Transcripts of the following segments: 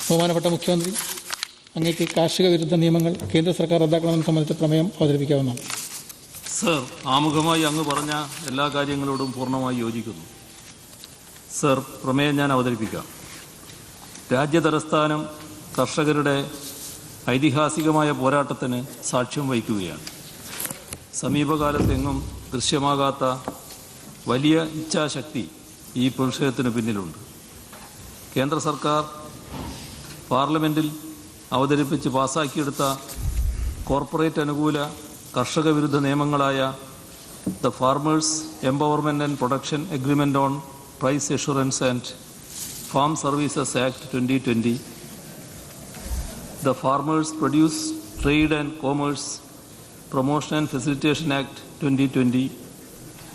ബഹുമാനപ്പെട്ട മുഖ്യമന്ത്രി, അങ്ങേക്ക് കാർഷിക വിരുദ്ധ നിയമങ്ങൾ കേന്ദ്ര സർക്കാർ റദ്ദാക്കണമെന്ന് സംബന്ധിച്ച പ്രമേയം അവതരിപ്പിക്കാവുന്നതാണ്. സർ, ആമുഖമായി അങ്ങ് പറഞ്ഞ എല്ലാ കാര്യങ്ങളോടും പൂർണ്ണമായി യോജിക്കുന്നു. സർ, പ്രമേയം ഞാൻ അവതരിപ്പിക്കാം. രാജ്യതലസ്ഥാനം കർഷകരുടെ ഐതിഹാസികമായ പോരാട്ടത്തിന് സാക്ഷ്യം വഹിക്കുകയാണ്. സമീപകാലത്തെങ്ങും ദൃശ്യമാകാത്ത വലിയ ഇച്ഛാശക്തി ഈ പ്രതിഷേധത്തിന് പിന്നിലുണ്ട്. കേന്ദ്ര സർക്കാർ പാർലമെൻറ്റിൽ അവതരിപ്പിച്ച് പാസാക്കിയെടുത്ത കോർപ്പറേറ്റ് അനുകൂല കർഷക വിരുദ്ധ നിയമങ്ങളായ the farmers empowerment and production agreement on price assurance and farm services act 2020, the farmers produce trade and commerce promotion and facilitation act 2020,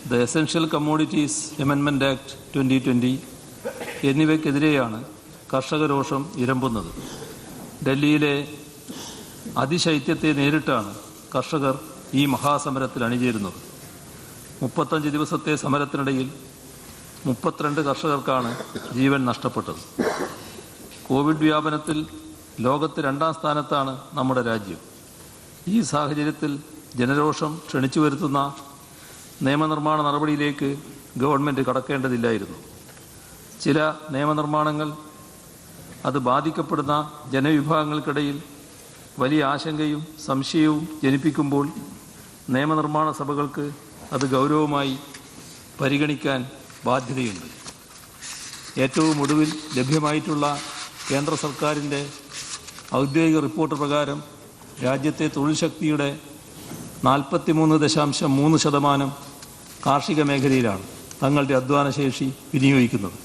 the essential commodities amendment act 2020 എന്നിവയ്ക്കെതിരെയാണ് കർഷകരോഷം ഇരമ്പുന്നത്. ഡൽഹിയിലെ അതിശൈത്യത്തെ നേരിട്ടാണ് കർഷകർ ഈ മഹാസമരത്തിൽ അണിചേരുന്നത്. 35 ദിവസത്തെ സമരത്തിനിടയിൽ 32 കർഷകർക്കാണ് ജീവൻ നഷ്ടപ്പെട്ടത്. കോവിഡ് വ്യാപനത്തിൽ ലോകത്ത് 2ാം സ്ഥാനത്താണ് നമ്മുടെ രാജ്യം. ഈ സാഹചര്യത്തിൽ ജനരോഷം ക്ഷണിച്ചു വരുത്തുന്ന നിയമനിർമ്മാണ നടപടിയിലേക്ക് ഗവൺമെൻറ് കടക്കേണ്ടതില്ലായിരുന്നു. ചില നിയമനിർമ്മാണങ്ങൾ അത് ബാധിക്കപ്പെടുന്ന ജനവിഭാഗങ്ങൾക്കിടയിൽ വലിയ ആശങ്കയും സംശയവും ജനിപ്പിക്കുമ്പോൾ നിയമനിർമ്മാണ സഭകൾക്ക് അത് ഗൗരവമായി പരിഗണിക്കാൻ ബാധ്യതയുണ്ട്. ഏറ്റവും ഒടുവിൽ ലഭ്യമായിട്ടുള്ള കേന്ദ്ര സർക്കാരിൻ്റെ ഔദ്യോഗിക റിപ്പോർട്ട് പ്രകാരം രാജ്യത്തെ തൊഴിൽ ശക്തിയുടെ 43.3% കാർഷിക മേഖലയിലാണ് തങ്ങളുടെ അധ്വാനശേഷി വിനിയോഗിക്കുന്നത്.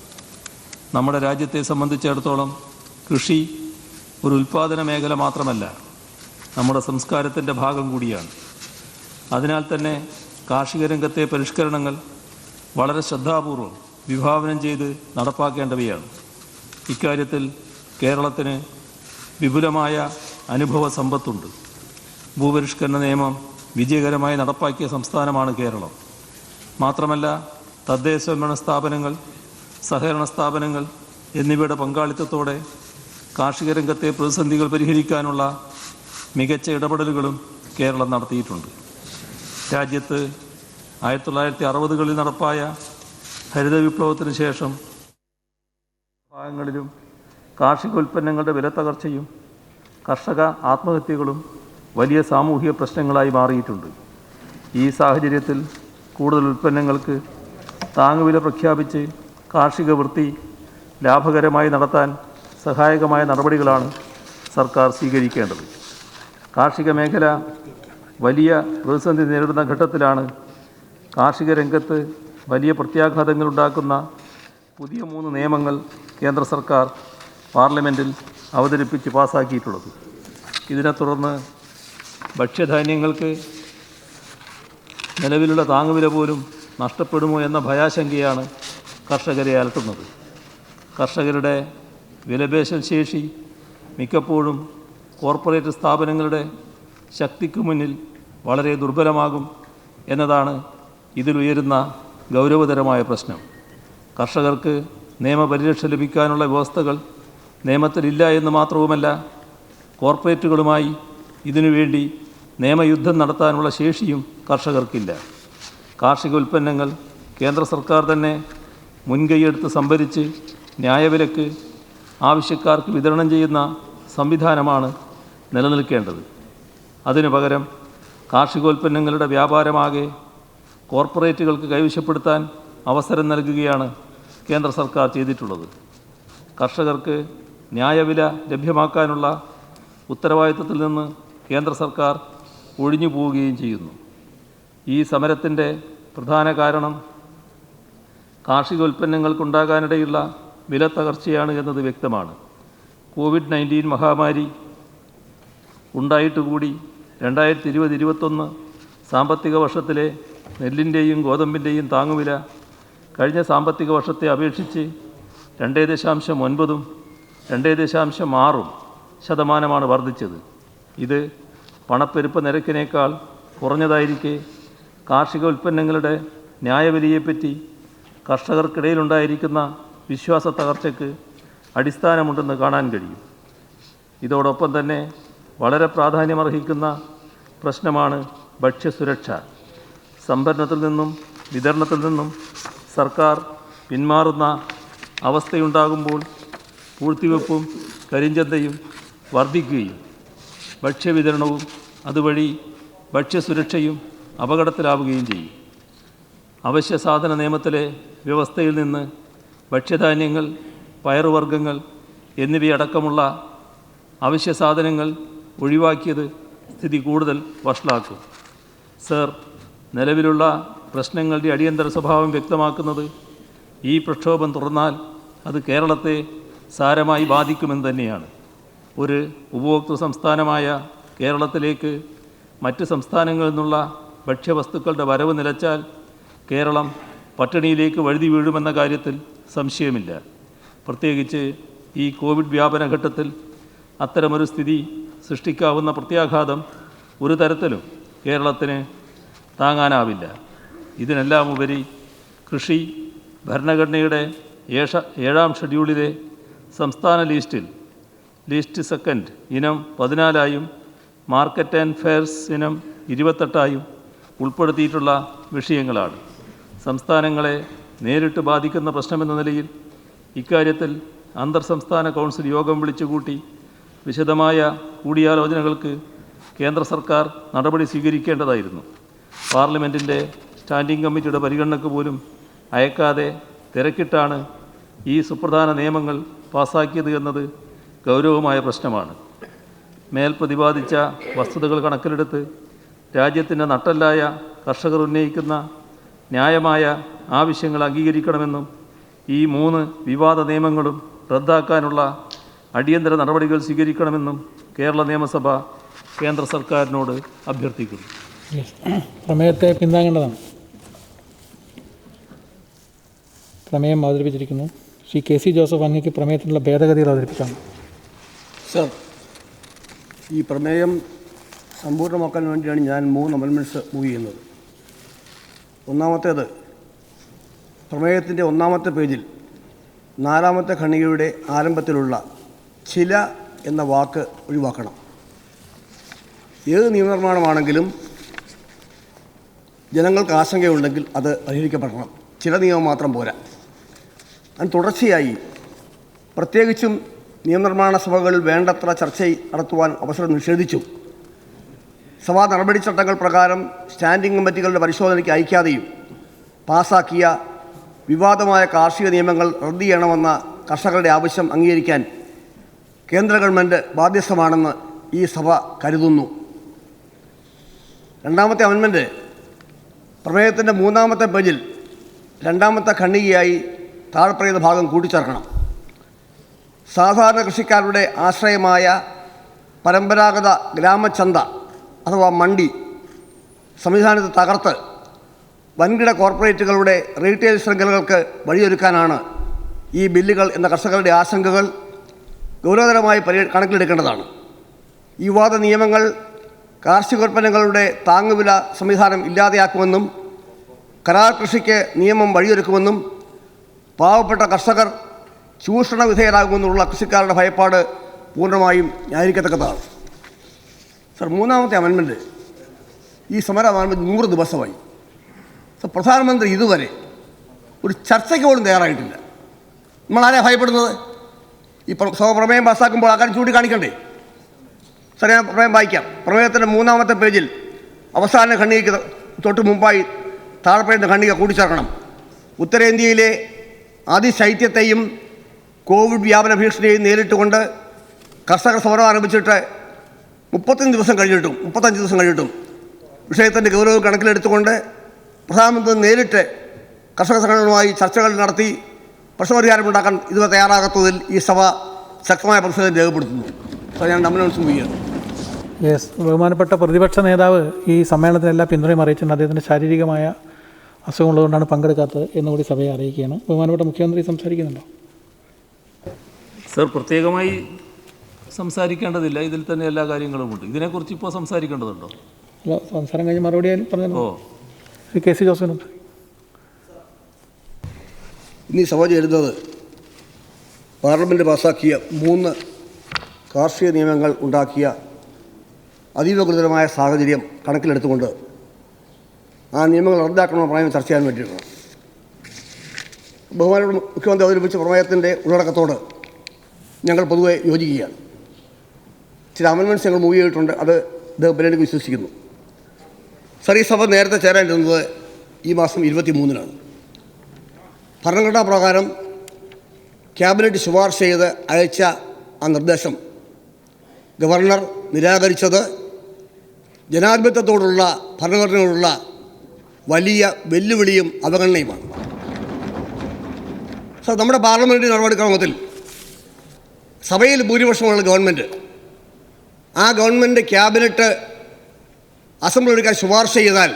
നമ്മുടെ രാജ്യത്തെ സംബന്ധിച്ചിടത്തോളം കൃഷി ഒരു ഉൽപ്പാദന മേഖല മാത്രമല്ല, നമ്മുടെ സംസ്കാരത്തിൻ്റെ ഭാഗം കൂടിയാണ്. അതിനാൽ തന്നെ കാർഷിക രംഗത്തെ പരിഷ്കരണങ്ങൾ വളരെ ശ്രദ്ധാപൂർവം വിഭാവനം ചെയ്ത് നടപ്പാക്കേണ്ടവയാണ്. ഇക്കാര്യത്തിൽ കേരളത്തിന് വിപുലമായ അനുഭവ സമ്പത്തുണ്ട്. ഭൂപരിഷ്കരണ നിയമം വിജയകരമായി നടപ്പാക്കിയ സംസ്ഥാനമാണ് കേരളം. മാത്രമല്ല, തദ്ദേശഭരണ സ്ഥാപനങ്ങൾ, സഹകരണ സ്ഥാപനങ്ങൾ എന്നിവയുടെ പങ്കാളിത്തത്തോടെ കാർഷിക രംഗത്തെ പ്രതിസന്ധികൾ പരിഹരിക്കാനുള്ള മികച്ച ഇടപെടലുകളും കേരളം നടത്തിയിട്ടുണ്ട്. രാജ്യത്ത് 1960കളിൽ നടപ്പായ ഹരിത വിപ്ലവത്തിന് ശേഷം ഭാഗങ്ങളിലും കാർഷിക ഉൽപ്പന്നങ്ങളുടെ വിലത്തകർച്ചയും കർഷക ആത്മഹത്യകളും വലിയ സാമൂഹിക പ്രശ്നങ്ങളായി മാറിയിട്ടുണ്ട്. ഈ സാഹചര്യത്തിൽ കൂടുതൽ ഉൽപ്പന്നങ്ങൾക്ക് താങ്ങുവില പ്രഖ്യാപിച്ച് കാർഷിക വൃത്തി ലാഭകരമായി നടത്താൻ സഹായകമായ നടപടികളാണ് സർക്കാർ സ്വീകരിക്കേണ്ടത്. കാർഷിക മേഖല വലിയ പ്രതിസന്ധി നേരിടുന്ന ഘട്ടത്തിലാണ് കാർഷിക രംഗത്ത് വലിയ പ്രത്യാഘാതങ്ങളുണ്ടാക്കുന്ന പുതിയ 3 നിയമങ്ങൾ കേന്ദ്ര സർക്കാർ പാർലമെൻറ്റിൽ അവതരിപ്പിച്ച് പാസാക്കിയിട്ടുള്ളത്. ഇതിനെ തുടർന്ന് ഭക്ഷ്യധാന്യങ്ങൾക്ക് നിലവിലുള്ള താങ്ങുവില പോലും നഷ്ടപ്പെടുമോ എന്ന ഭയാശങ്കയാണ് കർഷകരെ അലട്ടുന്നത്. കർഷകരുടെ വിലപേശൽ ശേഷി മിക്കപ്പോഴും കോർപ്പറേറ്റ് സ്ഥാപനങ്ങളുടെ ശക്തിക്ക് മുന്നിൽ വളരെ ദുർബലമാകും എന്നതാണ് ഇതിലുയരുന്ന ഗൗരവതരമായ പ്രശ്നം. കർഷകർക്ക് നിയമപരിരക്ഷ ലഭിക്കാനുള്ള വ്യവസ്ഥകൾ നിയമത്തിലില്ല എന്ന് മാത്രവുമല്ല, കോർപ്പറേറ്റുകളുമായി ഇതിനുവേണ്ടി നിയമയുദ്ധം നടത്താനുള്ള ശേഷിയും കർഷകർക്കില്ല. കാർഷിക ഉൽപ്പന്നങ്ങൾ കേന്ദ്ര സർക്കാർ തന്നെ മുൻകൈയെടുത്ത് സംഭരിച്ച് ന്യായവിലക്ക് ആവശ്യക്കാർക്ക് വിതരണം ചെയ്യുന്ന സംവിധാനമാണ് നിലനിൽക്കേണ്ടത്. അതിനു പകരം കാർഷികോൽപ്പന്നങ്ങളുടെ വ്യാപാരമാകെ കോർപ്പറേറ്റുകൾക്ക് കൈവശപ്പെടുത്താൻ അവസരം നൽകുകയാണ് കേന്ദ്ര സർക്കാർ ചെയ്തിട്ടുള്ളത്. കർഷകർക്ക് ന്യായവില ലഭ്യമാക്കാനുള്ള ഉത്തരവാദിത്തത്തിൽ നിന്ന് കേന്ദ്ര സർക്കാർ ഒഴിഞ്ഞു പോവുകയും ചെയ്യുന്നു. ഈ സമരത്തിൻ്റെ പ്രധാന കാരണം കാർഷികോൽപ്പന്നങ്ങൾക്കുണ്ടാകാനിടയുള്ള വില തകർച്ചയാണ് എന്നത് വ്യക്തമാണ്. കോവിഡ്-19 മഹാമാരി ഉണ്ടായിട്ടുകൂടി 2020-21 സാമ്പത്തിക വർഷത്തിലെ നെല്ലിൻ്റെയും ഗോതമ്പിൻ്റെയും താങ്ങുവില കഴിഞ്ഞ സാമ്പത്തിക വർഷത്തെ അപേക്ഷിച്ച് 2.9%, 2.6% വർദ്ധിച്ചത്. ഇത് പണപ്പെരുപ്പ നിരക്കിനേക്കാൾ കുറഞ്ഞതായിരിക്കെ കാർഷിക ഉൽപ്പന്നങ്ങളുടെ ന്യായവിലയെപ്പറ്റി കർഷകർക്കിടയിലുണ്ടായിരിക്കുന്ന വിശ്വാസ തകർച്ചയ്ക്ക് അടിസ്ഥാനമുണ്ടെന്ന് കാണാൻ കഴിയും. ഇതോടൊപ്പം തന്നെ വളരെ പ്രാധാന്യമർഹിക്കുന്ന പ്രശ്നമാണ് ഭക്ഷ്യസുരക്ഷ. സംഭരണത്തിൽ നിന്നും വിതരണത്തിൽ നിന്നും സർക്കാർ പിന്മാറുന്ന അവസ്ഥയുണ്ടാകുമ്പോൾ പൂഴ്ത്തിവെപ്പും കരിഞ്ചന്തയും വർദ്ധിക്കുകയും ഭക്ഷ്യവിതരണവും അതുവഴി ഭക്ഷ്യസുരക്ഷയും അപകടത്തിലാവുകയും ചെയ്യും. അവശ്യ സാധന നിയമത്തിലെ വ്യവസ്ഥയിൽ നിന്ന് ഭക്ഷ്യധാന്യങ്ങൾ, പയറുവർഗ്ഗങ്ങൾ എന്നിവയടക്കമുള്ള അവശ്യ സാധനങ്ങൾ ഒഴിവാക്കിയത് സ്ഥിതി കൂടുതൽ വഷളാക്കും. സർ, നിലവിലുള്ള പ്രശ്നങ്ങളുടെ അടിയന്തര സ്വഭാവം വ്യക്തമാക്കുന്നത് ഈ പ്രക്ഷോഭം തുടർന്നാൽ അത് കേരളത്തെ സാരമായി ബാധിക്കുമെന്ന് തന്നെയാണ്. ഒരു ഉപഭോക്തൃ സംസ്ഥാനമായ കേരളത്തിലേക്ക് മറ്റ് സംസ്ഥാനങ്ങളിൽ നിന്നുള്ള ഭക്ഷ്യവസ്തുക്കളുടെ വരവ് നിലച്ചാൽ കേരളം പട്ടിണിയിലേക്ക് വഴുതി വീഴുമെന്ന കാര്യത്തിൽ സംശയമില്ല. പ്രത്യേകിച്ച് ഈ കോവിഡ് വ്യാപന ഘട്ടത്തിൽ അത്തരമൊരു സ്ഥിതി സൃഷ്ടിക്കാവുന്ന പ്രത്യാഘാതം ഒരു തരത്തിലും കേരളത്തിന് താങ്ങാനാവില്ല. ഇതിനെല്ലാം ഉപരി കൃഷി ഭരണഘടനയുടെ 7ാം ഷെഡ്യൂളിലെ സംസ്ഥാന ലിസ്റ്റ് സെക്കൻഡ് ഇനം 14ആയും മാർക്കറ്റ് ആൻഡ് ഫെയർസ് ഇനം 28ആയും ഉൾപ്പെടുത്തിയിട്ടുള്ള വിഷയങ്ങളാണ്. സംസ്ഥാനങ്ങളെ നേരിട്ട് ബാധിക്കുന്ന പ്രശ്നമെന്ന നിലയിൽ ഇക്കാര്യത്തിൽ അന്തർ സംസ്ഥാന കൗൺസിൽ യോഗം വിളിച്ചുകൂട്ടി വിശദമായ കൂടിയാലോചനകൾക്ക് കേന്ദ്ര സർക്കാർ നടപടി സ്വീകരിക്കേണ്ടതായിരുന്നു. പാർലമെൻറ്റിൻ്റെ സ്റ്റാൻഡിംഗ് കമ്മിറ്റിയുടെ പരിഗണനയ്ക്ക് പോലും അയക്കാതെ തിരക്കിട്ടാണ് ഈ സുപ്രധാന നിയമങ്ങൾ പാസാക്കിയത് എന്നത് ഗൗരവമായ പ്രശ്നമാണ്. മേൽ പ്രതിപാദിച്ച വസ്തുതകൾ കണക്കിലെടുത്ത് രാജ്യത്തിൻ്റെ നട്ടെല്ലായ കർഷകർ ഉന്നയിക്കുന്ന ന്യായമായ ആവശ്യങ്ങൾ അംഗീകരിക്കണമെന്നും ഈ 3 വിവാദ നിയമങ്ങളും റദ്ദാക്കാനുള്ള അടിയന്തര നടപടികൾ സ്വീകരിക്കണമെന്നും കേരള നിയമസഭ കേന്ദ്ര സർക്കാരിനോട് അഭ്യർത്ഥിക്കുന്നു. പ്രമേയത്തെ പിന്താങ്ങേണ്ടതാണ്. പ്രമേയം അവതരിപ്പിച്ചിരിക്കുന്നു. ശ്രീ കെ.സി. ജോസഫ്, അങ്ങേക്ക് പ്രമേയത്തിനുള്ള ഭേദഗതികൾ അവതരിപ്പിച്ചാണ്. സർ, ഈ പ്രമേയം സമ്പൂർണ്ണമാക്കാൻ വേണ്ടിയാണ് ഞാൻ 3 അമെൻമെൻറ്റ്സ് മൂവ് ചെയ്യുന്നത്. ഒന്നാമത്തേത്, പ്രമേയത്തിൻ്റെ 1-ാമത്തെ പേജിൽ 4-ാമത്തെ ഖണ്ഡികയുടെ ആരംഭത്തിലുള്ള ചില എന്ന വാക്ക് ഒഴിവാക്കണം. ഏത് നിയമനിർമ്മാണമാണെങ്കിലും ജനങ്ങൾക്ക് ആശങ്കയുണ്ടെങ്കിൽ അത് പരിഹരിക്കപ്പെടണം. ചില നിയമം മാത്രം പോരാ. അതിന് തുടർച്ചയായി പ്രത്യേകിച്ചും നിയമനിർമ്മാണ സഭകളിൽ വേണ്ടത്ര ചർച്ച നടത്തുവാൻ അവസരം നിഷേധിച്ചും സഭാ നടപടിച്ചട്ടങ്ങൾ പ്രകാരം സ്റ്റാൻഡിംഗ് കമ്മിറ്റികളുടെ പരിശോധനയ്ക്ക് അയക്കാതെയും പാസാക്കിയ വിവാദമായ കാർഷിക നിയമങ്ങൾ റദ്ദ് ചെയ്യണമെന്ന കർഷകരുടെ ആവശ്യം അംഗീകരിക്കാൻ കേന്ദ്ര ഗവൺമെൻറ് ബാധ്യസ്ഥമാണെന്ന് ഈ സഭ കരുതുന്നു. 2-ാമത്തെ അമെൻമെൻറ്റ് പ്രമേയത്തിൻ്റെ 3-ാമത്തെ പേജിൽ 2-ാമത്തെ ഖണ്ഡികയായി താഴെപ്പറയുന്ന ഭാഗം കൂട്ടിച്ചേർക്കണം. സാധാരണ കൃഷിക്കാരുടെ ആശ്രയമായ പരമ്പരാഗത ഗ്രാമചന്ത അഥവാ മണ്ഡി സംവിധാനത്തെ തകർത്ത് വൻകിട കോർപ്പറേറ്റുകളുടെ റീറ്റെയിൽ ശൃംഖലകൾക്ക് വഴിയൊരുക്കാനാണ് ഈ ബില്ലുകൾ എന്ന കർഷകരുടെ ആശങ്കകൾ ഗൗരവതരമായി കണക്കിലെടുക്കേണ്ടതാണ്. ഈ വിവാദ നിയമങ്ങൾ കാർഷികോൽപ്പന്നങ്ങളുടെ താങ്ങുവില സംവിധാനം ഇല്ലാതെയാക്കുമെന്നും കരാർ കൃഷിക്ക് നിയമം വഴിയൊരുക്കുമെന്നും പാവപ്പെട്ട കർഷകർ ചൂഷണ വിധേയരാകുമെന്നുള്ള കൃഷിക്കാരുടെ ഭയപ്പാട് പൂർണ്ണമായും ന്യായീകരിക്കത്തക്കതാണ്. സർ, 3-ാമത്തെ അമെൻമെൻറ്റ് ഈ സമരം ആരംഭിച്ച് 100 ദിവസമായി. സർ, പ്രധാനമന്ത്രി ഇതുവരെ ഒരു ചർച്ചയ്ക്ക് പോലും തയ്യാറായിട്ടില്ല. നമ്മളാരെയാണ് ഭയപ്പെടുന്നത്? ഈ പ്രമേയം പാസ്സാക്കുമ്പോൾ ആൾക്കാർ ചൂണ്ടിക്കാണിക്കണ്ടേ? സർ, ഞാൻ പ്രമേയം വായിക്കാം. പ്രമേയത്തിൻ്റെ 3-ാമത്തെ പേജിൽ അവസാന ഖണ്ഡികയ്ക്ക് തൊട്ട് മുമ്പായി താഴെപ്പറയുന്ന ഖണ്ഡിക കൂട്ടിച്ചേർക്കണം. ഉത്തരേന്ത്യയിലെ അതിശൈത്യത്തെയും കോവിഡ് വ്യാപന ഭീഷണിയെയും നേരിട്ടുകൊണ്ട് കർഷകർ സമരം ആരംഭിച്ചിട്ട് 35 ദിവസം കഴിഞ്ഞിട്ടും വിഷയത്തിൻ്റെ ഗൗരവം കണക്കിലെടുത്തുകൊണ്ട് പ്രധാനമന്ത്രി നേരിട്ട് കർഷക സംഘടനകളുമായി ചർച്ചകൾ നടത്തി പ്രശ്നപരിഹാരമുണ്ടാക്കാൻ ഇതുവരെ തയ്യാറാകാത്തതിൽ ഈ സഭ ശക്തമായ പ്രതിഷേധം രേഖപ്പെടുത്തുന്നു. സർ, ഞാൻ അമെൻമെൻറ്റ്സ് മൂവ് ചെയ്യുന്നു. യെസ്, ബഹുമാനപ്പെട്ട പ്രതിപക്ഷ നേതാവ് ഈ സമ്മേളനത്തിനെല്ലാം പിന്തുണയും അറിയിച്ചിട്ടുണ്ട്. അദ്ദേഹത്തിൻ്റെ ശാരീരികമായ അസുഖമുള്ളതുകൊണ്ടാണ് പങ്കെടുക്കാത്തത് എന്നുകൂടി സഭയെ അറിയിക്കുകയാണ്. ബഹുമാനപ്പെട്ട മുഖ്യമന്ത്രി സംസാരിക്കുന്നുണ്ടോ? സർ, പ്രത്യേകമായി സംസാരിക്കേണ്ടതില്ല. ഇതിൽ തന്നെ എല്ലാ കാര്യങ്ങളുമുണ്ട്. ഇതിനെക്കുറിച്ച് ഇപ്പോൾ സംസാരിക്കേണ്ടതുണ്ടോ? അല്ല, സംസാരം കഴിഞ്ഞ് മറുപടി പറഞ്ഞു. ശ്രീ കെ.സി. ജോസഫിനുണ്ട്. ഇനി സഭ ചേരുന്നത് പാർലമെൻറ്റ് പാസ്സാക്കിയ 3 കാർഷിക നിയമങ്ങൾ ഉണ്ടാക്കിയ അതീവ ഗുരുതരമായ സാഹചര്യം കണക്കിലെടുത്തുകൊണ്ട് ആ നിയമങ്ങൾ റദ്ദാക്കണമെന്ന പ്രമേയം ചർച്ച ചെയ്യാൻ വേണ്ടിയിട്ടാണ്. ബഹുമാനപ്പെട്ട മുഖ്യമന്ത്രി അവതരിപ്പിച്ച പ്രമേയത്തിൻ്റെ ഉള്ളടക്കത്തോട് ഞങ്ങൾ പൊതുവെ യോജിക്കുകയാണ്. ചില അമെൻമെൻറ്റ്സ് ഞങ്ങൾ മൂവ് ചെയ്തിട്ടുണ്ട്, അത് ഇദ്ദേഹം പരിഗണിക്ക് വിശ്വസിക്കുന്നു. സർ, ഈ സഭ നേരത്തെ ചേരേണ്ടിരുന്നത് ഈ മാസം 23-നാണ്. ഭരണഘടനാ പ്രകാരം ക്യാബിനറ്റ് ശുപാർശ ചെയ്ത് അയച്ച ആ നിർദ്ദേശം ഗവർണർ നിരാകരിച്ചത് ജനാധിപത്യത്തോടുള്ള ഭരണഘടനയോടുള്ള വലിയ വെല്ലുവിളിയും അവഗണനയുമാണ്. സർ, നമ്മുടെ പാർലമെൻ്ററി നടപടിക്രമത്തിൽ സഭയിൽ ഭൂരിപക്ഷമുള്ള ഗവൺമെൻറ്, ആ ഗവൺമെൻറ് ക്യാബിനറ്റ് അസംബ്ലി എടുക്കാൻ ശുപാർശ ചെയ്താൽ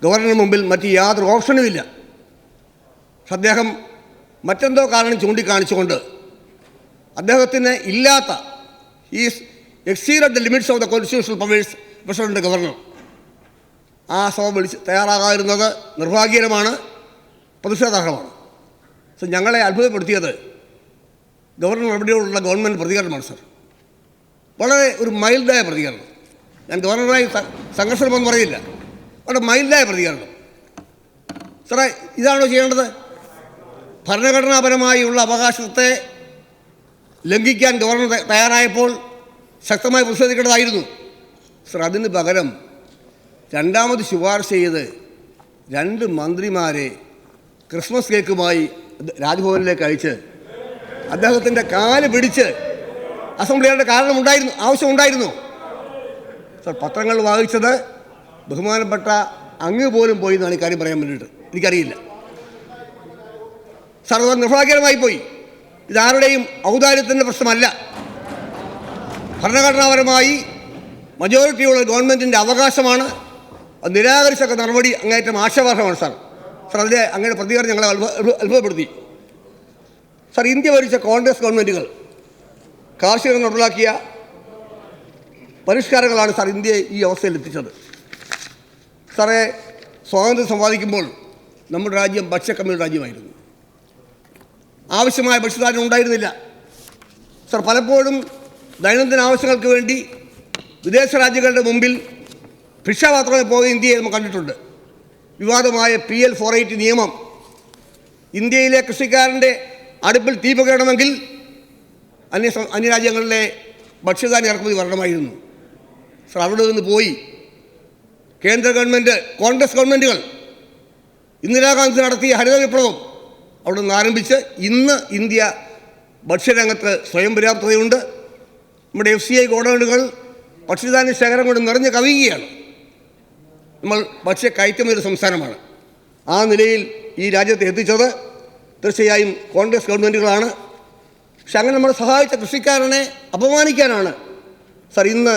ഗവർണറിന് മുമ്പിൽ മറ്റ് യാതൊരു ഓപ്ഷനുമില്ല. അദ്ദേഹം മറ്റെന്തോ കാരണം ചൂണ്ടിക്കാണിച്ചുകൊണ്ട് അദ്ദേഹത്തിന് ഇല്ലാത്ത exceed the limits of the constitutional powers president governor ആ സഭ വിളിച്ച് തയ്യാറാകാതിരുന്നത് നിർഭാഗ്യകരമാണ്, പ്രതിഷേധാർഹമാണ്. സോ, ഞങ്ങളെ അത്ഭുതപ്പെടുത്തിയത് ഗവർണർ നടപടിയോടുള്ള ഗവൺമെൻറ് പ്രതികരണമാണ്. സർ, വളരെ ഒരു മൈൽഡായ പ്രതികരണം. ഞാൻ ഗവർണറായി സംഘർഷമെന്ന് പറയില്ല, വളരെ മൈൽഡായ പ്രതികരണം. സാറേ, ഇതാണോ ചെയ്യേണ്ടത്? ഭരണഘടനാപരമായുള്ള അവകാശത്തെ ലംഘിക്കാൻ ഗവർണർ തയ്യാറായപ്പോൾ ശക്തമായി പ്രതിഷേധിക്കേണ്ടതായിരുന്നു. സർ, അതിന് പകരം രണ്ടാമത് ശുപാർശ ചെയ്ത് 2 മന്ത്രിമാരെ ക്രിസ്മസ് കേക്കുമായി രാജ്ഭവനിലേക്ക് അയച്ച് അദ്ദേഹത്തിൻ്റെ കാല് പിടിച്ച് അസംബ്ലിയുടെ കാരണമുണ്ടായിരുന്നു, ആവശ്യമുണ്ടായിരുന്നു. സർ, പത്രങ്ങൾ വായിച്ചത് ബഹുമാനപ്പെട്ട അങ്ങ് പോലും പോയി എന്നാണ് ഈ കാര്യം പറയാൻ വേണ്ടിയിട്ട്. എനിക്കറിയില്ല സർ, അത് നിർഭാഗ്യകരമായി പോയി. ഇതാരുടെയും ഔദാര്യത്തിൻ്റെ പ്രശ്നമല്ല. ഭരണഘടനാപരമായി മജോറിറ്റിയുള്ള ഗവൺമെൻറ്റിൻ്റെ അവകാശമാണ്. അത് നിരാകരിച്ചൊക്കെ നടപടി അങ്ങേറ്റം ആക്ഷേപാർഹമാണ്. സാർ, അതിലെ അങ്ങനെ പ്രതികരണം ഞങ്ങളെ അത്ഭുതപ്പെടുത്തി. സാർ, ഇന്ത്യ ഭരിച്ച കോൺഗ്രസ് ഗവൺമെൻറ്റുകൾ കാർഷികം നടപ്പിലാക്കിയ പരിഷ്കാരങ്ങളാണ് സാർ ഇന്ത്യയെ ഈ അവസ്ഥയിൽ എത്തിച്ചത്. സാറേ, സ്വാതന്ത്ര്യം സമ്പാദിക്കുമ്പോൾ നമ്മുടെ രാജ്യം ഭക്ഷ്യക്കമ്മിയുടെ രാജ്യമായിരുന്നു. ആവശ്യമായ ഭക്ഷ്യധാന്യം ഉണ്ടായിരുന്നില്ല. സാർ, പലപ്പോഴും ദൈനംദിന ആവശ്യങ്ങൾക്ക് വേണ്ടി വിദേശ രാജ്യങ്ങളുടെ മുമ്പിൽ ഭിക്ഷാപാത്രമായി പോയ ഇന്ത്യയെ നമ്മൾ കണ്ടിട്ടുണ്ട്. വിവാദമായ PL 480 നിയമം ഇന്ത്യയിലെ കൃഷിക്കാരൻ്റെ അടുപ്പിൽ തീ പകരണമെങ്കിൽ അന്യരാജ്യങ്ങളിലെ ഭക്ഷ്യധാന്യ ഇറക്കുമതി വരണമായിരുന്നു. സർ, അവിടെ നിന്ന് പോയി കേന്ദ്ര ഗവൺമെൻറ്, കോൺഗ്രസ് ഗവൺമെൻറ്റുകൾ ഇന്ദിരാഗാന്ധി നടത്തിയ ഹരിത വിപ്ലവം അവിടെ നിന്ന് ആരംഭിച്ച് ഇന്ന് ഇന്ത്യ ഭക്ഷ്യരംഗത്ത് സ്വയം പര്യാപ്തതയുണ്ട്. നമ്മുടെ FCI ഗോഡൗണുകൾ ഭക്ഷ്യധാന്യ ശേഖരം കൊണ്ട് നിറഞ്ഞ് കവിയുകയാണ്. നമ്മൾ ഭക്ഷ്യ കയറ്റുമതി സംസ്ഥാനമാണ്. ആ നിലയിൽ ഈ രാജ്യത്തെ എത്തിച്ചത് തീർച്ചയായും കോൺഗ്രസ് ഗവൺമെൻറ്റുകളാണ്. പക്ഷെ അങ്ങനെ നമ്മൾ സഹായിച്ച കൃഷിക്കാരനെ അപമാനിക്കാനാണ് സർ ഇന്ന്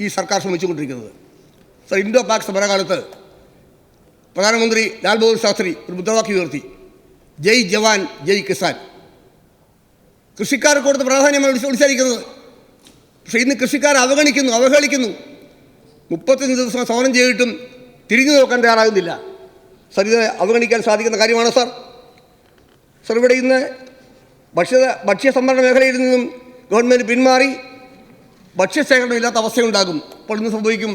ഈ സർക്കാർ ശ്രമിച്ചുകൊണ്ടിരിക്കുന്നത്. സർ, ഇൻഡോ പാക് സമരകാലത്ത് പ്രധാനമന്ത്രി ലാൽ ബഹദൂർ ശാസ്ത്രി ഒരു മുദ്രാവാക്യം ഉയർത്തി, ജയ് ജവാൻ ജയ് കിസാൻ. കൃഷിക്കാർക്ക് കൊടുത്ത പ്രാധാന്യമാണ് വിളിച്ചായിരിക്കുന്നത്. പക്ഷേ ഇന്ന് കൃഷിക്കാരെ അവഹേളിക്കുന്നു. 35 ദിവസം സമരം ചെയ്തിട്ടും തിരിഞ്ഞു നോക്കാൻ തയ്യാറാകുന്നില്ല. സർ, ഇത് അവഗണിക്കാൻ സാധിക്കുന്ന കാര്യമാണ്. സർ, ഇവിടെ ഇന്ന് ഭക്ഷ്യ സംഭരണ മേഖലയിൽ നിന്നും ഗവൺമെൻറ് പിന്മാറി ഭക്ഷ്യശേഖരണം ഇല്ലാത്ത അവസ്ഥയുണ്ടാകും. അപ്പോൾ ഇന്ന് സംഭവിക്കും,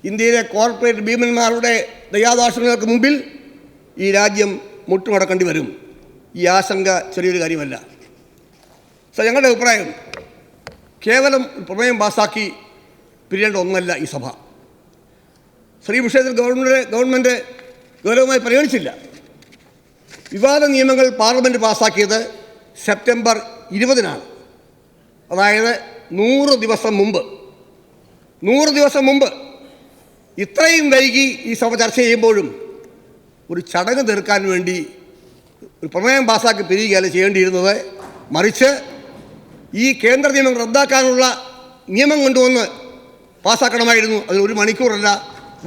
ഇന്ത്യയിലെ കോർപ്പറേറ്റ് ഭീമന്മാരുടെ ദയാദാക്ഷിണ്യങ്ങൾക്ക് മുമ്പിൽ ഈ രാജ്യം മുട്ടുമടക്കേണ്ടി വരും. ഈ ആശങ്ക ചെറിയൊരു കാര്യമല്ല. സർ, ഞങ്ങളുടെ അഭിപ്രായം കേവലം പ്രമേയം പാസാക്കി പിരിയേണ്ട ഒന്നല്ല ഈ സഭ. സർ, ഈ വിഷയത്തിൽ ഗവൺമെൻറ് ഗൗരവമായി പരിഗണിച്ചില്ല. വിവാദ നിയമങ്ങൾ പാർലമെൻറ്റ് പാസാക്കിയത് സെപ്റ്റംബർ 20-നാണ്. അതായത് 100 ദിവസം മുമ്പ്. 100 ദിവസം മുമ്പ് ഇത്രയും വൈകി ഈ സഭ ചർച്ച ചെയ്യുമ്പോഴും ഒരു ചടങ്ങ് തീർക്കാൻ വേണ്ടി ഒരു പ്രമേയം പാസാക്കി പിരിയുകയല്ല ചെയ്യേണ്ടിയിരുന്നത്. മറിച്ച് ഈ കേന്ദ്ര നിയമം റദ്ദാക്കാനുള്ള നിയമം കൊണ്ടുവന്ന് പാസ്സാക്കണമായിരുന്നു. അതിൽ 1 മണിക്കൂറല്ല,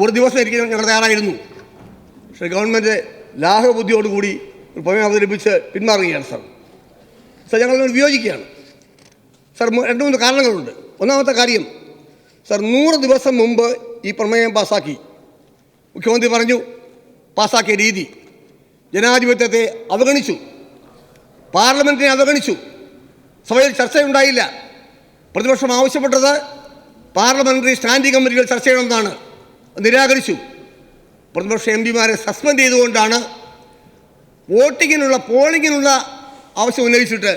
1 ദിവസം ഇരിക്കാൻ ഞങ്ങൾ തയ്യാറായിരുന്നു. പക്ഷേ ഗവൺമെൻറ് ലാഘവബുദ്ധിയോടുകൂടി ഒരു പ്രമേയം അവതരിപ്പിച്ച് പിന്മാറുകയാണ്. സർ, ഞങ്ങൾ വിയോജിക്കുകയാണ്. സർ, 2-3 കാരണങ്ങളുണ്ട്. ഒന്നാമത്തെ കാര്യം, സർ, 100 ദിവസം മുമ്പ് ഈ പ്രമേയം പാസ്സാക്കി. മുഖ്യമന്ത്രി പറഞ്ഞു, പാസ്സാക്കിയ രീതി ജനാധിപത്യത്തെ അവഗണിച്ചു, പാർലമെൻറ്റിനെ അവഗണിച്ചു, സഭയിൽ ചർച്ചയുണ്ടായില്ല. പ്രതിപക്ഷം ആവശ്യപ്പെട്ടത് പാർലമെൻ്ററി സ്റ്റാൻഡിംഗ് കമ്മിറ്റികൾ ചർച്ച ചെയ്യണമെന്നാണ്. നിരാകരിച്ചു. പ്രതിപക്ഷ എംപിമാരെ സസ്പെൻഡ് ചെയ്തുകൊണ്ടാണ് പോളിങ്ങിനുള്ള ആവശ്യം ഉന്നയിച്ചിട്ട്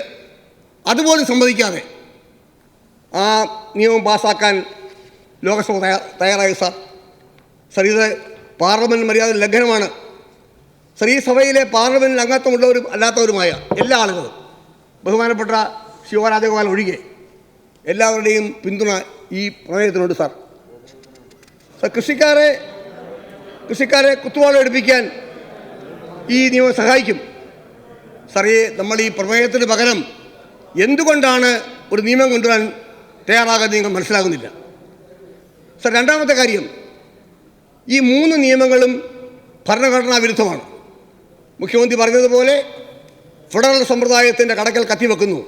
അതുപോലും സമ്മതിക്കാതെ ആ നിയമം പാസ്സാക്കാൻ ലോകസഭ തയ്യാറായി. സർ ഇത് പാർലമെൻറ്റ് മര്യാദ ലംഘനമാണ്. സർ ഈ സഭയിലെ പാർലമെൻറ്റിൽ അംഗത്വമുള്ളവരും അല്ലാത്തവരുമായ എല്ലാ ആളുകളും, ബഹുമാനപ്പെട്ട ശിവരാജഗോപാൽ ഒഴികെ എല്ലാവരുടെയും പിന്തുണ ഈ പ്രമേയത്തിനുണ്ട്. സാർ കൃഷിക്കാരെ കുത്തുവാള എടുപ്പിക്കാൻ ഈ നിയമം സഹായിക്കും. സാർ നമ്മൾ ഈ പ്രമേയത്തിന് പകരം എന്തുകൊണ്ടാണ് ഒരു നിയമം കൊണ്ടുവരാൻ തയ്യാറാകാൻ നിങ്ങൾ മനസ്സിലാകുന്നില്ല. സാർ രണ്ടാമത്തെ കാര്യം, ഈ 3 നിയമങ്ങളും ഭരണഘടനാ വിരുദ്ധമാണ്. മുഖ്യമന്ത്രി പറഞ്ഞതുപോലെ ഫെഡറൽ സമ്പ്രദായത്തിൻ്റെ കടക്കൽ കത്തിവെക്കുന്നു.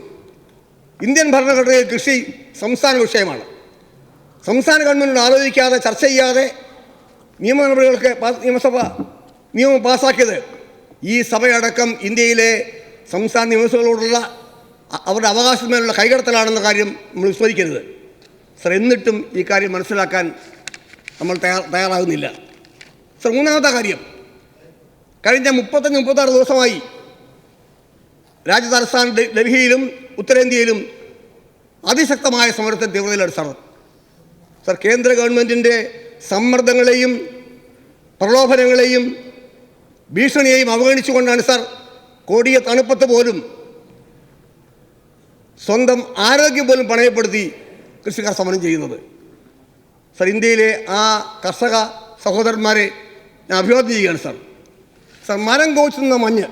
ഇന്ത്യൻ ഭരണഘടനയിൽ കൃഷി സംസ്ഥാന വിഷയമാണ്. സംസ്ഥാന ഗവൺമെൻറ്റിനോട് ആലോചിക്കാതെ ചർച്ച ചെയ്യാതെ നിയമ നടപടികൾക്ക് നിയമസഭ നിയമം പാസ്സാക്കിയത് ഈ സഭയടക്കം ഇന്ത്യയിലെ സംസ്ഥാന നിയമസഭകളോടുള്ള അവരുടെ അവകാശത്തിന്മേലുള്ള കൈകടത്തലാണെന്ന കാര്യം നമ്മൾ വിസ്മരിക്കരുത്. സർ എന്നിട്ടും ഈ കാര്യം മനസ്സിലാക്കാൻ നമ്മൾ തയ്യാറാകുന്നില്ല. സർ മൂന്നാമത്തെ കാര്യം, കഴിഞ്ഞ 35-36 ദിവസമായി രാജ്യതലസ്ഥാന ഡൽഹിയിലും ഉത്തരേന്ത്യയിലും അതിശക്തമായ സമരത്തിന് തീവ്രതയിലാണ്. സർ കേന്ദ്ര ഗവൺമെൻറ്റിൻ്റെ സമ്മർദ്ദങ്ങളെയും പ്രലോഭനങ്ങളെയും ഭീഷണിയെയും അവഗണിച്ചുകൊണ്ടാണ് സാർ കൊടിയ തണുപ്പത്ത് പോലും സ്വന്തം ആരോഗ്യം പോലും പണയപ്പെടുത്തി കൃഷിക്കാർ സമരം ചെയ്യുന്നത്. സർ ഇന്ത്യയിലെ ആ കർഷക സഹോദരന്മാരെ ഞാൻ അഭിവാദ്യം ചെയ്യുകയാണ്. സർ മരം കോച്ചുന്ന മഞ്ഞ്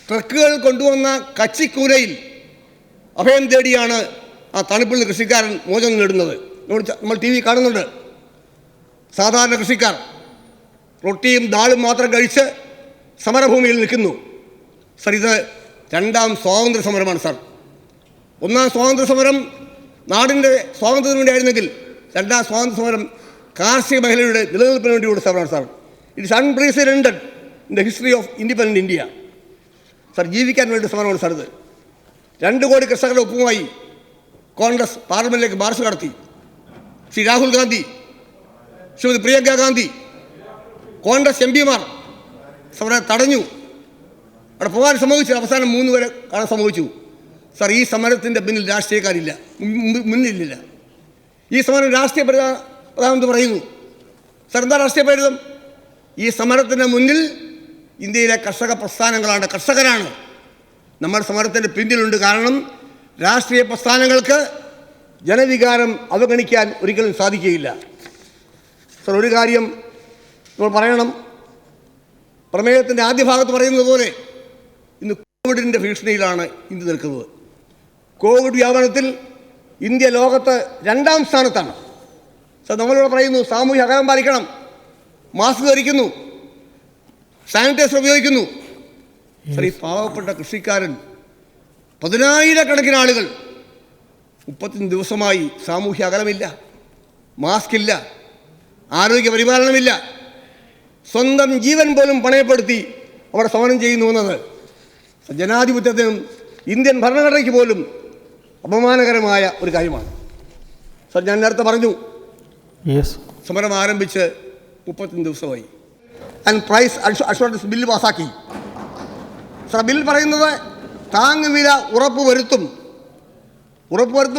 ട്രക്കുകൾ കൊണ്ടുവന്ന കച്ചിക്കൂരയിൽ അഭയം തേടിയാണ് ആ തണുപ്പിൽ നിന്ന് കൃഷിക്കാരൻ മോചനം നേടുന്നത്. നമ്മൾ TV കാണുന്നുണ്ട്. സാധാരണ കൃഷിക്കാർ റൊട്ടിയും ദാളും മാത്രം കഴിച്ച് സമരഭൂമിയിൽ നിൽക്കുന്നു. സർ ഇത് 2ാം സ്വാതന്ത്ര്യ സമരമാണ്. സാർ 1ാം സ്വാതന്ത്ര്യ സമരം നാടിൻ്റെ സ്വാതന്ത്ര്യത്തിന് വേണ്ടിയായിരുന്നെങ്കിൽ 2ാം സ്വാതന്ത്ര്യ സമരം കാർഷിക മേഖലയുടെ നിലനിൽപ്പിന് വേണ്ടിയുള്ള സമരമാണ്. Sir it's unprecedented in the history of independent India. Sir ജീവിക്കാൻ വേണ്ടി സമരമാണ്. സാർ ഇത് 2 കോടി കർഷകരുടെ ഒപ്പുമായി കോൺഗ്രസ് പാർലമെൻറ്റിലേക്ക് മാർച്ച് നടത്തി. ശ്രീ രാഹുൽ ഗാന്ധി, ശ്രീമതി പ്രിയങ്ക ഗാന്ധി, കോൺഗ്രസ് MPമാർ സമരം തടഞ്ഞു. അവിടെ പോകാൻ സമ്മതിച്ചു. അവസാനം 3 വരെ കാണാൻ സമ്മതിച്ചു. സാർ ഈ സമരത്തിൻ്റെ പിന്നിൽ രാഷ്ട്രീയക്കാരില്ല, മുന്നിലില്ല. ഈ സമരം രാഷ്ട്രീയ പ്രധാനമന്ത്രി പറയുന്നു. സാർ എന്താ രാഷ്ട്രീയ പ്രേരിതം? ഈ സമരത്തിൻ്റെ മുന്നിൽ ഇന്ത്യയിലെ കർഷക പ്രസ്ഥാനങ്ങളാണ്, കർഷകരാണ് നമ്മുടെ സമരത്തിൻ്റെ പിന്നിലുണ്ട്. കാരണം രാഷ്ട്രീയ പ്രസ്ഥാനങ്ങൾക്ക് ജനവികാരം അവഗണിക്കാൻ ഒരിക്കലും സാധിക്കുകയില്ല. സർ ഒരു കാര്യം നമ്മൾ പറയണം. പ്രമേയത്തിൻ്റെ ആദ്യ ഭാഗത്ത് പറയുന്നത് പോലെ ഇന്ന് കോവിഡിൻ്റെ ഭീഷണിയിലാണ് ഇന്ത്യ നിൽക്കുന്നത്. കോവിഡ് വ്യാപനത്തിൽ ഇന്ത്യ ലോകത്ത് 2ാം സ്ഥാനത്താണ്. സർ നമ്മളിവിടെ പറയുന്നു സാമൂഹ്യ അകലം പാലിക്കണം, മാസ്ക് ധരിക്കുന്നു, സാനിറ്റൈസർ ഉപയോഗിക്കുന്നു. സർ ഈ പാവപ്പെട്ട കൃഷിക്കാരൻ 10,000-കണക്കിന് ആളുകൾ 35 ദിവസമായി സാമൂഹ്യ അകലമില്ല, മാസ്കില്ല, ആരോഗ്യ പരിപാലനമില്ല, സ്വന്തം ജീവൻ പോലും പണയപ്പെടുത്തി അവിടെ സമരം ചെയ്യുന്നു എന്നത് ജനാധിപത്യത്തിനും ഇന്ത്യൻ ഭരണഘടനയ്ക്ക് പോലും അപമാനകരമായ ഒരു കാര്യമാണ്. സർ ഞാൻ നേരത്തെ പറഞ്ഞു സമരം ആരംഭിച്ച് 35 ദിവസമായി. ആൻഡ് പ്രൈസ് അഷ്വറൻസ് ബില്ല് പാസ്സാക്കി. സർ ബിൽ പറയുന്നത് താങ്ങുവില ഉറപ്പുവരുത്തും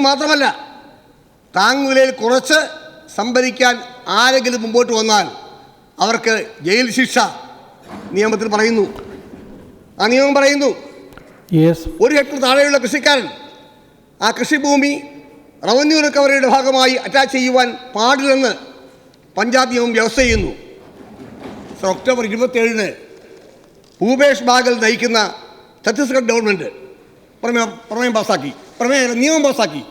മാത്രമല്ല, താങ്ങുവിലയിൽ കുറച്ച് സംഭരിക്കാൻ ആരെങ്കിലും മുമ്പോട്ട് വന്നാൽ അവർക്ക് ജയിൽ ശിക്ഷ നിയമത്തിൽ പറയുന്നു. ആ നിയമം പറയുന്നു 1 ഹെക്ടർ താഴെയുള്ള കൃഷിക്കാരൻ ആ കൃഷിഭൂമി റവന്യൂ റിക്കവറിയുടെ ഭാഗമായി അറ്റാച്ച് ചെയ്യുവാൻ പാടില്ലെന്ന് പഞ്ചായത്ത് നിയമം വ്യവസ്ഥ ചെയ്യുന്നു. സർ ഒക്ടോബർ 27-ന് ഭൂപേഷ് ബാഗൽ നയിക്കുന്ന ഛത്തീസ്ഗഡ് ഗവൺമെൻറ് നിയമം പാസ്സാക്കി.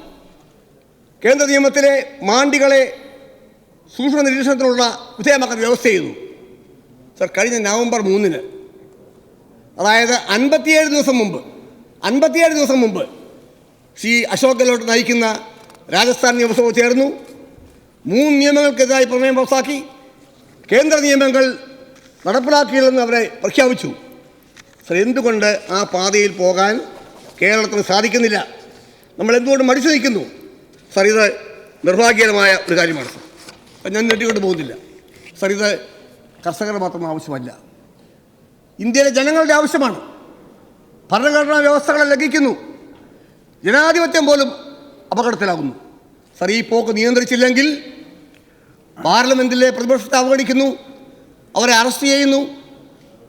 കേന്ദ്ര നിയമത്തിലെ മാണ്ടികളെ സൂക്ഷ്മ നിരീക്ഷണത്തിനുള്ള വിധേയമാക്കാൻ വ്യവസ്ഥ ചെയ്തു. സർ കഴിഞ്ഞ നവംബർ 3-ന്, അതായത് 57 ദിവസം മുമ്പ് ശ്രീ അശോക് ഗെഹ്ലോട്ട് നയിക്കുന്ന രാജസ്ഥാൻ നിയമസഭ ചേർന്നു. 3 നിയമങ്ങൾക്കെതിരായി പ്രമേയം പാസ്സാക്കി. കേന്ദ്ര നിയമങ്ങൾ നടപ്പിലാക്കിയില്ലെന്ന് അവരെ പ്രഖ്യാപിച്ചു. സർ എന്തുകൊണ്ട് ആ പാതയിൽ പോകാൻ കേരളത്തിന് സാധിക്കുന്നില്ല? നമ്മൾ എന്തുകൊണ്ട് മടിച്ചു നിൽക്കുന്നു? സാർ, ഇത് നിർഭാഗ്യകരമായ ഒരു കാര്യമാണ് സാർ. ഞാൻ നീട്ടിക്കൊണ്ട് പോകുന്നില്ല സാർ. ഇത് കർഷകർ മാത്രം ആവശ്യമല്ല, ഇന്ത്യയിലെ ജനങ്ങളുടെ ആവശ്യമാണ്. ഭരണഘടനാ വ്യവസ്ഥകളെ ലംഘിക്കുന്നു, ജനാധിപത്യം പോലും അപകടത്തിലാകുന്നു. സാർ, ഈ പോക്ക് നിയന്ത്രിച്ചില്ലെങ്കിൽ പാർലമെൻറ്റിലെ പ്രതിപക്ഷത്തെ അവഗണിക്കുന്നു, അവരെ അറസ്റ്റ് ചെയ്യുന്നു,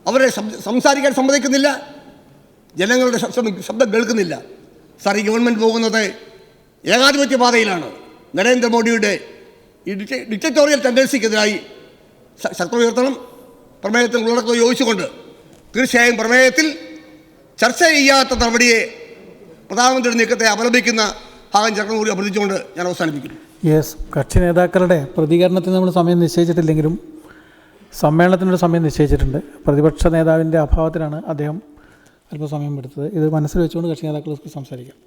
അവരെ സംസാരിക്കാൻ സമ്മതിക്കുന്നില്ല, ജനങ്ങളുടെ ശബ്ദം കേൾക്കുന്നില്ല. സാർ, ഈ ഗവൺമെൻറ് പോകുന്നത് ഏകാധിപത്യ പാതയിലാണ്. നരേന്ദ്രമോദിയുടെ ഈ ഡിക്റ്ററ്റോറിയൽ ടെൻഡൻസിക്കെതിരായി ശക്തമുയർത്തണം. പ്രമേയത്തിൽ ഉള്ളടക്കം യോജിച്ചുകൊണ്ട് തീർച്ചയായും പ്രമേയത്തിൽ ചർച്ച ചെയ്യാത്ത നടപടിയെ പ്രധാനമന്ത്രിയുടെ നീക്കത്തെ അപലപിക്കുന്ന ഭാഗം ചേർന്ന് കൂടി അഭ്യർത്ഥിച്ചുകൊണ്ട് ഞാൻ അവസാനിപ്പിക്കുന്നു. കക്ഷി നേതാക്കളുടെ പ്രതികരണത്തിന് നമ്മൾ സമയം നിശ്ചയിച്ചിട്ടില്ലെങ്കിലും സമ്മേളനത്തിനൊരു സമയം നിശ്ചയിച്ചിട്ടുണ്ട്. പ്രതിപക്ഷ നേതാവിൻ്റെ അഭാവത്തിലാണ് അദ്ദേഹം അല്പസമയം എടുത്തത്. ഇത് മനസ്സിൽ വെച്ചുകൊണ്ട് കക്ഷി നേതാക്കൾക്ക് സംസാരിക്കാം.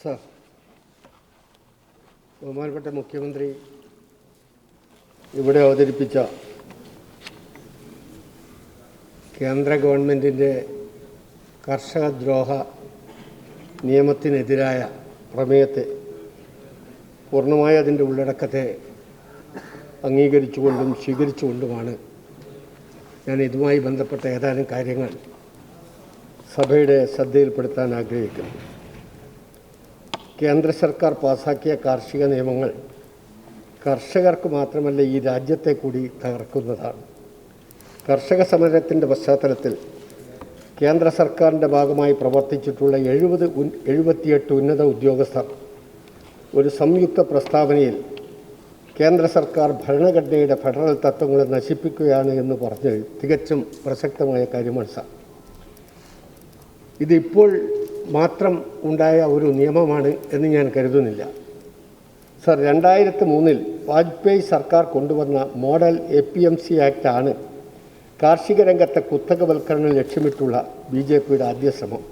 സർ, ബഹുമാനപ്പെട്ട മുഖ്യമന്ത്രി ഇവിടെ അവതരിപ്പിച്ച കേന്ദ്ര ഗവൺമെൻറ്റിൻ്റെ കർഷകദ്രോഹ നിയമത്തിനെതിരായ പ്രമേയത്തെ പൂർണ്ണമായി അതിൻ്റെ ഉള്ളടക്കത്തെ അംഗീകരിച്ചുകൊണ്ടും സ്വീകരിച്ചുകൊണ്ടുമാണ് ഞാൻ ഇതുമായി ബന്ധപ്പെട്ട ഏതാനും കാര്യങ്ങൾ സഭയുടെ ശ്രദ്ധയിൽപ്പെടുത്താൻ ആഗ്രഹിക്കുന്നു. കേന്ദ്ര സർക്കാർ പാസാക്കിയ കാർഷിക നിയമങ്ങൾ കർഷകർക്ക് മാത്രമല്ല ഈ രാജ്യത്തെ കൂടി തകർക്കുന്നതാണ്. കർഷക സമരത്തിൻ്റെ പശ്ചാത്തലത്തിൽ കേന്ദ്ര സർക്കാരിൻ്റെ ഭാഗമായി പ്രവർത്തിച്ചിട്ടുള്ള 78 ഉന്നത ഉദ്യോഗസ്ഥർ ഒരു സംയുക്ത പ്രസ്താവനയിൽ കേന്ദ്ര സർക്കാർ ഭരണഘടനയുടെ ഫെഡറൽ തത്വങ്ങളെ നശിപ്പിക്കുകയാണ് എന്ന് പറഞ്ഞ് തികച്ചും പ്രസക്തമായ കാര്യമാണ് സാർ. ഇതിപ്പോൾ മാത്രം ഉണ്ടായ ഒരു നിയമമാണ് എന്ന് ഞാൻ കരുതുന്നില്ല സർ. 2003 വാജ്പേയി സർക്കാർ കൊണ്ടുവന്ന മോഡൽ APMC ആക്ട് ആണ് കാർഷിക രംഗത്തെ കുത്തകവൽക്കരണം ലക്ഷ്യമിട്ടുള്ള BJPയുടെ ആദ്യ ശ്രമം.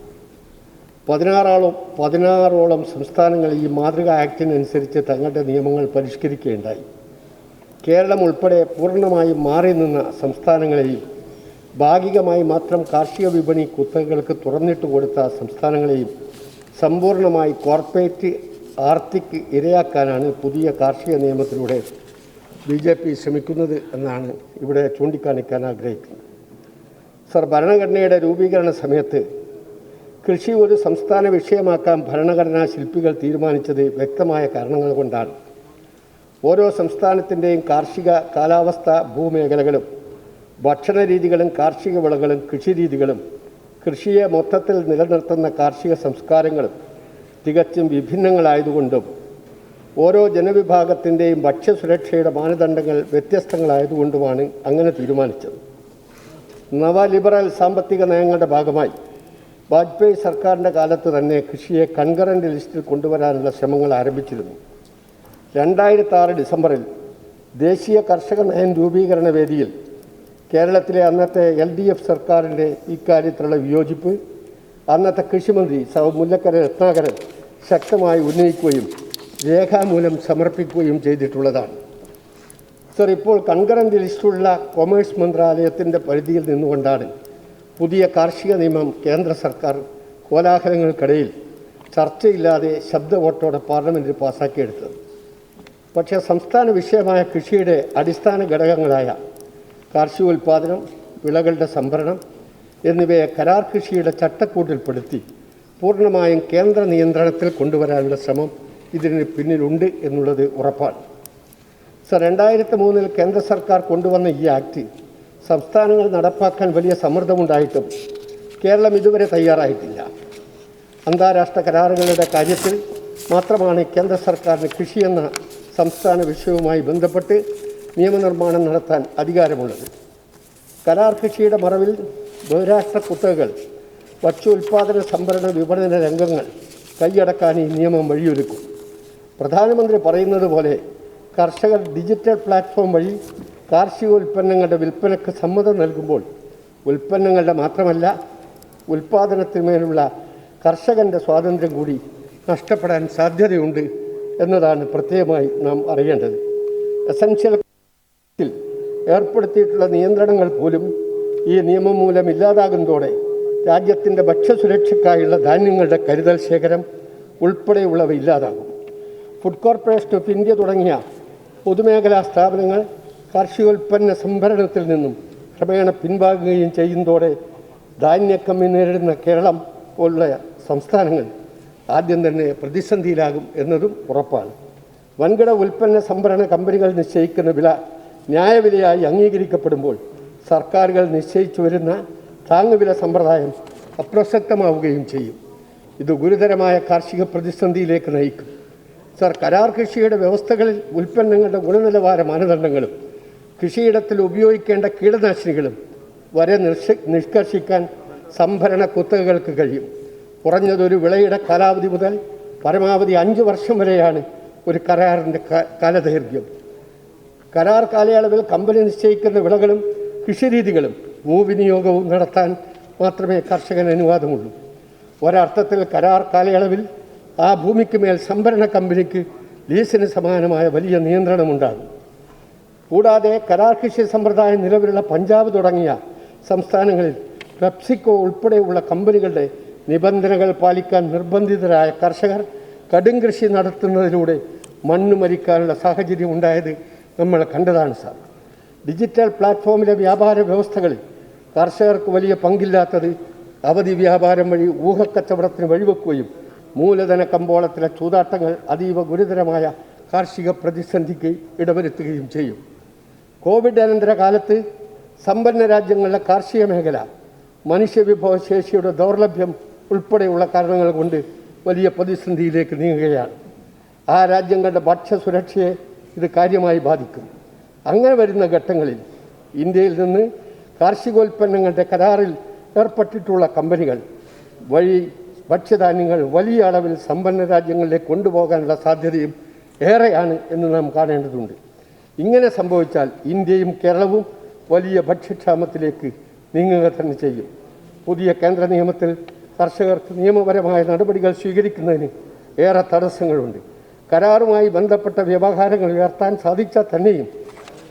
16ഓളം സംസ്ഥാനങ്ങൾ ഈ മാതൃക ആക്ടിനനുസരിച്ച് തങ്ങളുടെ നിയമങ്ങൾ പരിഷ്കരിക്കുകയുണ്ടായി. കേരളം ഉൾപ്പെടെ പൂർണ്ണമായും മാറി നിന്ന സംസ്ഥാനങ്ങളെയും ഭാഗികമായി മാത്രം കാർഷിക വിപണി കുത്തകകൾക്ക് തുറന്നിട്ട് കൊടുത്ത സംസ്ഥാനങ്ങളെയും സമ്പൂർണ്ണമായി കോർപ്പറേറ്റ് ആർത്തിക്ക് ഇരയാക്കാനാണ് പുതിയ കാർഷിക നിയമത്തിലൂടെ BJP ശ്രമിക്കുന്നത് എന്നാണ് ഇവിടെ ചൂണ്ടിക്കാണിക്കാൻ ആഗ്രഹിക്കുന്നത്. സർ, ഭരണഘടനയുടെ രൂപീകരണ സമയത്ത് കൃഷി ഒരു സംസ്ഥാന വിഷയമാക്കാൻ ഭരണഘടനാ ശില്പികൾ തീരുമാനിച്ചത് വ്യക്തമായ കാരണങ്ങൾ കൊണ്ടാണ്. ഓരോ സംസ്ഥാനത്തിൻ്റെയും കാർഷിക കാലാവസ്ഥ, ഭൂമേഖലകളും ഭക്ഷണ രീതികളും കാർഷിക വിളകളും കൃഷിരീതികളും കൃഷിയെ മൊത്തത്തിൽ നിലനിർത്തുന്ന കാർഷിക സംസ്കാരങ്ങളും തികച്ചും വിഭിന്നങ്ങളായതുകൊണ്ടും ഓരോ ജനവിഭാഗത്തിൻ്റെയും ഭക്ഷ്യസുരക്ഷയുടെ മാനദണ്ഡങ്ങൾ വ്യത്യസ്തങ്ങളായതുകൊണ്ടുമാണ് അങ്ങനെ തീരുമാനിച്ചത്. നവലിബറൽ സാമ്പത്തിക നയങ്ങളുടെ ഭാഗമായി വാജ്പേയി സർക്കാരിൻ്റെ കാലത്ത് തന്നെ കൃഷിയെ കൺകറൻ്റ് ലിസ്റ്റിൽ കൊണ്ടുവരാനുള്ള ശ്രമങ്ങൾ ആരംഭിച്ചിരുന്നു. 2006 ഡിസംബറിൽ ദേശീയ കർഷക നയം രൂപീകരണ വേദിയിൽ കേരളത്തിലെ അന്നത്തെ LDF സർക്കാരിൻ്റെ ഇക്കാര്യത്തിലുള്ള വിയോജിപ്പ് അന്നത്തെ കൃഷിമന്ത്രി മുല്ലക്കര രത്നാകരൻ ശക്തമായി ഉന്നയിക്കുകയും രേഖാമൂലം സമർപ്പിക്കുകയും ചെയ്തിട്ടുള്ളതാണ്. സർ, ഇപ്പോൾ കൺകറൻ്റ് ലിസ്റ്റുള്ള കൊമേഴ്സ് മന്ത്രാലയത്തിൻ്റെ പരിധിയിൽ നിന്നുകൊണ്ടാണ് പുതിയ കാർഷിക നിയമം കേന്ദ്ര സർക്കാർ കോലാഹലങ്ങൾക്കിടയിൽ ചർച്ചയില്ലാതെ ശബ്ദ വോട്ടോടെ പാർലമെൻറ്റിൽ പാസാക്കിയെടുത്തത്. പക്ഷേ സംസ്ഥാന വിഷയമായ കൃഷിയുടെ അടിസ്ഥാന ഘടകങ്ങളായ കാർഷികോൽപാദനം, വിളകളുടെ സംഭരണം എന്നിവയെ കരാർ കൃഷിയുടെ ചട്ടക്കൂട്ടിൽപ്പെടുത്തി പൂർണ്ണമായും കേന്ദ്ര നിയന്ത്രണത്തിൽ കൊണ്ടുവരാനുള്ള ശ്രമം ഇതിന് പിന്നിലുണ്ട് എന്നുള്ളത് ഉറപ്പാണ്. സർ, 2003 കേന്ദ്ര സർക്കാർ കൊണ്ടുവന്ന ഈ ആക്ട് സംസ്ഥാനങ്ങൾ നടപ്പാക്കാൻ വലിയ സമ്മർദ്ദമുണ്ടായിട്ടും കേരളം ഇതുവരെ തയ്യാറായിട്ടില്ല. അന്താരാഷ്ട്ര കരാറുകളുടെ കാര്യത്തിൽ മാത്രമാണ് കേന്ദ്ര സർക്കാരിന് കൃഷിയെന്ന സംസ്ഥാന വിഷയവുമായി ബന്ധപ്പെട്ട് നിയമനിർമ്മാണം നടത്താൻ അധികാരമുള്ളത്. കരാർ കൃഷിയുടെ മറവിൽ ബഹുരാഷ്ട്ര കുത്തകകൾ, ഭക്ഷ്യോൽപാദന സംഭരണ വിപണന രംഗങ്ങൾ കൈയടക്കാൻ ഈ നിയമം വഴിയൊരുക്കും. പ്രധാനമന്ത്രി പറയുന്നത് പോലെ കർഷകർ ഡിജിറ്റൽ പ്ലാറ്റ്ഫോം വഴി കാർഷികോൽപ്പന്നങ്ങളുടെ വിൽപ്പനയ്ക്ക് സമ്മതം നൽകുമ്പോൾ ഉൽപ്പന്നങ്ങളുടെ മാത്രമല്ല ഉൽപ്പാദനത്തിന്മേലുള്ള കർഷകൻ്റെ സ്വാതന്ത്ര്യം കൂടി നഷ്ടപ്പെടാൻ സാധ്യതയുണ്ട് എന്നതാണ് പ്രത്യേകമായി നാം അറിയേണ്ടത്. എസൻഷ്യൽ ഏർപ്പെടുത്തിയിട്ടുള്ള നിയന്ത്രണങ്ങൾ പോലും ഈ നിയമം മൂലം ഇല്ലാതാകുന്നതോടെ രാജ്യത്തിൻ്റെ ഭക്ഷ്യസുരക്ഷയ്ക്കായുള്ള ധാന്യങ്ങളുടെ കരുതൽ ശേഖരം ഉൾപ്പെടെയുള്ളവ ഇല്ലാതാകും. ഫുഡ് കോർപ്പറേഷൻ ഓഫ് ഇന്ത്യ തുടങ്ങിയ പൊതുമേഖലാ സ്ഥാപനങ്ങൾ കാർഷികോൽപ്പന്ന സംഭരണത്തിൽ നിന്നും ക്രമേണ പിൻവാങ്ങുകയും ചെയ്യുന്നതോടെ ധാന്യക്കമ്മി നേരിടുന്ന കേരളം പോലുള്ള സംസ്ഥാനങ്ങൾ ആദ്യം തന്നെ പ്രതിസന്ധിയിലാകും എന്നതും ഉറപ്പാണ്. വൻകിട ഉൽപ്പന്ന സംഭരണ കമ്പനികൾ നിശ്ചയിക്കുന്ന വില ന്യായവിലയായി അംഗീകരിക്കപ്പെടുമ്പോൾ സർക്കാരുകൾ നിശ്ചയിച്ചു വരുന്ന താങ്ങുവില സമ്പ്രദായം അപ്രസക്തമാവുകയും ചെയ്യും. ഇത് ഗുരുതരമായ കാർഷിക പ്രതിസന്ധിയിലേക്ക് നയിക്കും. കരാർ കൃഷിയുടെ വ്യവസ്ഥകളിൽ ഉൽപ്പന്നങ്ങളുടെ ഗുണനിലവാര മാനദണ്ഡങ്ങളും കൃഷിയിടത്തിൽ ഉപയോഗിക്കേണ്ട കീടനാശിനികളും വരെ നിഷ്കർഷിക്കാൻ സംഭരണ കുത്തകകൾക്ക് കഴിയും. കുറഞ്ഞതൊരു വിളയുടെ കാലാവധി മുതൽ പരമാവധി 5 വർഷം വരെയാണ് ഒരു കരാറിൻ്റെ കാലദൈർഘ്യം. കരാർ കാലയളവിൽ കമ്പനി നിശ്ചയിക്കുന്ന വിളകളും കൃഷിരീതികളും ഭൂവിനിയോഗവും നടത്താൻ മാത്രമേ കർഷകന് അനുവാദമുള്ളൂ. ഒരർത്ഥത്തിൽ കരാർ കാലയളവിൽ ആ ഭൂമിക്ക് മേൽ സംഭരണ കമ്പനിക്ക് ലീസിന് സമാനമായ വലിയ നിയന്ത്രണമുണ്ടാകും. കൂടാതെ കരാർ കൃഷി സമ്പ്രദായം നിലവിലുള്ള പഞ്ചാബ് തുടങ്ങിയ സംസ്ഥാനങ്ങളിൽ പെപ്സിക്കോ ഉൾപ്പെടെയുള്ള കമ്പനികളുടെ നിബന്ധനകൾ പാലിക്കാൻ നിർബന്ധിതരായ കർഷകർ കടും കൃഷി നടത്തുന്നതിലൂടെ മണ്ണ് മരിക്കാനുള്ള സാഹചര്യം ഉണ്ടായത് നമ്മൾ കണ്ടതാണ് സാർ. ഡിജിറ്റൽ പ്ലാറ്റ്ഫോമിലെ വ്യാപാര വ്യവസ്ഥകളിൽ കർഷകർക്ക് വലിയ പങ്കില്ലാത്തത് അവധി വ്യാപാരം വഴി ഊഹക്കച്ചവടത്തിന് വഴിവെക്കുകയും മൂലധന കമ്പോളത്തിലെ ചൂതാട്ടങ്ങൾ അതീവ ഗുരുതരമായ കാർഷിക പ്രതിസന്ധിക്ക് ഇടവരുത്തുകയും ചെയ്യും. കോവിഡ് അനന്തര കാലത്ത് സമ്പന്ന രാജ്യങ്ങളിലെ കാർഷിക മേഖല മനുഷ്യവിഭവശേഷിയുടെ ദൗർലഭ്യം ഉൾപ്പെടെയുള്ള കാരണങ്ങൾ കൊണ്ട് വലിയ പ്രതിസന്ധിയിലേക്ക് നീങ്ങുകയാണ്. ആ രാജ്യങ്ങളുടെ ഭക്ഷ്യസുരക്ഷയെ ഇത് കാര്യമായി ബാധിക്കും. അങ്ങനെ വരുന്ന ഘട്ടങ്ങളിൽ ഇന്ത്യയിൽ നിന്ന് കാർഷികോൽപ്പന്നങ്ങളുടെ കരാറിൽ ഏർപ്പെട്ടിട്ടുള്ള കമ്പനികൾ വഴി ഭക്ഷ്യധാന്യങ്ങൾ വലിയ അളവിൽ സമ്പന്ന രാജ്യങ്ങളിലേക്ക് കൊണ്ടുപോകാനുള്ള സാധ്യതയും ഏറെയാണ് എന്ന് നാം കാണേണ്ടതുണ്ട്. ഇങ്ങനെ സംഭവിച്ചാൽ ഇന്ത്യയും കേരളവും വലിയ ഭക്ഷ്യക്ഷാമത്തിലേക്ക് നീങ്ങുക തന്നെ ചെയ്യും. പുതിയ കേന്ദ്ര നിയമത്തിൽ കർഷകർക്ക് നിയമപരമായ നടപടികൾ സ്വീകരിക്കുന്നതിന് ഏറെ തടസ്സങ്ങളുണ്ട്. കരാറുമായി ബന്ധപ്പെട്ട വ്യവഹാരങ്ങൾ ഉയർത്താൻ സാധിച്ചാൽ തന്നെയും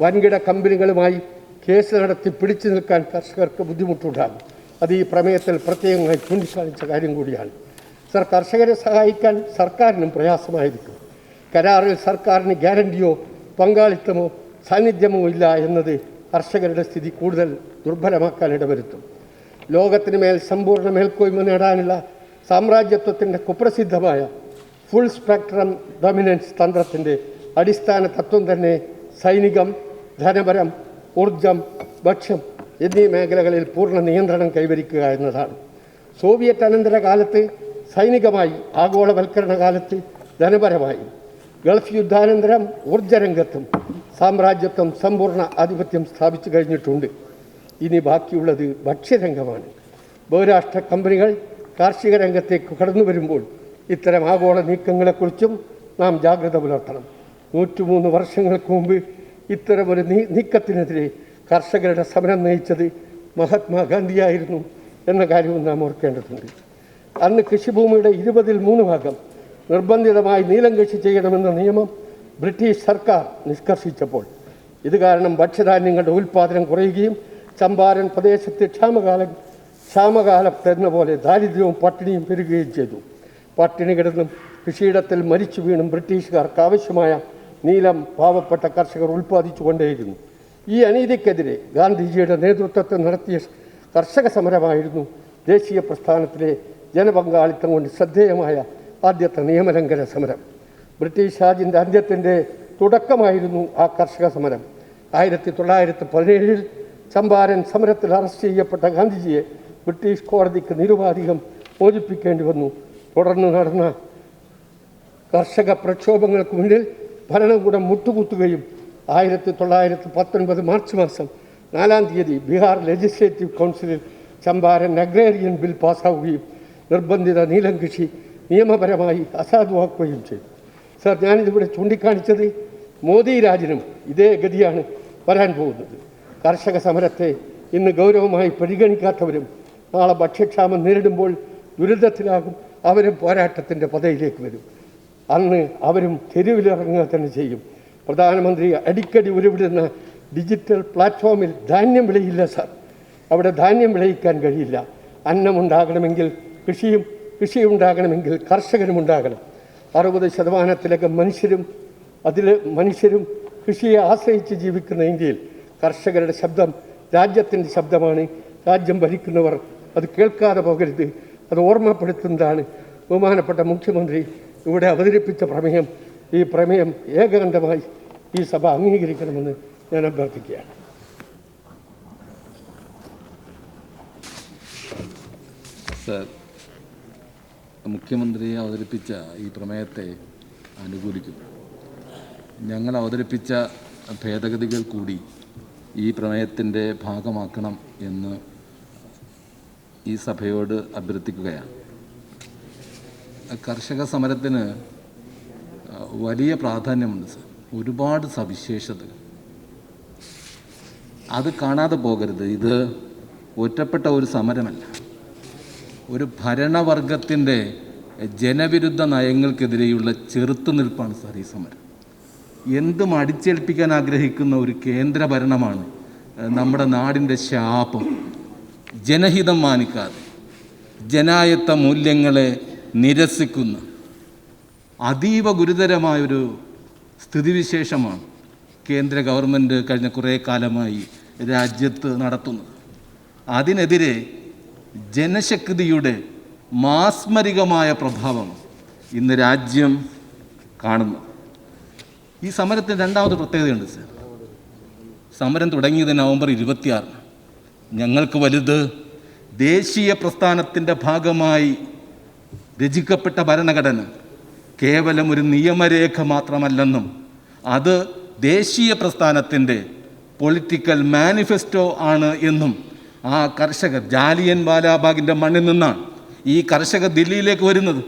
വൻകിട കമ്പനികളുമായി കേസ് നടത്തി പിടിച്ചു നിൽക്കാൻ കർഷകർക്ക് ബുദ്ധിമുട്ടുണ്ടാകും. അത് ഈ പ്രമേയത്തിൽ പ്രത്യേകമായി ചൂണ്ടിക്കാണിച്ച കാര്യം കൂടിയാണ്. കർഷകരെ സഹായിക്കാൻ സർക്കാരിനും പ്രയാസമായിരിക്കും. കരാറിൽ സർക്കാരിന് ഗ്യാരണ്ടിയോ പങ്കാളിത്തമോ സാന്നിധ്യമോ ഇല്ല എന്നത് കർഷകരുടെ സ്ഥിതി കൂടുതൽ ദുർബലമാക്കാൻ ഇടവരുത്തും. ലോകത്തിന് മേൽ സമ്പൂർണ്ണ മേൽക്കോയ്മ നേടാനുള്ള സാമ്രാജ്യത്വത്തിൻ്റെ കുപ്രസിദ്ധമായ ഫുൾ സ്പെക്ട്രം ഡൊമിനൻസ് തന്ത്രത്തിൻ്റെ അടിസ്ഥാന തത്വം തന്നെ സൈനികം, ധനപരം, ഊർജം, ഭക്ഷ്യം എന്നീ മേഖലകളിൽ പൂർണ്ണ നിയന്ത്രണം കൈവരിക്കുക എന്നതാണ്. സോവിയറ്റ് അനന്തര കാലത്ത് സൈനികമായി, ആഗോളവൽക്കരണ കാലത്ത് ധനപരമായി, ഗൾഫ് യുദ്ധാനന്തരം ഊർജ്ജരംഗത്തും സാമ്രാജ്യത്വം സമ്പൂർണ്ണ ആധിപത്യം സ്ഥാപിച്ചു കഴിഞ്ഞിട്ടുണ്ട്. ഇനി ബാക്കിയുള്ളത് ഭക്ഷ്യരംഗമാണ്. ബഹുരാഷ്ട്ര കമ്പനികൾ കാർഷിക രംഗത്തേക്ക് കടന്നു വരുമ്പോൾ ഇത്തരം ആഗോള നീക്കങ്ങളെക്കുറിച്ചും നാം ജാഗ്രത പുലർത്തണം. 103 വർഷങ്ങൾക്ക് മുമ്പ് ഇത്തരമൊരു നീക്കത്തിനെതിരെ കർഷകരുടെ സമരം നയിച്ചത് മഹാത്മാഗാന്ധിയായിരുന്നു എന്ന കാര്യവും നാം ഓർക്കേണ്ടതുണ്ട്. അന്ന് കൃഷിഭൂമിയുടെ 20% ഭാഗം നിർബന്ധിതമായി നീലം കൃഷി ചെയ്യണമെന്ന നിയമം ബ്രിട്ടീഷ് സർക്കാർ നിഷ്കർഷിച്ചപ്പോൾ ഇത് കാരണം ഭക്ഷ്യധാന്യങ്ങളുടെ ഉൽപ്പാദനം കുറയുകയും ചമ്പാരൻ പ്രദേശത്ത് ക്ഷാമകാലത്തെന്ന പോലെ ദാരിദ്ര്യവും പട്ടിണിയും പെരുകുകയും ചെയ്തു. പട്ടിണി കിടന്നും കൃഷിയിടത്തിൽ മരിച്ചു വീണും ബ്രിട്ടീഷുകാർക്ക് ആവശ്യമായ നീലം പാവപ്പെട്ട കർഷകർ ഉൽപ്പാദിച്ചു കൊണ്ടേയിരുന്നു. ഈ അനീതിക്കെതിരെ ഗാന്ധിജിയുടെ നേതൃത്വത്തിൽ നടത്തിയ കർഷക സമരമായിരുന്നു ദേശീയ പ്രസ്ഥാനത്തിലെ ജനപങ്കാളിത്തം കൊണ്ട് ശ്രദ്ധേയമായ ആദ്യത്തെ നിയമലംഘന സമരം. ബ്രിട്ടീഷ് രാജിൻ്റെ അന്ത്യത്തിൻ്റെ തുടക്കമായിരുന്നു ആ കർഷക സമരം. 1917 ചമ്പാരൻ സമരത്തിൽ അറസ്റ്റ് ചെയ്യപ്പെട്ട ഗാന്ധിജിയെ ബ്രിട്ടീഷ് കോടതിക്ക് നിരുപാധികം മോചിപ്പിക്കേണ്ടി വന്നു. തുടർന്ന് നടന്ന കർഷക പ്രക്ഷോഭങ്ങൾക്ക് മുന്നിൽ ഭരണകൂടം മുട്ടുകുത്തുകയും 1919 മാർച്ച് മാസം 4-ാം തീയതി ബീഹാർ ലെജിസ്ലേറ്റീവ് കൗൺസിലിൽ ചമ്പാരൻ അഗ്രേറിയൻ ബിൽ പാസ്സാവുകയും നിർബന്ധിത നീലം കൃഷി നിയമപരമായി അസാധുവാക്കുകയും ചെയ്തു. സർ, ഞാനിതിവിടെ ചൂണ്ടിക്കാണിച്ചത് മോദി രാജിനും ഇതേ ഗതിയാണ് വരാൻ പോകുന്നത്. കർഷക സമരത്തെ ഇന്ന് ഗൗരവമായി പരിഗണിക്കാത്തവരും നാളെ ഭക്ഷ്യക്ഷാമം നേരിടുമ്പോൾ ദുരിതത്തിലാകും. അവരും പോരാട്ടത്തിൻ്റെ പതയിലേക്ക് വരും. അന്ന് അവരും തെരുവിലിറങ്ങുക തന്നെ ചെയ്യും. പ്രധാനമന്ത്രി അടിക്കടി ഉരുവിടുന്ന ഡിജിറ്റൽ പ്ലാറ്റ്ഫോമിൽ ധാന്യം വിളയില്ല സാർ. അവിടെ ധാന്യം വിളയിക്കാൻ കഴിയില്ല. അന്നമുണ്ടാകണമെങ്കിൽ കൃഷിയുണ്ടാകണമെങ്കിൽ കർഷകരുമുണ്ടാകണം. 60% മനുഷ്യരും കൃഷിയെ ആശ്രയിച്ച് ജീവിക്കുന്ന ഇന്ത്യയിൽ കർഷകരുടെ ശബ്ദം രാജ്യത്തിൻ്റെ ശബ്ദമാണ്. രാജ്യം ഭരിക്കുന്നവർ അത് കേൾക്കാതെ പോകരുത്. അത് ഓർമ്മപ്പെടുത്തുന്നതാണ് ബഹുമാനപ്പെട്ട മുഖ്യമന്ത്രി ഇവിടെ അവതരിപ്പിച്ച പ്രമേയം. ഈ പ്രമേയം ഏകകണ്ഠമായി ഈ സഭ അംഗീകരിക്കണമെന്ന് ഞാൻ അഭ്യർത്ഥിക്കുകയാണ്. സർ, മുഖ്യമന്ത്രി അവതരിപ്പിച്ച ഈ പ്രമേയത്തെ അനുകൂലിക്കുന്നു. ഞങ്ങൾ അവതരിപ്പിച്ച ഭേദഗതികൾ കൂടി ഈ പ്രമേയത്തിൻ്റെ ഭാഗമാക്കണം എന്ന് ഈ സഭയോട് അഭ്യർത്ഥിക്കുകയാണ്. കർഷക സമരത്തിന് വലിയ പ്രാധാന്യമുണ്ട് സർ, ഒരുപാട് സവിശേഷതകൾ. അത് കാണാതെ പോകരുത്. ഇത് ഒറ്റപ്പെട്ട ഒരു സമരമല്ല, ഒരു ഭരണവർഗത്തിൻ്റെ ജനവിരുദ്ധ നയങ്ങൾക്കെതിരെയുള്ള ചെറുത്തുനിൽപ്പാണ് സാർ ഈ സമരം. എന്തും അടിച്ചേൽപ്പിക്കാൻ ആഗ്രഹിക്കുന്ന ഒരു കേന്ദ്ര ഭരണമാണ് നമ്മുടെ നാടിൻ്റെ ശാപം. ജനഹിതം മാനിക്കാതെ ജനായത്ത മൂല്യങ്ങളെ നിരസിക്കുന്ന അതീവ ഗുരുതരമായൊരു സ്ഥിതിവിശേഷമാണ് കേന്ദ്ര ഗവൺമെൻറ് കഴിഞ്ഞ കുറേ കാലമായി രാജ്യത്ത് നടത്തുന്നത്. അതിനെതിരെ ജനശക്തിയുടെ മാസ്മരികമായ പ്രഭാവം ഇന്ന് രാജ്യം കാണുന്നു. ഈ സമരത്തിന് രണ്ടാമത്തെ പ്രത്യേകതയുണ്ട് സർ. സമരം തുടങ്ങിയത് നവംബർ 26. ഞങ്ങൾക്ക് വലുത് ദേശീയ പ്രസ്ഥാനത്തിൻ്റെ ഭാഗമായി രചിക്കപ്പെട്ട ഭരണഘടന കേവലം ഒരു നിയമരേഖ മാത്രമല്ലെന്നും അത് ദേശീയ പ്രസ്ഥാനത്തിൻ്റെ പൊളിറ്റിക്കൽ മാനിഫെസ്റ്റോ ആണ് എന്നും ആ കർഷകർ ജാലിയൻ വാലാബാഗിൻ്റെ മണ്ണിൽ നിന്നാണ് ഈ കർഷകർ ദില്ലിയിലേക്ക് വരുന്നത്.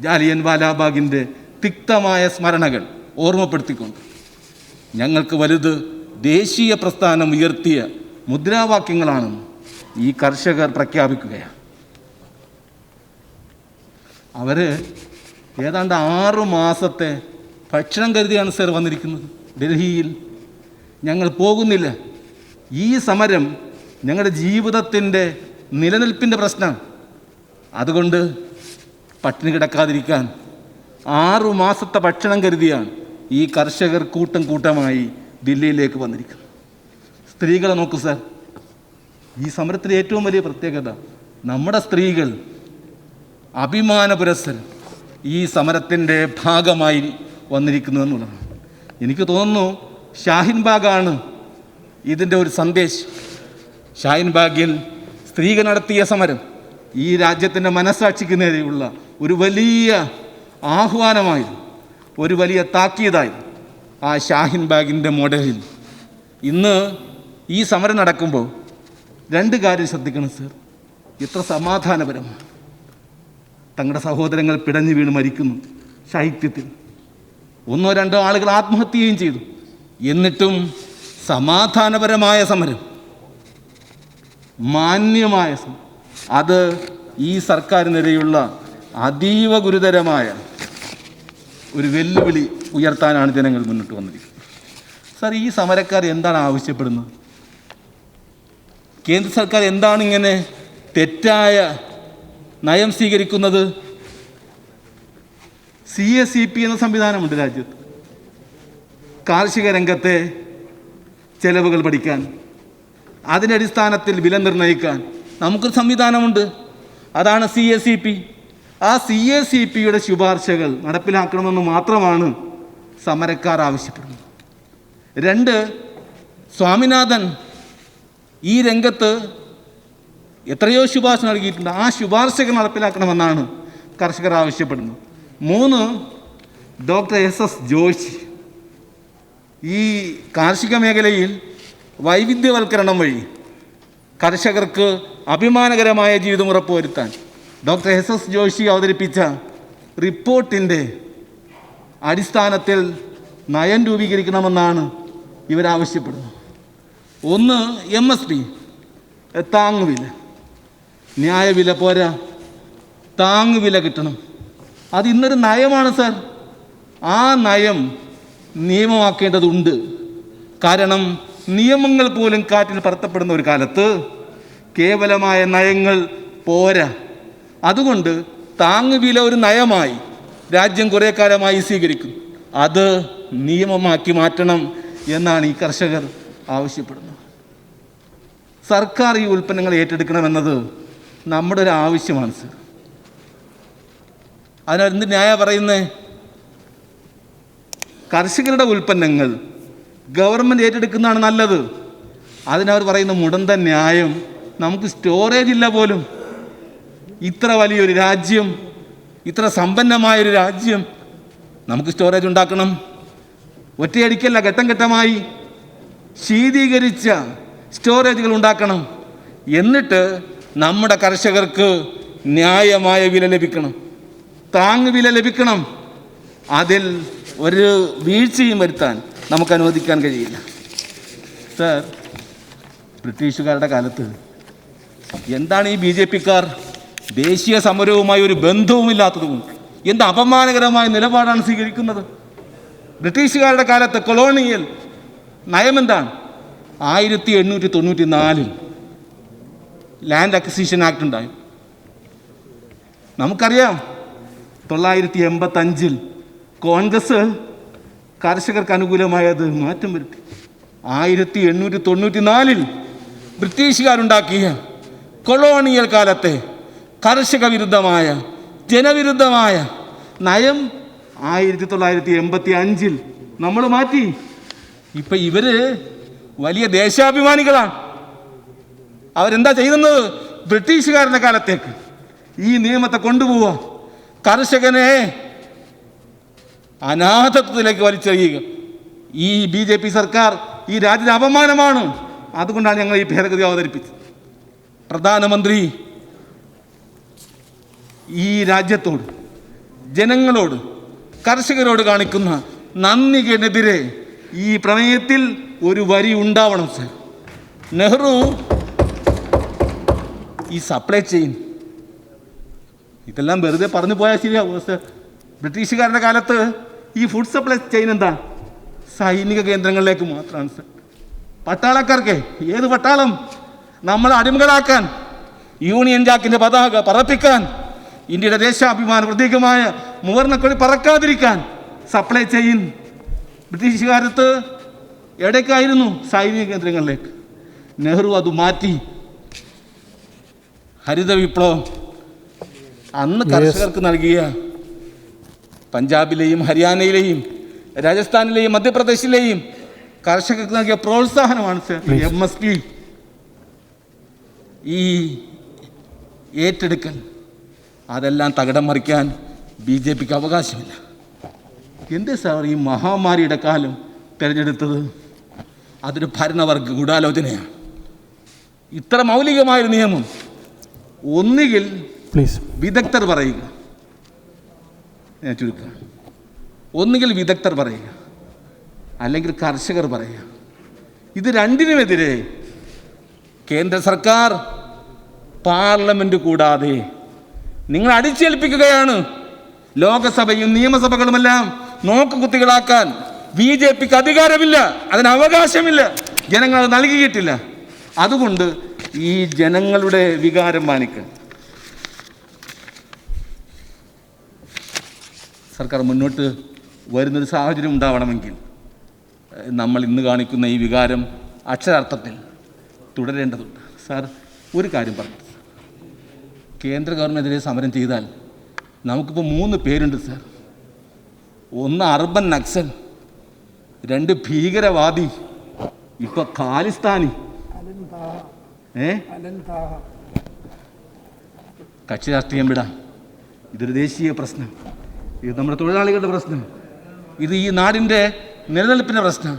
ജാലിയൻ വാലാബാഗിൻ്റെ തിക്തമായ സ്മരണകൾ ഓർമ്മപ്പെടുത്തിക്കൊണ്ട് ഞങ്ങൾക്ക് വലുത് ദേശീയ പ്രസ്ഥാനം ഉയർത്തിയ മുദ്രാവാക്യങ്ങളാണെന്ന് ഈ കർഷകർ പ്രഖ്യാപിക്കുകയാണ്. അവർ ഏതാണ്ട് 6 മാസത്തെ ഭക്ഷണം കരുതിയാണ് സർ വന്നിരിക്കുന്നത് ഡൽഹിയിൽ. ഞങ്ങൾ പോകുന്നില്ല. ഈ സമരം ഞങ്ങളുടെ ജീവിതത്തിൻ്റെ നിലനിൽപ്പിൻ്റെ പ്രശ്നമാണ്. അതുകൊണ്ട് പട്ടിണി കിടക്കാതിരിക്കാൻ 6 മാസത്തെ ഭക്ഷണം കരുതിയാണ് ഈ കർഷകർ കൂട്ടമായി ദില്ലിയിലേക്ക് വന്നിരിക്കുന്നത്. സ്ത്രീകളെ നോക്കൂ സാർ. ഈ സമരത്തിൻ്റെ ഏറ്റവും വലിയ പ്രത്യേകത നമ്മുടെ സ്ത്രീകൾ അഭിമാനപുരസ്സരം ഈ സമരത്തിൻ്റെ ഭാഗമായി വന്നിരിക്കുന്നു എന്നുള്ളതാണ്. എനിക്ക് തോന്നുന്നു ഷാഹിൻബാഗാണ് ഇതിൻ്റെ ഒരു സന്ദേശം. ഷാഹിൻബാഗിൽ സ്ത്രീകൾ നടത്തിയ സമരം ഈ രാജ്യത്തിൻ്റെ മനസ്സാക്ഷിക്ക് നേരെയുള്ള ഒരു വലിയ ആഹ്വാനമായിരുന്നു, ഒരു വലിയ താക്കീതായിരുന്നു. ആ ഷാഹിൻബാഗിൻ്റെ മോഡലിൽ ഇന്ന് ഈ സമരം നടക്കുമ്പോൾ 2 കാര്യം ശ്രദ്ധിക്കണം സർ. എത്ര സമാധാനപരമാണ്. തങ്ങളുടെ സഹോദരങ്ങൾ പിടഞ്ഞു വീണ് മരിക്കുന്നു ശൈത്യത്തിൽ. 1 or 2 ആളുകൾ ആത്മഹത്യയും ചെയ്തു. എന്നിട്ടും സമാധാനപരമായ സമരം, മാന്യമായ സമരം, അത് ഈ സർക്കാരിനെതിരെയുള്ള അതീവ ഗുരുതരമായ ഒരു വെല്ലുവിളി ഉയർത്താനാണ് ജനങ്ങൾ മുന്നോട്ട് വന്നിരിക്കുന്നത്. സാർ, ഈ സമരക്കാർ എന്താണ് ആവശ്യപ്പെടുന്നത്? കേന്ദ്ര സർക്കാർ എന്താണ് ഇങ്ങനെ തെറ്റായ നയം സ്വീകരിക്കുന്നത്? CACP എന്ന സംവിധാനമുണ്ട് രാജ്യത്ത്. കാർഷിക രംഗത്തെ ചെലവുകൾ പഠിക്കാൻ, അതിൻ്റെ അടിസ്ഥാനത്തിൽ വില നിർണ്ണയിക്കാൻ നമുക്കൊരു സംവിധാനമുണ്ട്. അതാണ് CACP. ആ CACPയുടെ ശുപാർശകൾ നടപ്പിലാക്കണമെന്ന് മാത്രമാണ് സമരക്കാർ ആവശ്യപ്പെടുന്നത്. 2, സ്വാമിനാഥൻ ഈ രംഗത്ത് എത്രയോ ശുപാർശ നൽകിയിട്ടുണ്ട്. ആ ശുപാർശകൾ നടപ്പിലാക്കണമെന്നാണ് കർഷകർ ആവശ്യപ്പെടുന്നത്. 3, ഡോക്ടർ SS ജോഷി ഈ കാർഷിക മേഖലയിൽ വൈവിധ്യവൽക്കരണം വഴി കർഷകർക്ക് അഭിമാനകരമായ ജീവിതം ഉറപ്പുവരുത്താൻ ഡോക്ടർ SS ജോഷി അവതരിപ്പിച്ച റിപ്പോർട്ടിൻ്റെ അടിസ്ഥാനത്തിൽ നയം രൂപീകരിക്കണമെന്നാണ് ഇവരാവശ്യപ്പെടുന്നത്. 1, MSP താങ്ങുവില, ന്യായവില പോരാ, താങ്ങുവില കിട്ടണം. അത് ഇന്നൊരു നയമാണ് സാർ. ആ നയം നിയമമാക്കേണ്ടതുണ്ട്. കാരണം നിയമങ്ങൾ പോലും കാറ്റിൽ പറത്തപ്പെടുന്ന ഒരു കാലത്ത് കേവലമായ നയങ്ങൾ പോരാ. അതുകൊണ്ട് താങ്ങുവില ഒരു നയമായി രാജ്യം കുറേ കാലമായി സ്വീകരിക്കുന്നു. അത് നിയമമാക്കി മാറ്റണം എന്നാണ് ഈ കർഷകർ ആവശ്യപ്പെടുന്നത്. സർക്കാർ ഈ ഉൽപ്പന്നങ്ങൾ ഏറ്റെടുക്കണമെന്നത് നമ്മുടെ ഒരു ആവശ്യമാണ് സർ. അതിനെന്ത് ന്യായ പറയുന്നത്? കർഷകരുടെ ഉൽപ്പന്നങ്ങൾ ഗവൺമെൻറ് ഏറ്റെടുക്കുന്നതാണ് നല്ലത്. അതിനവർ പറയുന്ന മുടന്ത ന്യായം, നമുക്ക് സ്റ്റോറേജ് ഇല്ല പോലും. ഇത്ര വലിയൊരു രാജ്യം, ഇത്ര സമ്പന്നമായൊരു രാജ്യം, നമുക്ക് സ്റ്റോറേജ് ഉണ്ടാക്കണം. ഒറ്റയടിക്കല്ല, ഘട്ടം ഘട്ടമായി ശീതീകരിച്ച സ്റ്റോറേജുകൾ ഉണ്ടാക്കണം. എന്നിട്ട് നമ്മുടെ കർഷകർക്ക് ന്യായമായ വില ലഭിക്കണം, താങ്ങുവില ലഭിക്കണം. അതിൽ ഒരു വീഴ്ചയും വരുത്താൻ നമുക്ക് അനുവദിക്കാൻ കഴിയില്ല. സർ, ബ്രിട്ടീഷുകാരുടെ കാലത്ത് എന്താണ് ഈ BJP-ക്കാർ ദേശീയ സമരവുമായി ഒരു ബന്ധവുമില്ലാത്തതുകൊണ്ട് എന്ത് അപമാനകരമായ നിലപാടാണ് സ്വീകരിക്കുന്നത്? ബ്രിട്ടീഷുകാരുടെ കാലത്ത് കൊളോണിയൽ നയമെന്താണ്? 1894 ലാൻഡ് അക്വിസിഷൻ ആക്ട് ഉണ്ടായി. നമുക്കറിയാം 985 കോൺഗ്രസ് കർഷകർക്ക് അനുകൂലമായത് മാറ്റം വരുത്തി. 1894 ബ്രിട്ടീഷുകാരുണ്ടാക്കിയ കൊളോണിയൽ കാലത്തെ കർഷക വിരുദ്ധമായ ജനവിരുദ്ധമായ നയം 1985 നമ്മൾ മാറ്റി. ഇപ്പം ഇവർ വലിയ ദേശാഭിമാനികളാണ്. അവരെന്താ ചെയ്യുന്നത്? ബ്രിട്ടീഷുകാരുടെ കാലത്തേക്ക് ഈ നിയമത്തെ കൊണ്ടുപോവുക, കർഷകനെ അനാഥത്വത്തിലേക്ക് വലിച്ചെറിയുക. ഈ BJP സർക്കാർ ഈ രാജ്യത്തെ അപമാനമാണ്. അതുകൊണ്ടാണ് ഞങ്ങൾ ഈ ഭേദഗതി അവതരിപ്പിച്ചത്. പ്രധാനമന്ത്രി ഈ രാജ്യത്തോട്, ജനങ്ങളോട്, കർഷകരോട് കാണിക്കുന്ന നന്ദിക്കെതിരെ ഈ പ്രമേയത്തിൽ ഒരു വരി ഉണ്ടാവണം സർ. നെഹ്റു ഈ സപ്ലൈ ചെയിൻ ഇതെല്ലാം വെറുതെ പറഞ്ഞു പോയാൽ ശരിയാവും സർ. ബ്രിട്ടീഷുകാരുടെ കാലത്ത് ഈ ഫുഡ് സപ്ലൈ ചെയിൻ എന്താ? സൈനിക കേന്ദ്രങ്ങളിലേക്ക് മാത്രമാണ് സർ. പട്ടാളക്കാർക്ക്, ഏത് പട്ടാളം? നമ്മളെ അടിമകളാക്കാൻ, യൂണിയൻ ജാക്കിൻ്റെ പതാക പറപ്പിക്കാൻ, ഇന്ത്യയുടെ ദേശാഭിമാന പ്രതീകമായ മൂവർണ്ണക്കൊടി പറക്കാതിരിക്കാൻ സപ്ലൈ ചെയിൻ ബ്രിട്ടീഷുകാരത്ത് എവിടേക്കായിരുന്നു? സൈനിക കേന്ദ്രങ്ങളിലേക്ക്. നെഹ്റു അത് മാറ്റി. ഹരിത വിപ്ലവം അന്ന് കർഷകർക്ക് നൽകിയ പഞ്ചാബിലെയും ഹരിയാനയിലെയും രാജസ്ഥാനിലെയും മധ്യപ്രദേശിലെയും കർഷകർക്ക് നൽകിയ പ്രോത്സാഹനമാണ് സർ MSP. ഈ ഏറ്റെടുക്കൽ അതെല്ലാം തകിടം മറിക്കാൻ BJP-ക്ക് അവകാശമില്ല. എന്ത് സാർ ഈ മഹാമാരിയുടെ കാലം തിരഞ്ഞെടുത്തത്? അതൊരു ഭരണവർഗ ഗൂഢാലോചനയാണ്. ഇത്ര മൗലികമായൊരു നിയമം ഒന്നുകിൽ വിദഗ്ധർ പറയുക, ഞാൻ ചുരുക്കുക, ഒന്നുകിൽ വിദഗ്ധർ പറയുക, അല്ലെങ്കിൽ കർഷകർ പറയുക. ഇത് രണ്ടിനുമെതിരെ കേന്ദ്ര സർക്കാർ പാർലമെൻറ്റ് കൂടാതെ നിങ്ങൾ അടിച്ചേൽപ്പിക്കുകയാണ്. ലോകസഭയും നിയമസഭകളുമെല്ലാം നോക്കുകുത്തികളാക്കാൻ BJP-ക്ക് അധികാരമില്ല, അതിന് അവകാശമില്ല, ജനങ്ങൾ അത് നൽകിയിട്ടില്ല. അതുകൊണ്ട് ഈ ജനങ്ങളുടെ വികാരം മാനിക്കാൻ സർക്കാർ മുന്നോട്ട് വരുന്നൊരു സാഹചര്യം ഉണ്ടാവണമെങ്കിൽ നമ്മൾ ഇന്ന് കാണിക്കുന്ന ഈ വികാരം അക്ഷരാർത്ഥത്തിൽ തുടരേണ്ടതുണ്ട്. സാർ, ഒരു കാര്യം പറഞ്ഞു, കേന്ദ്ര ഗവൺമെൻറ്റിനെതിരെ സമരം ചെയ്താൽ നമുക്കിപ്പോൾ 3 പേരുണ്ട് സാർ. 1 അർബൻ നക്സൽ, 2 ഭീകരവാദി, ഇപ്പോൾ ഖാലിസ്ഥാനി. കക്ഷി രാഷ്ട്രീയം വിടാം, ഇതൊരു ദേശീയ പ്രശ്നം, ഇത് നമ്മുടെ തൊഴിലാളികളുടെ പ്രശ്നം, ഇത് ഈ നാടിൻ്റെ നിലനിൽപ്പിൻ്റെ പ്രശ്നം.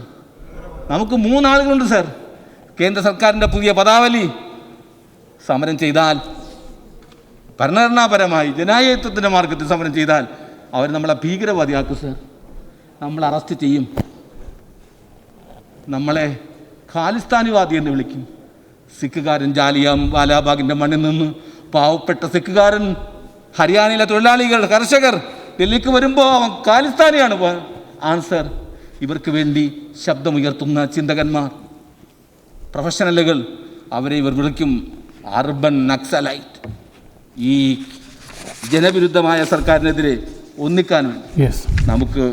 നമുക്ക് 3 ആളുകളുണ്ട് സാർ. കേന്ദ്ര സർക്കാരിൻ്റെ പുതിയ പദാവലി സമരം ചെയ്താൽ, ഭരണഘടനാപരമായി ജനാധിപത്യത്തിൻ്റെ മാർഗത്തിൽ സമരം ചെയ്താൽ അവർ നമ്മളെ ഭീകരവാദിയാക്കും സാർ. നമ്മൾ അറസ്റ്റ് ചെയ്യും, നമ്മളെ ഖാലിസ്ഥാനിവാദി എന്ന് വിളിക്കും. സിഖുകാരൻ ജാലിയാം വാലാബാഗിൻ്റെ മണ്ണിൽ നിന്ന് പാവപ്പെട്ട സിഖുകാരൻ, ഹരിയാനയിലെ തൊഴിലാളികൾ, കർഷകർ ഡൽഹിക്ക് വരുമ്പോൾ അവൻ ഖാലിസ്ഥാനിയാണ് ആൻസർ. ഇവർക്ക് വേണ്ടി ശബ്ദമുയർത്തുന്ന ചിന്തകന്മാർ, പ്രൊഫഷണലുകൾ, അവരെ ഇവർ വിളിക്കും അർബൻ നക്സലൈറ്റ്. ഈ ജനവിരുദ്ധമായ സർക്കാരിനെതിരെ ഒന്നിക്കാൻ വേണ്ടി യെസ്. നമുക്ക്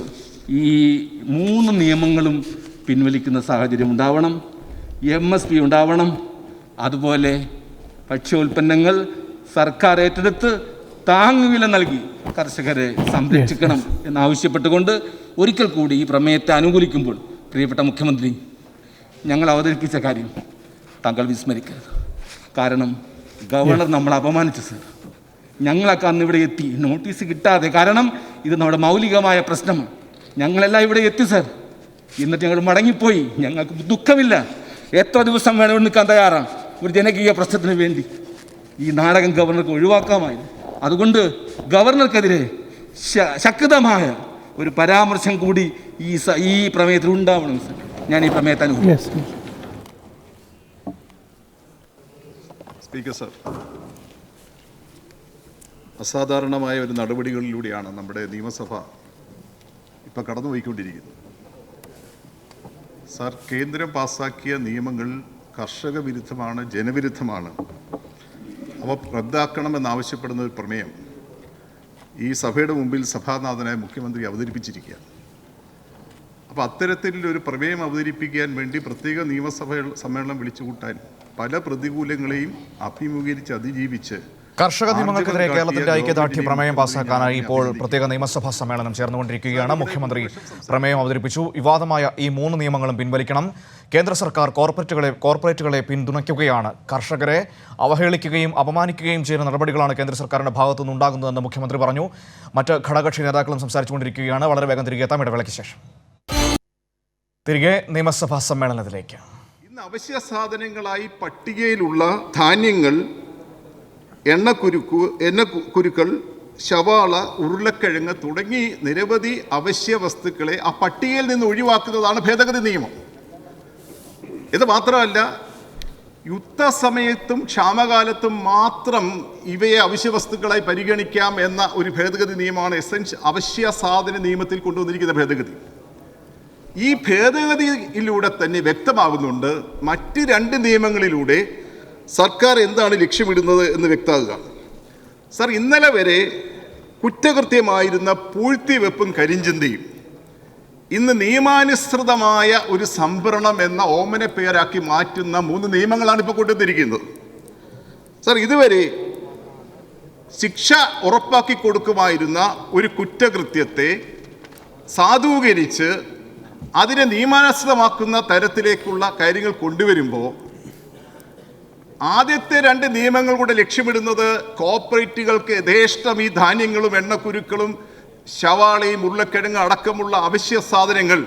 ഈ 3 നിയമങ്ങളും പിൻവലിക്കുന്ന സാഹചര്യം ഉണ്ടാവണം. MSP ഉണ്ടാവണം. അതുപോലെ ഭക്ഷ്യോൽപ്പന്നങ്ങൾ സർക്കാർ ഏറ്റെടുത്ത് താങ്ങുവില നൽകി കർഷകരെ സംരക്ഷിക്കണം എന്നാവശ്യപ്പെട്ടുകൊണ്ട് ഒരിക്കൽ കൂടി ഈ പ്രമേയത്തെ അനുകൂലിക്കുമ്പോൾ പ്രിയപ്പെട്ട മുഖ്യമന്ത്രി, ഞങ്ങൾ അവതരിപ്പിച്ച കാര്യം താങ്കൾ വിസ്മരിക്കരുത്. കാരണം ഗവർണർ നമ്മളെ അപമാനിച്ചു സർ. ഞങ്ങളൊക്കെ അന്ന് ഇവിടെ എത്തി നോട്ടീസ് കിട്ടാതെ. കാരണം ഇത് നമ്മുടെ മൗലികമായ പ്രശ്നമാണ്. ഞങ്ങളെല്ലാം ഇവിടെ എത്തി സർ. എന്നിട്ട് ഞങ്ങൾ മടങ്ങിപ്പോയി. ഞങ്ങൾക്ക് ദുഃഖമില്ല. എത്ര ദിവസം വേണമെന്ന് നിൽക്കാൻ തയ്യാറാണ് ഒരു ജനകീയ പ്രശ്നത്തിന് വേണ്ടി. ഈ നാടകം ഗവർണർക്ക് ഒഴിവാക്കാമായിരുന്നു. അതുകൊണ്ട് ഗവർണർക്കെതിരെ ശക്തമായ ഒരു പരാമർശം കൂടി ഈ പ്രമേയത്തിൽ ഉണ്ടാവണം സർ. ഞാൻ ഈ പ്രമേയത്തെ അനുകൂലിക്കുന്നു. സ്പീക്കർ സർ, അസാധാരണമായ ഒരു നടപടികളിലൂടെയാണ് നമ്മുടെ നിയമസഭ ഇപ്പോൾ കടന്നുപോയിക്കൊണ്ടിരിക്കുന്നത്. സാർ, കേന്ദ്രം പാസാക്കിയ നിയമങ്ങൾ കർഷക വിരുദ്ധമാണ്, ജനവിരുദ്ധമാണ്, അവ റദ്ദാക്കണമെന്നാവശ്യപ്പെടുന്ന ഒരു പ്രമേയം ഈ സഭയുടെ മുമ്പിൽ സഭാനാഥനായ മുഖ്യമന്ത്രി അവതരിപ്പിച്ചിരിക്കുകയാണ്. അപ്പോൾ അത്തരത്തിലൊരു പ്രമേയം അവതരിപ്പിക്കാൻ വേണ്ടി പ്രത്യേക സമ്മേളനം വിളിച്ചുകൂട്ടാൻ പല പ്രതികൂലങ്ങളെയും അഭിമുഖീകരിച്ച് അതിജീവിച്ച് കർഷക നിയമങ്ങൾക്കെതിരെ കേരളത്തിന്റെ ഐക്യദാർഢ്യ പ്രമേയം പാസാക്കാനായി ഇപ്പോൾ പ്രത്യേക നിയമസഭാ സമ്മേളനം ചേർന്നുകൊണ്ടിരിക്കുകയാണ്. മുഖ്യമന്ത്രി പ്രമേയം അവതരിപ്പിച്ചു. വിവാദമായ ഈ 3 നിയമങ്ങളും പിൻവലിക്കണം. കേന്ദ്ര സർക്കാർ കോർപ്പറേറ്റുകളെ പിന്തുണയ്ക്കുകയാണ്. കർഷകരെ അവഹേളിക്കുകയും അപമാനിക്കുകയും ചെയ്യുന്ന നടപടികളാണ് കേന്ദ്ര സർക്കാരിന്റെ ഭാഗത്തുനിന്ന് ഉണ്ടാകുന്നതെന്ന് മുഖ്യമന്ത്രി പറഞ്ഞു. മറ്റ് ഘടകകക്ഷി നേതാക്കളും സംസാരിച്ചുകൊണ്ടിരിക്കുകയാണ്. വളരെ വേഗം തിരികെ എത്താം, ഇടവേളയ്ക്ക് ശേഷം. തിരികെ നിയമസഭാ സമ്മേളനത്തിലേക്ക്. ഇന്ന് അവശ്യ സാധനങ്ങളായി പട്ടികയിലുള്ള ധാന്യങ്ങൾ, എണ്ണക്കുരുക്കൾ, ശവാള, ഉരുളക്കിഴങ്ങ് തുടങ്ങി നിരവധി അവശ്യ വസ്തുക്കളെ ആ പട്ടികയിൽ നിന്ന് ഒഴിവാക്കുന്നതാണ് ഭേദഗതി നിയമം. ഇത് മാത്രമല്ല, യുദ്ധസമയത്തും ക്ഷാമകാലത്തും മാത്രം ഇവയെ അവശ്യ വസ്തുക്കളായി പരിഗണിക്കാം എന്ന ഒരു ഭേദഗതി നിയമമാണ് അവശ്യ സാധന നിയമത്തിൽ കൊണ്ടുവന്നിരിക്കുന്ന ഭേദഗതി. ഈ ഭേദഗതിയിലൂടെ തന്നെ വ്യക്തമാകുന്നുണ്ട് മറ്റ് 2 നിയമങ്ങളിലൂടെ സർക്കാർ എന്താണ് ലക്ഷ്യമിടുന്നത് എന്ന് വ്യക്തമാകുക. സർ, ഇന്നലെ വരെ കുറ്റകൃത്യമായിരുന്ന പൂഴ്ത്തിവെപ്പും കരിഞ്ചന്തയും ഇന്ന് നിയമാനുസൃതമായ ഒരു സംഭരണം എന്ന ഓമന പേരാക്കി മാറ്റുന്ന 3 നിയമങ്ങളാണ് ഇപ്പോൾ കൊണ്ടുവന്നിരിക്കുന്നത്. സർ, ഇതുവരെ ശിക്ഷ ഉറപ്പാക്കി കൊടുക്കുമായിരുന്ന ഒരു കുറ്റകൃത്യത്തെ സാധൂകരിച്ച് അതിനെ നിയമാനുസൃതമാക്കുന്ന തരത്തിലേക്കുള്ള കാര്യങ്ങൾ കൊണ്ടുവരുമ്പോൾ ആദ്യത്തെ 2 നിയമങ്ങൾ കൂടെ ലക്ഷ്യമിടുന്നത് കോർപ്പറേറ്റുകൾക്ക് യഥേഷ്ടം ഈ ധാന്യങ്ങളും എണ്ണക്കുരുക്കളും ശവാളയും ഉരുളക്കിഴങ്ങ് അടക്കമുള്ള അവശ്യ സാധനങ്ങൾ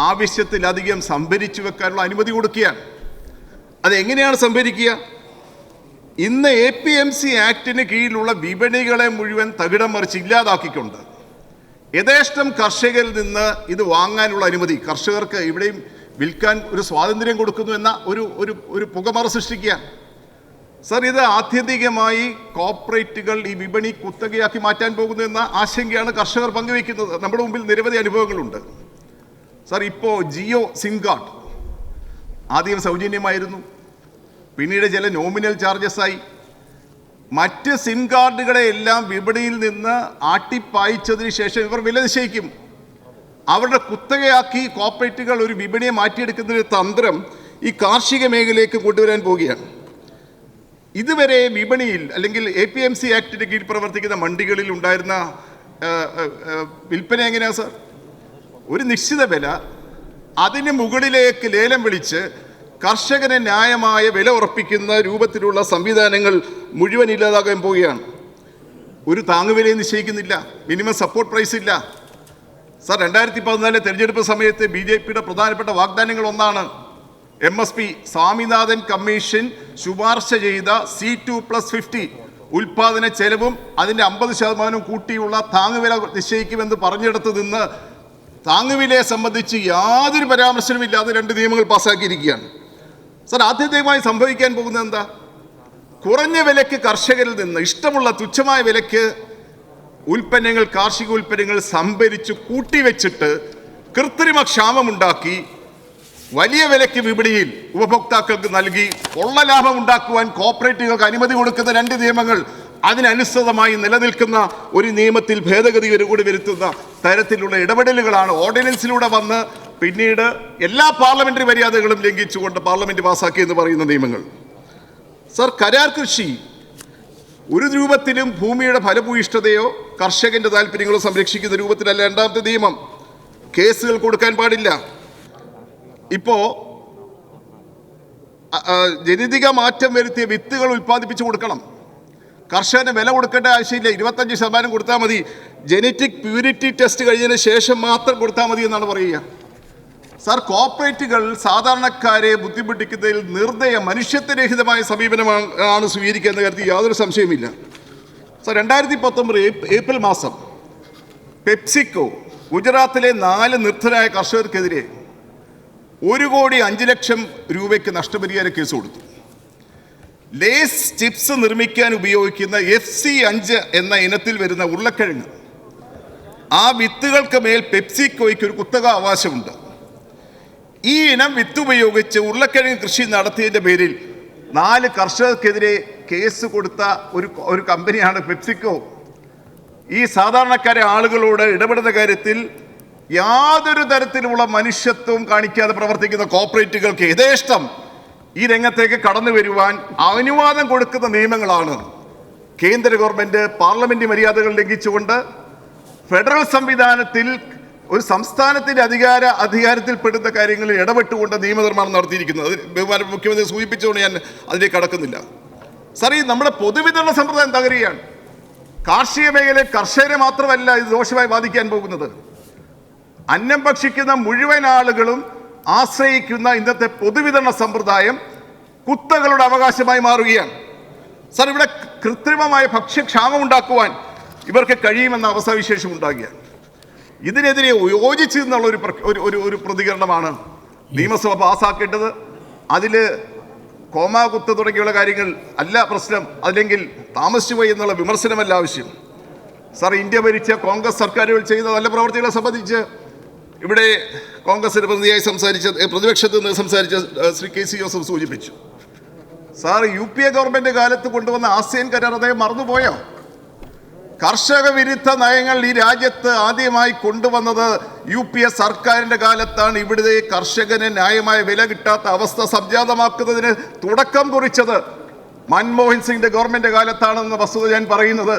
ആവശ്യത്തിലധികം സംഭരിച്ചു വെക്കാനുള്ള അനുമതി കൊടുക്കുകയാണ്. അതെങ്ങനെയാണ് സംഭരിക്കുക? ഇന്ന് APMC ആക്ടിന് കീഴിലുള്ള വിപണികളെ മുഴുവൻ തകിടം മറിച്ച് ഇല്ലാതാക്കിക്കൊണ്ട് യഥേഷ്ടം കർഷകരിൽ നിന്ന് ഇത് വാങ്ങാനുള്ള അനുമതി, കർഷകർക്ക് ഇവിടെയും വിൽക്കാൻ ഒരു സ്വാതന്ത്ര്യം കൊടുക്കുന്നു എന്ന ഒരു പുകമറ സൃഷ്ടിക്കുക. സർ, ഇത് ആത്യന്തികമായി കോർപ്പറേറ്റുകൾ ഈ വിപണി കുത്തകയാക്കി മാറ്റാൻ പോകുന്നു എന്ന ആശങ്കയാണ് കർഷകർ പങ്കുവയ്ക്കുന്നത്. നമ്മുടെ മുമ്പിൽ നിരവധി അനുഭവങ്ങളുണ്ട്. സർ, ഇപ്പോൾ ജിയോ സിം കാർഡ് ആദ്യം സൗജന്യമായിരുന്നു, പിന്നീട് ചില നോമിനൽ ചാർജസായി. മറ്റ് സിം കാർഡുകളെ എല്ലാം വിപണിയിൽ നിന്ന് ആട്ടിപ്പായിച്ചതിന് ശേഷം ഇവർ വില നിശ്ചയിക്കും. അവരുടെ കുത്തകയാക്കി കോർപ്പറേറ്റുകൾ ഒരു വിപണിയെ മാറ്റിയെടുക്കുന്നൊരു തന്ത്രം ഈ കാർഷിക മേഖലയിലേക്ക് കൊണ്ടുവരാൻ പോവുകയാണ്. ഇതുവരെ വിപണിയിൽ അല്ലെങ്കിൽ APMC ആക്ടിന് കീഴിൽ പ്രവർത്തിക്കുന്ന മണ്ടികളിൽ ഉണ്ടായിരുന്ന വിൽപ്പന എങ്ങനെയാണ് സാർ? ഒരു നിശ്ചിത വില, അതിന് മുകളിലേക്ക് ലേലം വിളിച്ച് കർഷകന് ന്യായമായ വില ഉറപ്പിക്കുന്ന രൂപത്തിലുള്ള സംവിധാനങ്ങൾ മുഴുവൻ ഇല്ലാതാകാൻ പോവുകയാണ്. ഒരു താങ്ങുവിലയും നിശ്ചയിക്കുന്നില്ല, മിനിമം സപ്പോർട്ട് പ്രൈസ് ഇല്ല. സാർ, 2014 തെരഞ്ഞെടുപ്പ് സമയത്ത് BJPയുടെ പ്രധാനപ്പെട്ട വാഗ്ദാനങ്ങൾ ഒന്നാണ് MSP. സ്വാമിനാഥൻ കമ്മീഷൻ ശുപാർശ ചെയ്ത C2+50 ഉൽപാദന ചെലവും അതിൻ്റെ 50% കൂട്ടിയുള്ള താങ്ങുവില നിശ്ചയിക്കുമെന്ന് പറഞ്ഞിടത്ത് നിന്ന് താങ്ങുവിലയെ സംബന്ധിച്ച് യാതൊരു പരാമർശവും ഇല്ലാതെ 2 നിയമങ്ങൾ പാസ്സാക്കിയിരിക്കുകയാണ്. സാർ, ആദ്യമായി സംഭവിക്കാൻ പോകുന്നത് എന്താ? കുറഞ്ഞ വിലയ്ക്ക് കർഷകരിൽ നിന്ന് ഇഷ്ടമുള്ള തുച്ഛമായ വിലയ്ക്ക് കാർഷിക ഉൽപ്പന്നങ്ങൾ സംഭരിച്ച് കൂട്ടിവെച്ചിട്ട് കൃത്രിമ ക്ഷാമമുണ്ടാക്കി വലിയ വിലയ്ക്ക് വിപണിയിൽ ഉപഭോക്താക്കൾക്ക് നൽകി കൊള്ള ലാഭം ഉണ്ടാക്കുവാൻ കോർപ്പറേറ്റുകൾക്ക് അനുമതി കൊടുക്കുന്ന 2 നിയമങ്ങൾ അതിനനുസൃതമായി നിലനിൽക്കുന്ന ഒരു നിയമത്തിൽ ഭേദഗതി കൂടി വരുത്തുന്ന തരത്തിലുള്ള ഇടപെടലുകളാണ് ഓർഡിനൻസിലൂടെ വന്ന് പിന്നീട് എല്ലാ പാർലമെന്ററി മര്യാദകളും ലംഘിച്ചുകൊണ്ട് പാർലമെന്റ് പാസാക്കിയെന്ന് പറയുന്ന നിയമങ്ങൾ. സർ, കരാർ കൃഷി ഒരു രൂപത്തിലും ഭൂമിയുടെ ഫലഭൂയിഷ്ഠതയോ കർഷകന്റെ താല്പര്യങ്ങളോ സംരക്ഷിക്കുന്ന രൂപത്തിലല്ല. 2ാമത്തെ നിയമം, കേസുകൾ കൊടുക്കാൻ പാടില്ല. ഇപ്പോൾ ജനിതക മാറ്റം വരുത്തിയ വിത്തുകൾ ഉൽപ്പാദിപ്പിച്ചു കൊടുക്കണം. കർഷകന് വില കൊടുക്കേണ്ട ആവശ്യമില്ല, 25% കൊടുത്താൽ മതി. ജനറ്റിക് പ്യൂരിറ്റി ടെസ്റ്റ് കഴിഞ്ഞതിന് ശേഷം മാത്രം കൊടുത്താൽ മതി എന്നാണ് പറയുക. സാർ, കോർപ്പറേറ്റുകൾ സാധാരണക്കാരെ ബുദ്ധിമുട്ടിക്കുന്നതിൽ നിർദ്ദയ മനുഷ്യത്വരഹിതമായ സമീപനമാണ് സ്വീകരിക്കുക എന്ന കാര്യത്തിൽ യാതൊരു സംശയമില്ല. സാർ, 2019 ഏപ്രിൽ മാസം പെപ്സിക്കോ ഗുജറാത്തിലെ 4 നിർദ്ധരായ കർഷകർക്കെതിരെ 1,05,00,000 രൂപയ്ക്ക് നഷ്ടപരിഹാര കേസ് കൊടുത്തു. ലേസ് ചിപ്സ് നിർമ്മിക്കാൻ ഉപയോഗിക്കുന്ന FC5 എന്ന ഇനത്തിൽ വരുന്ന ഉരുളക്കിഴങ്ങ്, ആ വിത്തുകൾക്ക് മേൽ പെപ്സിക്കോയ്ക്ക് ഒരു കുത്തക അവകാശമുണ്ട്. ഈ ഇനം വിത്ത് ഉപയോഗിച്ച് ഉരുളക്കിഴങ്ങ് കൃഷി നടത്തിയതിൻ്റെ പേരിൽ 4 കർഷകർക്കെതിരെ കേസ് കൊടുത്ത ഒരു കമ്പനിയാണ് പെപ്സിക്കോ. ഈ സാധാരണക്കാരെ ആളുകളോട് ഇടപെടുന്ന കാര്യത്തിൽ യാതൊരു തരത്തിലുള്ള മനുഷ്യത്വവും കാണിക്കാതെ പ്രവർത്തിക്കുന്ന കോർപ്പറേറ്റുകൾക്ക് യഥേഷ്ടം ഈ രംഗത്തേക്ക് കടന്നു വരുവാൻ അനുവാദം കൊടുക്കുന്ന നിയമങ്ങളാണ് കേന്ദ്ര ഗവൺമെൻറ് പാർലമെന്റ് മര്യാദകൾ ലംഘിച്ചുകൊണ്ട് ഫെഡറൽ സംവിധാനത്തിൽ ഒരു സംസ്ഥാനത്തിൻ്റെ അധികാരത്തിൽപ്പെടുന്ന കാര്യങ്ങളിൽ ഇടപെട്ടുകൊണ്ട് നിയമനിർമ്മാണം നടത്തിയിരിക്കുന്നത്. ബഹുമാന മുഖ്യമന്ത്രി സൂചിപ്പിച്ചുകൊണ്ട് ഞാൻ അതിലേക്ക് കടക്കുന്നില്ല. സാർ, ഈ നമ്മുടെ പൊതുവിതരണ സമ്പ്രദായം തകരുകയാണ്. കാർഷിക മേഖലയിൽ കർഷകരെ മാത്രമല്ല ഇത് ദോഷമായി ബാധിക്കാൻ പോകുന്നത്. അന്നം ഭക്ഷിക്കുന്ന മുഴുവൻ ആളുകളും ആശ്രയിക്കുന്ന ഇന്നത്തെ പൊതുവിതരണ സമ്പ്രദായം കുത്തകളുടെ അവകാശമായി മാറുകയാണ്. സാർ, ഇവിടെ കൃത്രിമമായ ഭക്ഷ്യക്ഷാമം ഉണ്ടാക്കുവാൻ ഇവർക്ക് കഴിയുമെന്ന അവസ്ഥാവിശേഷം ഉണ്ടാകുകയാണ്. ഇതിനെതിരെ യോജിച്ച് എന്നുള്ള ഒരു പ്രതികരണമാണ് നിയമസഭ പാസ്സാക്കേണ്ടത്. അതിൽ കോമാ കുത്ത് തുടങ്ങിയുള്ള കാര്യങ്ങൾ അല്ല പ്രശ്നം, അല്ലെങ്കിൽ താമസിച്ചു പോയി എന്നുള്ള വിമർശനമല്ല ആവശ്യം. സാർ, ഇന്ത്യ ഭരിച്ച കോൺഗ്രസ് സർക്കാരുകൾ ചെയ്ത നല്ല പ്രവർത്തികളെ സംബന്ധിച്ച് ഇവിടെ കോൺഗ്രസിന് പ്രതിപക്ഷത്ത് നിന്ന് സംസാരിച്ച ശ്രീ KC ജോസഫ് സൂചിപ്പിച്ചു. സാർ, UPA ഗവൺമെൻറ് കാലത്ത് കൊണ്ടുവന്ന ASEAN കരാർ അദ്ദേഹം മറന്നുപോയോ? കർഷക വിരുദ്ധ നയങ്ങൾ ഈ രാജ്യത്ത് ആദ്യമായി കൊണ്ടുവന്നത് UPA സർക്കാരിൻ്റെ കാലത്താണ്. ഇവിടുത്തെ കർഷകന് ന്യായമായ വില കിട്ടാത്ത അവസ്ഥ സംജാതമാക്കുന്നതിന് തുടക്കം കുറിച്ചത് മൻമോഹൻ സിംഗിൻ്റെ ഗവൺമെൻറ് കാലത്താണെന്ന വസ്തുത ഞാൻ പറയുന്നത്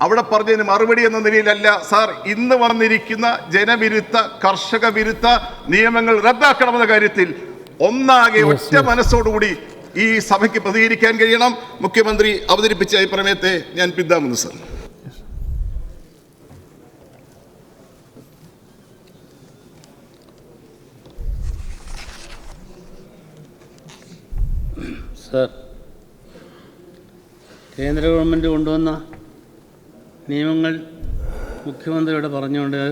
അവിടെ പറഞ്ഞതിന് മറുപടി എന്ന നിലയിലല്ല. സാർ, ഇന്ന് വന്നിരിക്കുന്ന ജനവിരുദ്ധ കർഷക വിരുദ്ധ നിയമങ്ങൾ റദ്ദാക്കണമെന്ന കാര്യത്തിൽ ഒന്നാകെ ഒറ്റ മനസ്സോടുകൂടി ഈ സഭയ്ക്ക് പ്രതികരിക്കാൻ കഴിയണം. മുഖ്യമന്ത്രി അവതരിപ്പിച്ച ഈ പ്രമേയത്തെ ഞാൻ പിന്താങ്ങുന്നു. സാർ, കേന്ദ്ര ഗവൺമെൻറ് കൊണ്ടുവന്ന നിയമങ്ങൾ മുഖ്യമന്ത്രിയോട് പറഞ്ഞുകൊണ്ട്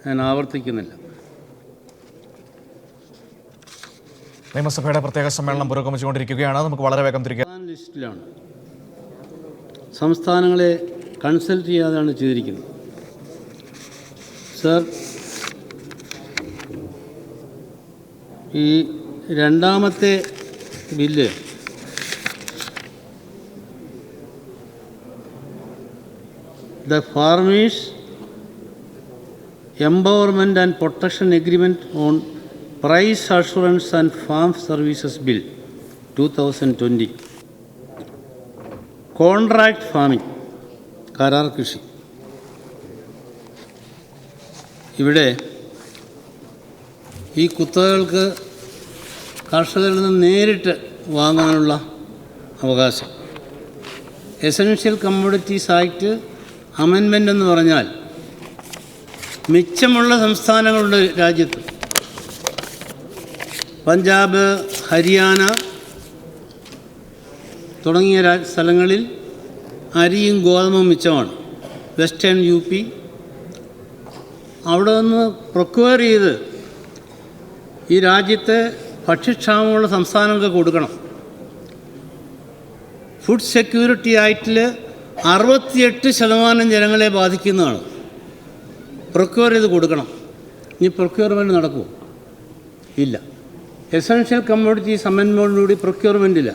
ഞാൻ ആവർത്തിക്കുന്നില്ല. നിയമസഭയുടെ പ്രത്യേക സമ്മേളനം പുരോഗമിച്ചുകൊണ്ടിരിക്കുകയാണ്. നമുക്ക് വളരെ വേഗം തിരികെ ലിസ്റ്റിലാണ്. സംസ്ഥാനങ്ങളെ കൺസൾട്ട് ചെയ്യാതെയാണ് ചെയ്തിരിക്കുന്നത്. സർ, ഈ 2ാമത്തെ bill The Farmers Empowerment and Protection Agreement on Price Assurance and Farm Services Bill 2020. Contract Farming, കരാർ കൃഷി. ഇവിടെ ഈ കുത്തകകൾക്ക് കർഷകരിൽ നിന്ന് നേരിട്ട് വാങ്ങാനുള്ള അവകാശം. എസൻഷ്യൽ കമ്മോഡിറ്റീസ് ആക്ട് അമെൻമെൻ്റ് എന്ന് പറഞ്ഞാൽ മിച്ചമുള്ള സംസ്ഥാനങ്ങളുണ്ട് രാജ്യത്ത്. പഞ്ചാബ്, ഹരിയാന തുടങ്ങിയ സ്ഥലങ്ങളിൽ അരിയും ഗോതമ്പും മിച്ചമാണ്. വെസ്റ്റേൺ UP അവിടെ നിന്ന് പ്രൊക്വയർ ചെയ്ത് ഈ രാജ്യത്തെ ഭക്ഷ്യക്ഷാമമുള്ള സംസ്ഥാനങ്ങൾക്ക് കൊടുക്കണം. ഫുഡ് സെക്യൂരിറ്റി ആക്ടിൽ 68% ജനങ്ങളെ ബാധിക്കുന്നതാണ്. പ്രൊക്യൂർ ചെയ്ത് കൊടുക്കണം. ഇനി പ്രൊക്യൂർമെൻറ്റ് നടക്കുമോ? ഇല്ല. എസൻഷ്യൽ കമ്മോഡിറ്റീസ് അമെൻമെൻറ്റിലൂടെ പ്രൊക്യൂർമെൻറ്റില്ല.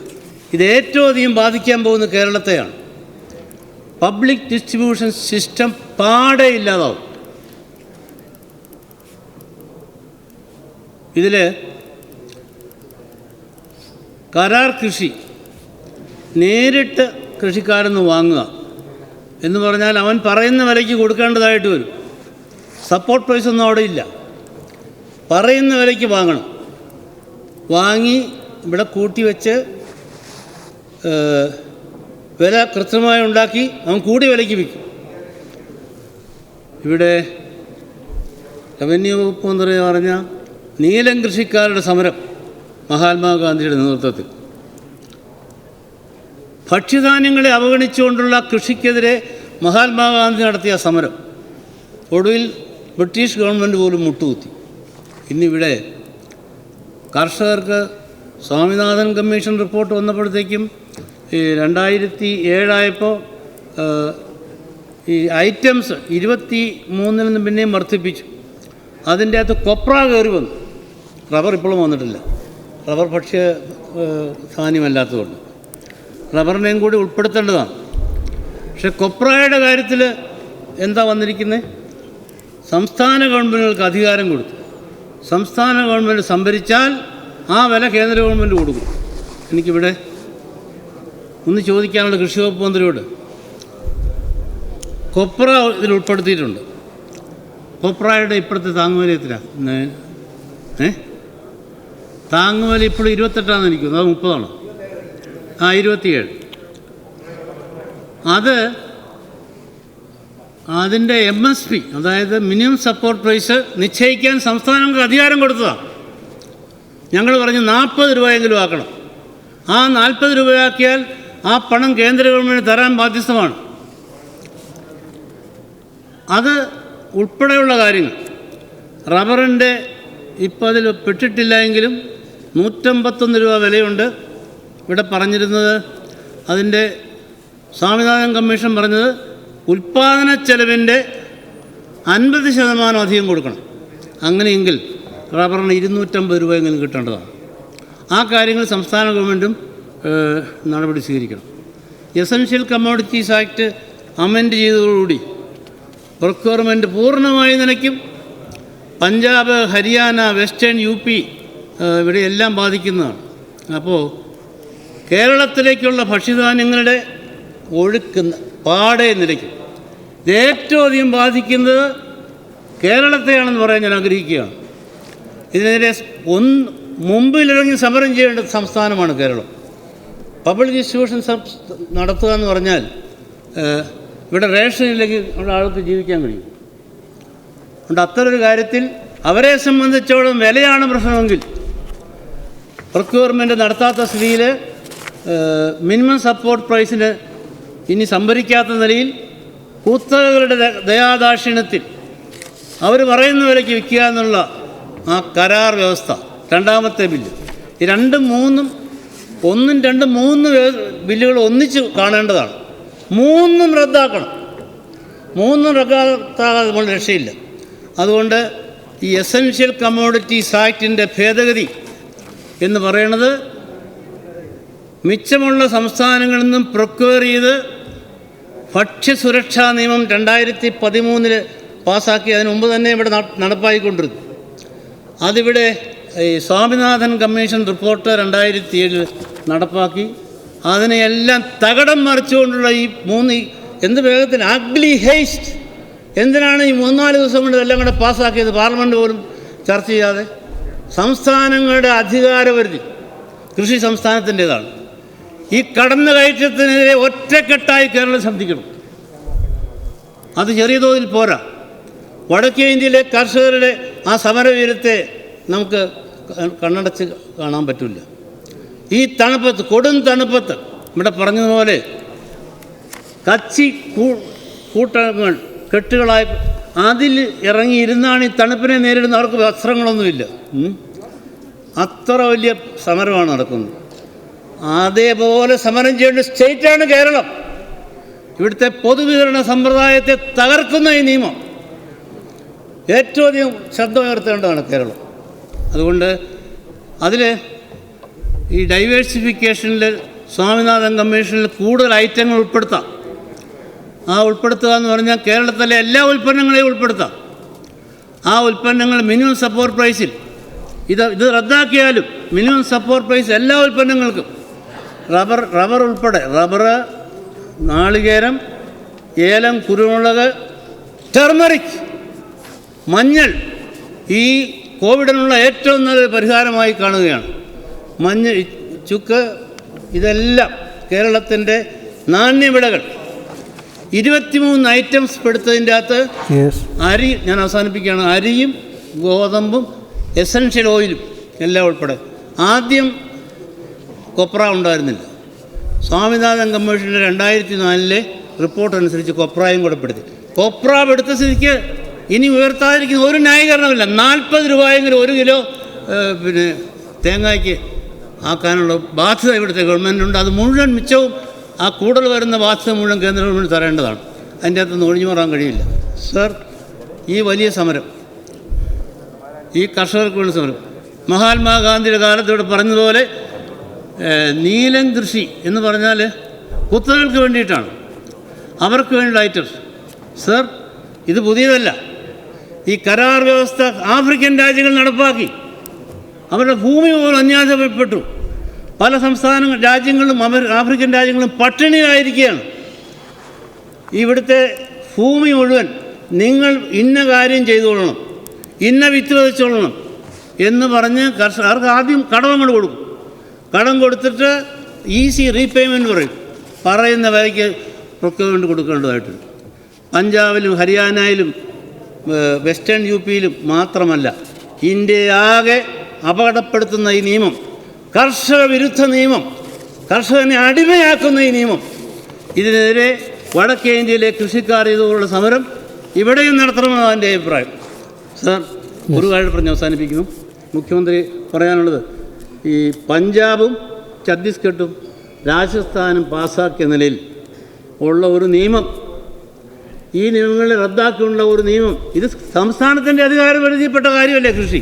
ഇത് ഏറ്റവും അധികം ബാധിക്കാൻ പോകുന്ന കേരളത്തെയാണ്. പബ്ലിക് ഡിസ്ട്രിബ്യൂഷൻ സിസ്റ്റം പാടെ ഇല്ലാതാവും. ഇതിൽ കരാർ കൃഷി നേരിട്ട് കൃഷിക്കാരെന്ന് വാങ്ങുക എന്ന് പറഞ്ഞാൽ അവൻ പറയുന്ന വിലയ്ക്ക് കൊടുക്കേണ്ടതായിട്ട് വരും. സപ്പോർട്ട് പ്രൈസ് ഒന്നും അവിടെ ഇല്ല. പറയുന്ന വിലയ്ക്ക് വാങ്ങണം. വാങ്ങി ഇവിടെ കൂട്ടിവെച്ച് വില കൃത്യമായി ഉണ്ടാക്കി അവൻ കൂടിയ വിലയ്ക്ക് വിൽക്കും. ഇവിടെ റവന്യൂ വകുപ്പ് മന്ത്രി പറഞ്ഞ നീലം കൃഷിക്കാരുടെ സമരം മഹാത്മാഗാന്ധിയുടെ നേതൃത്വത്തിൽ ഭക്ഷ്യധാന്യങ്ങളെ അവഗണിച്ചുകൊണ്ടുള്ള കൃഷിക്കെതിരെ മഹാത്മാഗാന്ധി നടത്തിയ സമരം ഒടുവിൽ ബ്രിട്ടീഷ് ഗവൺമെൻറ് പോലും മുട്ടുകുത്തി. ഇന്നിവിടെ കർഷകർക്ക് സ്വാമിനാഥൻ കമ്മീഷൻ റിപ്പോർട്ട് വന്നപ്പോഴത്തേക്കും 2007 ഈ ഐറ്റംസ് 23 നിന്ന് പിന്നെയും വർദ്ധിപ്പിച്ചു. അതിൻ്റെ അകത്ത് കൊപ്ര കയറി വന്നു. റബ്ബർ ഇപ്പോഴും വന്നിട്ടില്ല. റബ്ബർ ഭക്ഷ്യ ധാന്യമല്ലാത്തതുകൊണ്ട് റബ്ബറിനെയും കൂടി ഉൾപ്പെടുത്തേണ്ടതാണ്. പക്ഷെ കൊപ്രയുടെ കാര്യത്തിൽ എന്താ വന്നിരിക്കുന്നത്? സംസ്ഥാന ഗവൺമെൻറ്റുകൾക്ക് അധികാരം കൊടുത്തു. സംസ്ഥാന ഗവൺമെൻറ് സംഭരിച്ചാൽ ആ വില കേന്ദ്ര ഗവൺമെൻറ് കൊടുക്കും. എനിക്കിവിടെ ഒന്ന് ചോദിക്കാനുള്ള കൃഷി വകുപ്പ് മന്ത്രിയോട്, കൊപ്ര ഇതിൽ ഉൾപ്പെടുത്തിയിട്ടുണ്ട്. കൊപ്രയുടെ ഇപ്പോഴത്തെ താങ്ങുവില എത്രയാണ്? താങ്ങുവില ഇപ്പോൾ 28 എനിക്ക് തോന്നുന്നു. അത് 30 27. അതിൻ്റെ MSP, അതായത് മിനിമം സപ്പോർട്ട് പ്രൈസ് നിശ്ചയിക്കാൻ സംസ്ഥാനങ്ങൾക്ക് അധികാരം കൊടുത്തതാണ്. ഞങ്ങൾ പറഞ്ഞു 40 രൂപയെങ്കിലും ആക്കണം. ആ 40 രൂപയാക്കിയാൽ ആ പണം കേന്ദ്ര ഗവൺമെൻറ് തരാൻ ബാധ്യസ്ഥമാണ്. അത് ഉൾപ്പെടെയുള്ള കാര്യങ്ങൾ റബ്ബറിൻ്റെ ഇപ്പോൾ അതിൽ പെട്ടിട്ടില്ല എങ്കിലും 151 രൂപ വിലയുണ്ട്. ഇവിടെ പറഞ്ഞിരുന്നത് അതിൻ്റെ സ്വാമിനാഥൻ കമ്മീഷൻ പറഞ്ഞത് ഉൽപ്പാദന ചെലവിൻ്റെ 50% അധികം കൊടുക്കണം. അങ്ങനെയെങ്കിൽ റബ്ബറിന് 250 രൂപയെങ്കിലും കിട്ടേണ്ടതാണ്. ആ കാര്യങ്ങൾ സംസ്ഥാന ഗവൺമെൻറ്റും നടപടി സ്വീകരിക്കണം. എസൻഷ്യൽ കമ്മോഡിറ്റീസ് ആക്ട് അമെൻഡ് ചെയ്തതോടുകൂടി പ്രൊക്യൂർമെൻറ്റ് പൂർണ്ണമായി നിലയ്ക്കും. പഞ്ചാബ്, ഹരിയാന, വെസ്റ്റേൺ UP ഇവിടെയെല്ലാം ബാധിക്കുന്നതാണ്. അപ്പോൾ കേരളത്തിലേക്കുള്ള ഭക്ഷ്യധാന്യങ്ങളുടെ ഒഴുക്ക് പാടെ നിലയ്ക്കും. ഇത് ഏറ്റവും അധികം ബാധിക്കുന്നത് കേരളത്തെയാണെന്ന് പറയാൻ ഞാൻ ആഗ്രഹിക്കുകയാണ്. ഇതിനെതിരെ മുമ്പിലിറങ്ങി സമരം ചെയ്യേണ്ട സംസ്ഥാനമാണ് കേരളം. പബ്ലിക് ഡിസ്ട്രിബ്യൂഷൻ നടത്തുക എന്ന് പറഞ്ഞാൽ ഇവിടെ റേഷനിലേക്ക് ഉള്ള ആൾക്ക് ജീവിക്കാൻ കഴിയും. അതുകൊണ്ട് അത്തരൊരു കാര്യത്തിൽ അവരെ സംബന്ധിച്ചോളം വിലയാണ് പ്രശ്നമെങ്കിൽ പ്രൊക്യൂർമെൻറ്റ് നടത്താത്ത സ്ഥിതിയിൽ മിനിമം സപ്പോർട്ട് പ്രൈസിന് ഇനി സംഭരിക്കാത്ത നിലയിൽ കുത്തകകളുടെ ദയാദാക്ഷിണ്യത്തിൽ അവർ പറയുന്ന വിലയ്ക്ക് വിൽക്കുക എന്നുള്ള ആ കരാർ വ്യവസ്ഥ, രണ്ടാമത്തെ ബില്ല്. ഈ 2, 3 1, 2, 3 ബില്ലുകൾ ഒന്നിച്ച് കാണേണ്ടതാണ്. 3 റദ്ദാക്കണം. 3 റദ്ദാക്കാതെ നമ്മൾ രക്ഷയില്ല. അതുകൊണ്ട് ഈ എസൻഷ്യൽ കമ്മോഡിറ്റീസ് ആക്ടിൻ്റെ ഭേദഗതി എന്ന് പറയുന്നത് മിച്ചമുള്ള സംസ്ഥാനങ്ങളിൽ നിന്നും പ്രൊക്യൂർ ചെയ്ത് ഭക്ഷ്യസുരക്ഷാ നിയമം 2013 പാസ്സാക്കി. അതിന് മുമ്പ് തന്നെ ഇവിടെ നടപ്പായിക്കൊണ്ടിരുന്നു. അതിവിടെ ഈ സ്വാമിനാഥൻ കമ്മീഷൻ റിപ്പോർട്ട് 2007 നടപ്പാക്കി. അതിനെയെല്ലാം തകിടം മറിച്ചുകൊണ്ടുള്ള ഈ 3 എന്ത് വേഗത്തിൽ അഗ്ലി ഹേസ്റ്റ്. എന്തിനാണ് ഈ 3-4 ദിവസം കൊണ്ട് ഇതെല്ലാം കൂടെ പാസ്സാക്കിയത്? പാർലമെൻറ്റ് പോലും ചർച്ച ചെയ്യാതെ. സംസ്ഥാനങ്ങളുടെ അധികാരപരിധി കൃഷി സംസ്ഥാനത്തിൻ്റേതാണ്. ഈ കടന്നുകയറ്റത്തിനെതിരെ ഒറ്റക്കെട്ടായി കേരളം ശബ്ദിക്കണം. അത് ചെറിയ തോതിൽ പോരാ. വടക്കേ ഇന്ത്യയിലെ കർഷകരുടെ ആ സമരവീരത്തെ നമുക്ക് കണ്ണടച്ച് കാണാൻ പറ്റില്ല. ഈ തണുപ്പത്ത്, കൊടും തണുപ്പത്ത്, ഇവിടെ പറഞ്ഞതുപോലെ കച്ചി കൂട്ടങ്ങൾ കെട്ടുകളായി അതിൽ ഇറങ്ങിയിരുന്നാണ് ഈ തണുപ്പിനെ നേരിടുന്ന. അവർക്ക് വസ്ത്രങ്ങളൊന്നുമില്ല. അത്ര വലിയ സമരമാണ് നടക്കുന്നത്. അതേപോലെ സമരം ചെയ്യേണ്ട സ്റ്റേറ്റാണ് കേരളം. ഇവിടുത്തെ പൊതുവിതരണ സമ്പ്രദായത്തെ തകർക്കുന്ന ഈ നിയമം ഏറ്റവും അധികം ശബ്ദമുയർത്തേണ്ടതാണ് കേരളം. അതുകൊണ്ട് അതിൽ ഈ ഡൈവേഴ്സിഫിക്കേഷനിൽ സ്വാമിനാഥൻ കമ്മീഷനിൽ കൂടുതൽ ഐറ്റങ്ങൾ ഉൾപ്പെടുത്താം. ആ ഉൾപ്പെടുത്തുക എന്ന് പറഞ്ഞാൽ കേരളത്തിലെ എല്ലാ ഉൽപ്പന്നങ്ങളെയും ഉൾപ്പെടുത്താം. ആ ഉൽപ്പന്നങ്ങൾ മിനിമം സപ്പോർട്ട് പ്രൈസിൽ ഇത് റദ്ദാക്കിയാലും മിനിമം സപ്പോർട്ട് പ്രൈസ് എല്ലാ ഉൽപ്പന്നങ്ങൾക്കും റബ്ബർ ഉൾപ്പെടെ റബ്ബർ, നാളികേരം, ഏലം, കുരുമുളക്, ടെർമറിക്, മഞ്ഞൾ ഈ കോവിഡിനുള്ള ഏറ്റവും നല്ല പരിഹാരമായി കാണുകയാണ്. മഞ്ഞൾ, ചുക്ക്, ഇതെല്ലാം കേരളത്തിൻ്റെ നാണ്യവിളകൾ 23 ഐറ്റംസ് പെടുത്തതിൻ്റെ അകത്ത് അരി, ഞാൻ അവസാനിപ്പിക്കുകയാണ്, അരിയും ഗോതമ്പും എസൻഷ്യൽ ഓയിലും എല്ലാം ഉൾപ്പെടെ. ആദ്യം കൊപ്ര ഉണ്ടായിരുന്നില്ല. സ്വാമിനാഥൻ കമ്മീഷൻ്റെ 2004 റിപ്പോർട്ട് അനുസരിച്ച് കൊപ്രയും കൂടെ പെടുത്തി. കൊപ്ര പെടുത്ത സ്ഥിതിക്ക് ഇനി ഉയർത്താതിരിക്കുന്ന ഒരു ന്യായീകരണമില്ല. 40 രൂപയെങ്കിലും 1 കിലോ തേങ്ങയ്ക്ക് ആക്കാനുള്ള ബാധ്യത ഇവിടുത്തെ ഗവൺമെൻറ്റുണ്ട്. അത് മുഴുവൻ മിച്ചവും ആ കൂടുതൽ വരുന്ന ബാധ്യത മുഴുവൻ കേന്ദ്ര ഗവൺമെൻറ് തരേണ്ടതാണ്. അതിൻ്റെ അകത്തുനിന്ന് ഒഴിഞ്ഞു മാറാൻ കഴിയില്ല. സർ, ഈ വലിയ സമരം, ഈ കർഷകർക്ക് വേണ്ട സമരം, മഹാത്മാഗാന്ധിയുടെ കാലത്ത് ഇവിടെ പറഞ്ഞതുപോലെ നീലം കൃഷി എന്ന് പറഞ്ഞാൽ കുത്തകൾക്ക് വേണ്ടിയിട്ടാണ്, അവർക്ക് വേണ്ട ഐറ്റംസ്. സർ, ഇത് പുതിയതല്ല. ഈ കരാർ വ്യവസ്ഥ ആഫ്രിക്കൻ രാജ്യങ്ങൾ നടപ്പാക്കി. അവരുടെ ഭൂമി പോലും അന്യാധീനപ്പെട്ടു. പല രാജ്യങ്ങളിലും ആഫ്രിക്കൻ രാജ്യങ്ങളും പട്ടിണിയിലായിരിക്കുകയാണ്. ഇവിടുത്തെ ഭൂമി മുഴുവൻ നിങ്ങൾ ഇന്ന കാര്യം ചെയ്തുകൊള്ളണം, ഇന്ന വിത്ത് വിതച്ചോളണം എന്ന് പറഞ്ഞ് കർഷകർക്ക് ആദ്യം കടം കൊടുക്കും. കടം കൊടുത്തിട്ട് ഈസി റീപേയ്മെൻറ്റ് പറയുന്ന വിലയ്ക്ക് പ്രൊക്യൂർമെൻറ്റ് കൊടുക്കേണ്ടതായിട്ടുണ്ട്. പഞ്ചാബിലും ഹരിയാനയിലും വെസ്റ്റേൺ UP-യിലും മാത്രമല്ല, ഇന്ത്യയാകെ അപകടപ്പെടുത്തുന്ന ഈ നിയമം, കർഷക വിരുദ്ധ നിയമം, കർഷകനെ അടിമയാക്കുന്ന ഈ നിയമം, ഇതിനെതിരെ വടക്കേ ഇന്ത്യയിലെ കൃഷിക്കാർ ഇതുപോലുള്ള സമരം ഇവിടെയും നടത്തണമെന്നാണ് എൻ്റെ അഭിപ്രായം. സാർ, ഒരു കാര്യം പറഞ്ഞ് അവസാനിപ്പിക്കുന്നു. മുഖ്യമന്ത്രി പറയാനുള്ളത്, ഈ പഞ്ചാബും ഛത്തീസ്ഗഡും രാജസ്ഥാനും പാസ്സാക്കിയ നിലയിൽ ഉള്ള ഒരു നിയമം, ഈ നിയമങ്ങളെ റദ്ദാക്കിയുള്ള ഒരു നിയമം, ഇത് സംസ്ഥാനത്തിൻ്റെ അധികാരപരിധിയിൽപ്പെട്ട കാര്യമല്ലേ കൃഷി.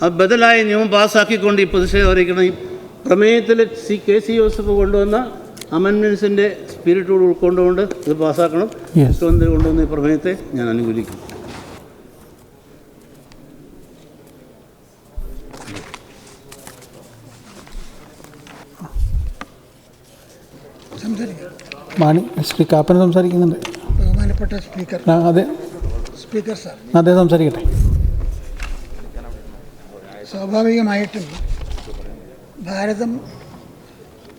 അത് ബദലായ നിയമം പാസ്സാക്കിക്കൊണ്ട് ഈ പ്രതിഷേധം അറിയിക്കണം. ഈ പ്രമേയത്തിൽ KC ജോസഫ് കൊണ്ടുവന്ന അമെൻമെൻറ്റ്സിൻ്റെ സ്പിരിറ്റോട് ഉൾക്കൊണ്ടുകൊണ്ട് ഇത് പാസ്സാക്കണം. മുഖ്യമന്ത്രി കൊണ്ടുവന്ന ഈ പ്രമേയത്തെ ഞാൻ അനുകൂലിക്കുന്നു. ശ്രീ കാപ്പൻ സംസാരിക്കുന്നുണ്ട്. ബഹുമാനപ്പെട്ട സ്പീക്കർ. അതെ സ്പീക്കർ സാർ, അദ്ദേഹം സംസാരിക്കട്ടെ. സ്വാഭാവികമായിട്ടും ഭാരതം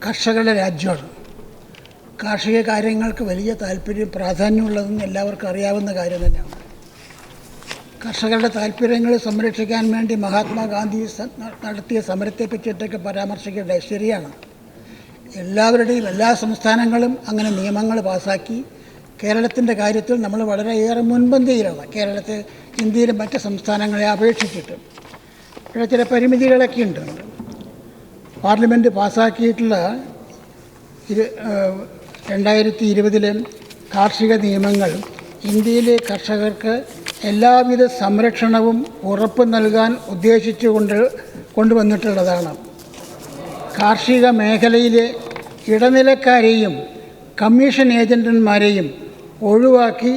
കർഷകരുടെ രാജ്യമാണ്. കാർഷിക കാര്യങ്ങൾക്ക് വലിയ താല്പര്യം, പ്രാധാന്യമുള്ളതെന്ന് എല്ലാവർക്കും അറിയാവുന്ന കാര്യം തന്നെയാണ്. കർഷകരുടെ താല്പര്യങ്ങൾ സംരക്ഷിക്കാൻ വേണ്ടി മഹാത്മാഗാന്ധി നടത്തിയ സമരത്തെ പറ്റിയിട്ടൊക്കെ പരാമർശിക്കേണ്ട ശരിയാണ്. എല്ലാവരുടെയും എല്ലാ സംസ്ഥാനങ്ങളും അങ്ങനെ നിയമങ്ങൾ പാസ്സാക്കി. കേരളത്തിൻ്റെ കാര്യത്തിൽ നമ്മൾ വളരെയേറെ മുൻപന്തിയിലാണ്, കേരളത്തെ ഇന്ത്യയിലെ മറ്റ് സംസ്ഥാനങ്ങളെ അപേക്ഷിച്ചിട്ട്. ഇവിടെ ചില പരിമിതികളൊക്കെ ഉണ്ട്. പാർലമെൻറ്റ് പാസ്സാക്കിയിട്ടുള്ള 2020 കാർഷിക നിയമങ്ങൾ ഇന്ത്യയിലെ കർഷകർക്ക് എല്ലാവിധ സംരക്ഷണവും ഉറപ്പ് നൽകാൻ ഉദ്ദേശിച്ചുകൊണ്ട് കൊണ്ടുവന്നിട്ടുള്ളതാണ്. കാർഷിക മേഖലയിലെ ഇടനിലക്കാരെയും കമ്മീഷൻ ഏജൻറ്റന്മാരെയും ഒഴിവാക്കി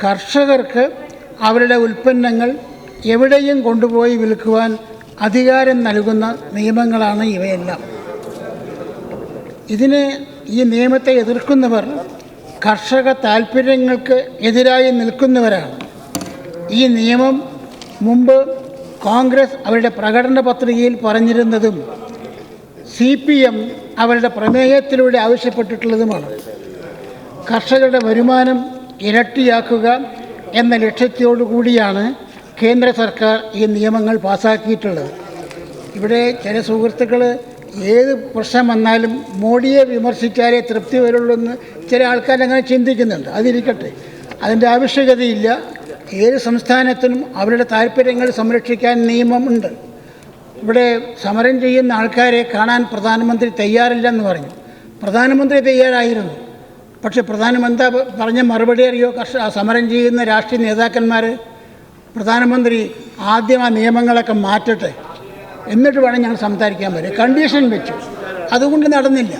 കർഷകർക്ക് അവരുടെ ഉൽപ്പന്നങ്ങൾ എവിടെയും കൊണ്ടുപോയി വിൽക്കുവാൻ അധികാരം നൽകുന്ന നിയമങ്ങളാണ് ഇവയെല്ലാം. ഈ നിയമത്തെ എതിർക്കുന്നവർ കർഷക താൽപ്പര്യങ്ങൾക്ക് എതിരായി നിൽക്കുന്നവരാണ്. ഈ നിയമം മുമ്പ് കോൺഗ്രസ് അവരുടെ പ്രകടന പത്രികയിൽ പറഞ്ഞിരുന്നതും CPM അവരുടെ പ്രമേയത്തിലൂടെ ആവശ്യപ്പെട്ടിട്ടുള്ളതുമാണ്. കർഷകരുടെ വരുമാനം ഇരട്ടിയാക്കുക എന്ന ലക്ഷ്യത്തോടു കൂടിയാണ് കേന്ദ്ര സർക്കാർ ഈ നിയമങ്ങൾ പാസ്സാക്കിയിട്ടുള്ളത്. ഇവിടെ ചില സുഹൃത്തുക്കൾ ഏത് പ്രശ്നം വന്നാലും മോഡിയെ വിമർശിച്ചാലേ തൃപ്തി വരുള്ളൂ എന്ന് ചില ആൾക്കാരങ്ങനെ ചിന്തിക്കുന്നുണ്ട്. അതിരിക്കട്ടെ, അതിൻ്റെ ആവശ്യകതയില്ല. ഏത് സംസ്ഥാനത്തിനും അവരുടെ താല്പര്യങ്ങൾ സംരക്ഷിക്കാൻ നിയമമുണ്ട്. ഇവിടെ സമരം ചെയ്യുന്ന ആൾക്കാരെ കാണാൻ പ്രധാനമന്ത്രി തയ്യാറില്ലെന്ന് പറഞ്ഞു. പ്രധാനമന്ത്രി തയ്യാറായിരുന്നു. പക്ഷേ പ്രധാനമന്ത്രി പറഞ്ഞ മറുപടി അറിയോ? സമരം ചെയ്യുന്ന രാഷ്ട്രീയ നേതാക്കന്മാർ, പ്രധാനമന്ത്രി ആദ്യം ആ നിയമങ്ങളൊക്കെ മാറ്റട്ടെ, എന്നിട്ട് വേണം ഞങ്ങൾ സംസാരിക്കാൻ പറ്റും. കണ്ടീഷൻ വെച്ചു, അതുകൊണ്ട് നടന്നില്ല.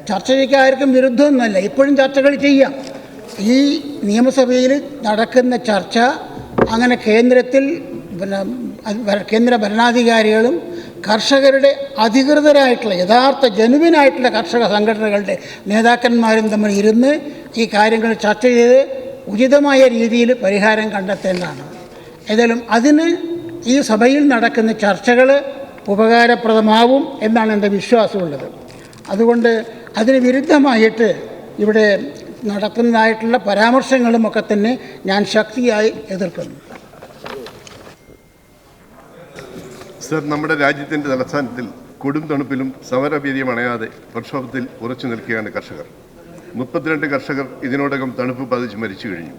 ചർച്ചയ്ക്ക് ആർക്കും വിരുദ്ധമൊന്നുമല്ല, ഇപ്പോഴും ചർച്ചകൾ ചെയ്യാം. ഈ നിയമസഭയിൽ നടക്കുന്ന ചർച്ച അങ്ങനെ കേന്ദ്രത്തിൽ കേന്ദ്ര ഭരണാധികാരികളും കർഷകരുടെ അധികൃതരായിട്ടുള്ള യഥാർത്ഥ ജനുവിനായിട്ടുള്ള കർഷക സംഘടനകളുടെ നേതാക്കന്മാരും തമ്മിൽ ഇരുന്ന് ഈ കാര്യങ്ങൾ ചർച്ച ചെയ്ത് ഉചിതമായ രീതിയിൽ പരിഹാരം കണ്ടെത്തേണ്ടതാണ്. ഏതായാലും അതിന് ഈ സഭയിൽ നടക്കുന്ന ചർച്ചകൾ ഉപകാരപ്രദമാവും എന്നാണ് എൻ്റെ വിശ്വാസമുള്ളത്. അതുകൊണ്ട് അതിന് വിരുദ്ധമായിട്ട് ഇവിടെ നടക്കുന്നതായിട്ടുള്ള പരാമർശങ്ങളുമൊക്കെ തന്നെ ഞാൻ ശക്തിയായി എതിർക്കുന്നു. സർ, നമ്മുടെ രാജ്യത്തിൻ്റെ തലസ്ഥാനത്തിൽ കൊടും തണുപ്പിലും സമരവീര്യം അണയാതെ പ്രക്ഷോഭത്തിൽ ഉറച്ചു നിൽക്കുകയാണ് കർഷകർ. 32 കർഷകർ ഇതിനോടകം തണുപ്പ് ബാധിച്ച് മരിച്ചു കഴിഞ്ഞു.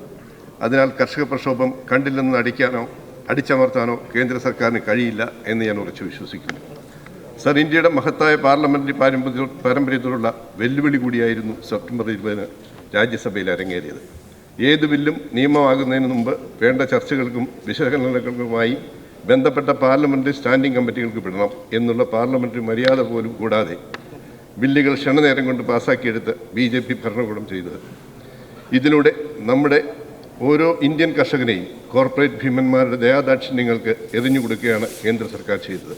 അതിനാൽ കർഷക പ്രക്ഷോഭം കണ്ടില്ലെന്ന് അടിച്ചമർത്താനോ കേന്ദ്ര സർക്കാരിന് കഴിയില്ല എന്ന് ഞാൻ ഉറച്ചു വിശ്വസിക്കുന്നു. സർ, ഇന്ത്യയുടെ മഹത്തായ പാർലമെൻ്ററി പാരമ്പര്യത്തോടുള്ള വെല്ലുവിളി കൂടിയായിരുന്നു സെപ്റ്റംബർ 20 രാജ്യസഭയിൽ അരങ്ങേറിയത്. ഏത് ബില്ലും നിയമമാകുന്നതിന് മുമ്പ് വേണ്ട ചർച്ചകൾക്കും വിശകലനങ്ങൾക്കുമായി ബന്ധപ്പെട്ട പാർലമെൻ്ററി സ്റ്റാൻഡിംഗ് കമ്മിറ്റികൾക്ക് വിടണം എന്നുള്ള പാർലമെൻ്ററി മര്യാദ പോലും കൂടാതെ ബില്ലുകൾ ക്ഷണനേരം കൊണ്ട് പാസ്സാക്കിയെടുത്ത് BJP ഭരണകൂടം ചെയ്തത്. ഇതിലൂടെ നമ്മുടെ ഓരോ ഇന്ത്യൻ കർഷകനെയും കോർപ്പറേറ്റ് ഭീമന്മാരുടെ ദയാദാക്ഷിണ്യങ്ങൾക്ക് എറിഞ്ഞു കൊടുക്കുകയാണ് കേന്ദ്ര സർക്കാർ ചെയ്തത്.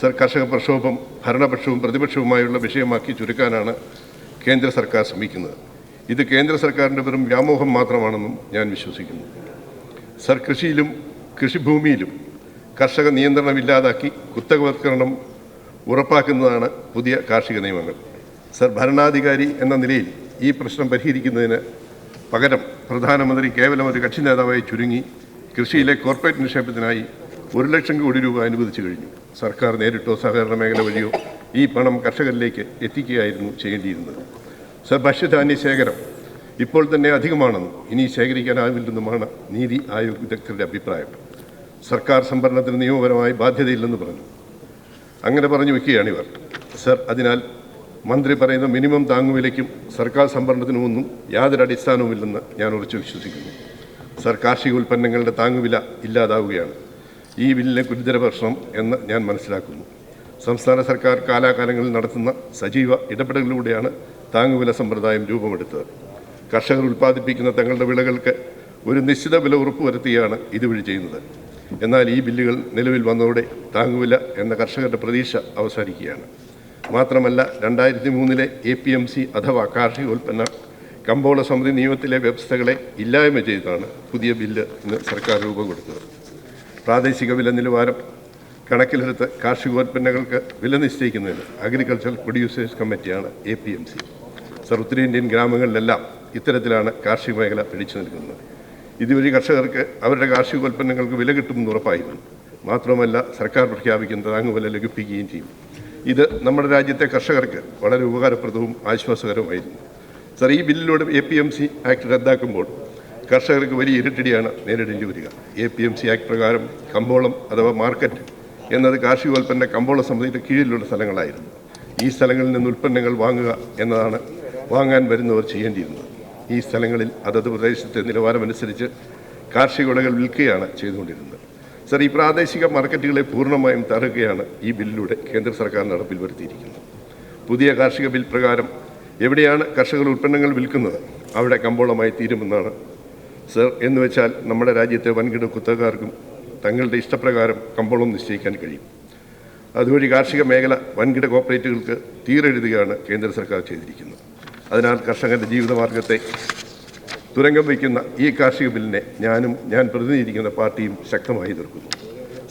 സർ, കർഷക പ്രക്ഷോഭം ഭരണപക്ഷവും പ്രതിപക്ഷവുമായുള്ള വിഷയമാക്കി ചുരുക്കാനാണ് കേന്ദ്ര സർക്കാർ ശ്രമിക്കുന്നത്. ഇത് കേന്ദ്ര സർക്കാരിൻ്റെ വെറും വ്യാമോഹം മാത്രമാണെന്നും ഞാൻ വിശ്വസിക്കുന്നു. സർ, കൃഷിയിലും കൃഷിഭൂമിയിലും കർഷക നിയന്ത്രണമില്ലാതാക്കി കുത്തകവൽക്കരണം ഉറപ്പാക്കുന്നതാണ് പുതിയ കാർഷിക നിയമങ്ങൾ. സർ, ഭരണാധികാരി എന്ന നിലയിൽ ഈ പ്രശ്നം പരിഹരിക്കുന്നതിന് പകരം പ്രധാനമന്ത്രി കേവലം ഒരു കക്ഷി നേതാവായി ചുരുങ്ങി കൃഷിയിലെ കോർപ്പറേറ്റ് നിക്ഷേപത്തിനായി 1 ലക്ഷം കോടി രൂപ അനുവദിച്ചു കഴിഞ്ഞു. സർക്കാർ നേരിട്ടോ സഹകരണ മേഖല വഴിയോ ഈ പണം കർഷകരിലേക്ക് എത്തിക്കുകയായിരുന്നു ചെയ്യേണ്ടിയിരുന്നത്. സർ, ഭക്ഷ്യധാന്യ ശേഖരം ഇപ്പോൾ തന്നെ അധികമാണെന്നും ഇനി ശേഖരിക്കാനാവില്ലെന്നുമാണ് നീതി ആയോഗ് വിദഗ്ധരുടെ അഭിപ്രായം. സർക്കാർ സംഭരണത്തിന് നിയമപരമായി ബാധ്യതയില്ലെന്ന് പറഞ്ഞു. അങ്ങനെ പറഞ്ഞു വയ്ക്കുകയാണിവർ. സർ, അതിനാൽ മന്ത്രി പറയുന്ന മിനിമം താങ്ങുവിലയ്ക്കും സർക്കാർ സംഭരണത്തിനുമൊന്നും യാതൊരു അടിസ്ഥാനവുമില്ലെന്ന് ഞാൻ ഉറച്ചു വിശ്വസിക്കുന്നു. സർ, കാർഷിക ഉൽപ്പന്നങ്ങളുടെ താങ്ങുവില ഇല്ലാതാവുകയാണ് ഈ ബില്ലിലെ ഗുരുതര പ്രശ്നം എന്ന് ഞാൻ മനസ്സിലാക്കുന്നു. സംസ്ഥാന സർക്കാർ കാലാകാലങ്ങളിൽ നടത്തുന്ന സജീവ ഇടപെടലിലൂടെയാണ് താങ്ങുവില സമ്പ്രദായം രൂപമെടുത്തത്. കർഷകർ ഉൽപ്പാദിപ്പിക്കുന്ന തങ്ങളുടെ വിളകൾക്ക് ഒരു നിശ്ചിത വില ഉറപ്പുവരുത്തിയാണ് ഇതുവഴി ചെയ്യുന്നത്. എന്നാൽ ഈ ബില്ലുകൾ നിലവിൽ വന്നതോടെ താങ്ങുവില എന്ന കർഷകരുടെ പ്രതീക്ഷ അവസാനിക്കുകയാണ്. മാത്രമല്ല 2003 APMC അഥവാ കാർഷിക ഉൽപ്പന്ന കമ്പോള സമിതി നിയമത്തിലെ വ്യവസ്ഥകളെ ഇല്ലായ്മ ചെയ്താണ് പുതിയ ബില്ല് ഇന്ന് സർക്കാർ രൂപം കൊടുത്തത്. പ്രാദേശിക വില നിലവാരം കണക്കിലെടുത്ത് കാർഷികോൽപ്പന്നങ്ങൾക്ക് വില നിശ്ചയിക്കുന്നതിന് അഗ്രികൾച്ചറൽ പ്രൊഡ്യൂസേഴ്സ് കമ്മിറ്റിയാണ് APMC. സർ, ഉത്തരേന്ത്യൻ ഗ്രാമങ്ങളിലെല്ലാം ഇത്തരത്തിലാണ് കാർഷിക മേഖല പിടിച്ചു നിൽക്കുന്നത്. ഇതുവഴി കർഷകർക്ക് അവരുടെ കാർഷികോൽപ്പന്നങ്ങൾക്ക് വില കിട്ടുമെന്ന് ഉറപ്പായിരുന്നു. മാത്രമല്ല സർക്കാർ പ്രഖ്യാപിക്കുന്ന താങ്ങുവില ലഭിക്കുകയും ചെയ്യും. ഇത് നമ്മുടെ രാജ്യത്തെ കർഷകർക്ക് വളരെ ഉപകാരപ്രദവും ആശ്വാസകരവുമായിരുന്നു. സർ, ഈ ബില്ലിലൂടെ APMC ആക്ട് റദ്ദാക്കുമ്പോൾ കർഷകർക്ക് വലിയ ഇരുട്ടടിയാണ് നേരിടേണ്ടി വരിക. APMC ആക്ട് പ്രകാരം കമ്പോളം അഥവാ മാർക്കറ്റ് എന്നത് കാർഷികോൽപ്പന്ന കമ്പോള സമിതിയുടെ കീഴിലുള്ള സ്ഥലങ്ങളായിരുന്നു. ഈ സ്ഥലങ്ങളിൽ നിന്ന് ഉൽപ്പന്നങ്ങൾ വാങ്ങുക എന്നതാണ് വാങ്ങാൻ വരുന്നവർ ചെയ്യേണ്ടിയിരുന്നത്. ഈ സ്ഥലങ്ങളിൽ അതത് പ്രദേശത്തെ നിലവാരമനുസരിച്ച് കാർഷിക വിളകൾ വിൽക്കുകയാണ് ചെയ്തുകൊണ്ടിരുന്നത്. സർ, ഈ പ്രാദേശിക മാർക്കറ്റുകളെ പൂർണ്ണമായും തകർക്കുകയാണ് ഈ ബില്ലിലൂടെ കേന്ദ്ര സർക്കാർ നടപ്പിൽ വരുത്തിയിരിക്കുന്നത്. പുതിയ കാർഷിക ബിൽ പ്രകാരം എവിടെയാണ് കർഷകർ ഉൽപ്പന്നങ്ങൾ വിൽക്കുന്നത് അവിടെ കമ്പോളമായി തീരുമെന്നാണ് സർ. എന്ന് വെച്ചാൽ നമ്മുടെ രാജ്യത്തെ വൻകിട കുത്തകക്കാർക്കും തങ്ങളുടെ ഇഷ്ടപ്രകാരം കമ്പോളം നിശ്ചയിക്കാൻ കഴിയും. അതുവഴി കാർഷിക മേഖല വൻകിട കോർപ്പറേറ്റുകൾക്ക് തീരെഴുതുകയാണ് കേന്ദ്ര സർക്കാർ ചെയ്തിരിക്കുന്നത്. അതിനാൽ കർഷകൻ്റെ ജീവിതമാർഗത്തെ തുരങ്കം വയ്ക്കുന്ന ഈ കാർഷിക ബില്ലിനെ ഞാൻ പ്രതിനിധീകരിക്കുന്ന പാർട്ടിയും ശക്തമായി എതിർക്കുന്നു.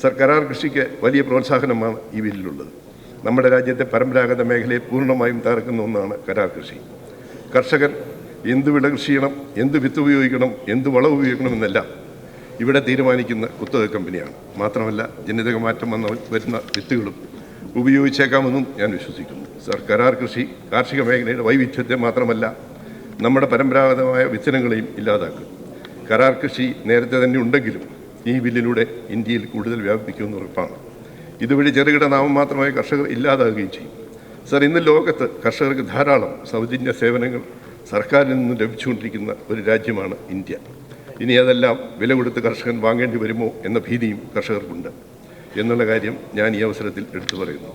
സർ, കരാർ കൃഷിക്ക് വലിയ പ്രോത്സാഹനമാണ് ഈ ബില്ലിലുള്ളത്. നമ്മുടെ രാജ്യത്തെ പരമ്പരാഗത മേഖലയെ പൂർണ്ണമായും തകർക്കുന്ന ഒന്നാണ് കരാർ കൃഷി. കർഷകൻ എന്ത് വിള കൃഷി ചെയ്യണം, എന്ത് വിത്ത് ഉപയോഗിക്കണം, എന്ത് വളം ഉപയോഗിക്കണമെന്നെല്ലാം ഇവിടെ തീരുമാനിക്കുന്ന കുത്തക കമ്പനിയാണ്. മാത്രമല്ല ജനിതക മാറ്റം വരുന്ന വിത്തുകളും ഉപയോഗിച്ചേക്കാമെന്നും ഞാൻ വിശ്വസിക്കുന്നു. സർ, കരാർ കൃഷി കാർഷിക മേഖലയുടെ വൈവിധ്യത്തെ മാത്രമല്ല നമ്മുടെ പരമ്പരാഗതമായ വിത്തനങ്ങളെയും ഇല്ലാതാക്കും. കരാർ കൃഷി നേരത്തെ തന്നെ ഉണ്ടെങ്കിലും ഈ ബില്ലിലൂടെ ഇന്ത്യയിൽ കൂടുതൽ വ്യാപിപ്പിക്കുമെന്ന് ഉറപ്പാണ്. ഇതുവഴി ചെറുകിട നാമമാത്രമായ കർഷകർ ഇല്ലാതാകുകയും ചെയ്യും. സർ, ഇന്ന് ലോകത്ത് കർഷകർക്ക് ധാരാളം സൗജന്യ സേവനങ്ങൾ സർക്കാരിൽ നിന്നും ലഭിച്ചുകൊണ്ടിരിക്കുന്ന ഒരു രാജ്യമാണ് ഇന്ത്യ. ഇനി അതെല്ലാം വില കൊടുത്ത് കർഷകൻ വാങ്ങേണ്ടി വരുമോ എന്ന ഭീതിയും കർഷകർക്കുണ്ട്. എന്നുള്ള കാര്യം ഞാൻ ഈ അവസരത്തിൽ എടുത്തു പറയുന്നു.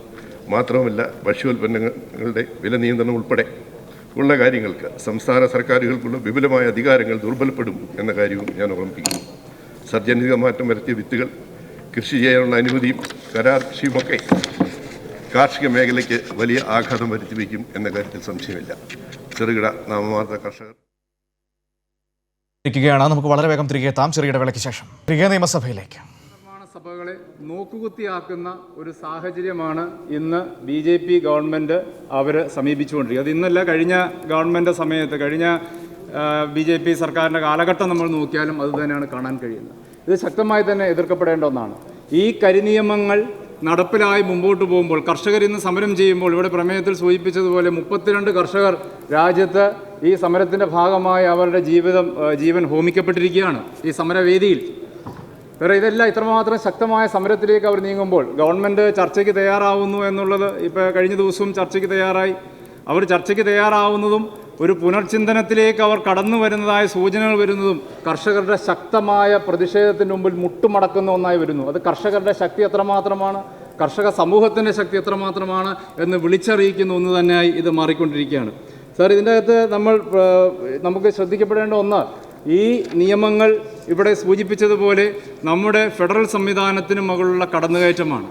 മാത്രവുമല്ല, ഭക്ഷ്യോൽപ്പന്നങ്ങളുടെ വില നിയന്ത്രണം ഉൾപ്പെടെ ഉള്ള കാര്യങ്ങൾക്ക് സംസ്ഥാന സർക്കാരുകൾക്കുള്ള വിപുലമായ അധികാരങ്ങൾ ദുർബലപ്പെടും എന്ന കാര്യവും ഞാൻ ഓർമ്മിപ്പിക്കുന്നു. സർജനിക മാറ്റം വരുത്തിയ വിത്തുകൾ, കൃഷി ചെയ്യാനുള്ള അനുമതിയും കരാർ കൃഷിയുമൊക്കെ കാർഷിക മേഖലയ്ക്ക് വലിയ ആഘാതം വരുത്തിവെക്കും എന്ന കാര്യത്തിൽ സംശയമില്ല. ചെറുകിട നാമമാത്ര കർഷകർ നമുക്ക് വളരെ വേഗം തിരികെ എത്താം. ചെറിയ ഇടവേളയ്ക്ക് ശേഷം തിരികെ നിയമസഭയിലേക്ക്. നിർമ്മാണ സഭകളെ നോക്കുകുത്തിയാക്കുന്ന ഒരു സാഹചര്യമാണ് ഇന്ന് BJP ഗവൺമെൻറ് അവർ സമീപിച്ചുകൊണ്ടിരിക്കുന്നത്. അത് ഇന്നല്ല, കഴിഞ്ഞ ഗവൺമെൻറ് സമയത്ത്, കഴിഞ്ഞ BJP സർക്കാരിൻ്റെ കാലഘട്ടം നമ്മൾ നോക്കിയാലും അത് തന്നെയാണ് കാണാൻ കഴിയുന്നത്. ഇത് ശക്തമായി തന്നെ എതിർക്കപ്പെടേണ്ട ഒന്നാണ്. ഈ കരിനിയമങ്ങൾ നടപ്പിലായി മുമ്പോട്ട് പോകുമ്പോൾ, കർഷകർ ഇന്ന് സമരം ചെയ്യുമ്പോൾ, ഇവിടെ പ്രമേയത്തിൽ സൂചിപ്പിച്ചതുപോലെ 32 കർഷകർ രാജ്യത്ത് ഈ സമരത്തിൻ്റെ ഭാഗമായി അവരുടെ ജീവൻ ഹോമിക്കപ്പെട്ടിരിക്കുകയാണ് ഈ സമരവേദിയിൽ. വേറെ ഇതെല്ലാം ഇത്രമാത്രം ശക്തമായ സമരത്തിലേക്ക് അവർ നീങ്ങുമ്പോൾ ഗവൺമെൻറ് ചർച്ചയ്ക്ക് തയ്യാറാവുന്നു എന്നുള്ളത് ഇപ്പോൾ കഴിഞ്ഞ ദിവസവും ചർച്ചയ്ക്ക് തയ്യാറായി. അവർ ചർച്ചയ്ക്ക് തയ്യാറാവുന്നതും ഒരു പുനർചിന്തനത്തിലേക്ക് അവർ കടന്നു വരുന്നതായ സൂചനകൾ വരുന്നതും കർഷകരുടെ ശക്തമായ പ്രതിഷേധത്തിന് മുമ്പിൽ മുട്ടുമടക്കുന്ന ഒന്നായി വരുന്നു. അത് കർഷകരുടെ ശക്തി എത്രമാത്രമാണ്, കർഷക സമൂഹത്തിൻ്റെ ശക്തി എത്രമാത്രമാണ് എന്ന് വിളിച്ചറിയിക്കുന്ന ഒന്ന് തന്നെയായി ഇത് മാറിക്കൊണ്ടിരിക്കുകയാണ്. സാർ, ഇതിൻ്റെ അകത്ത് നമുക്ക് ശ്രദ്ധിക്കപ്പെടേണ്ട ഒന്ന്, ഈ നിയമങ്ങൾ ഇവിടെ സൂചിപ്പിച്ചതുപോലെ നമ്മുടെ ഫെഡറൽ സംവിധാനത്തിന് മുകളിലുള്ള കടന്നുകയറ്റമാണ്.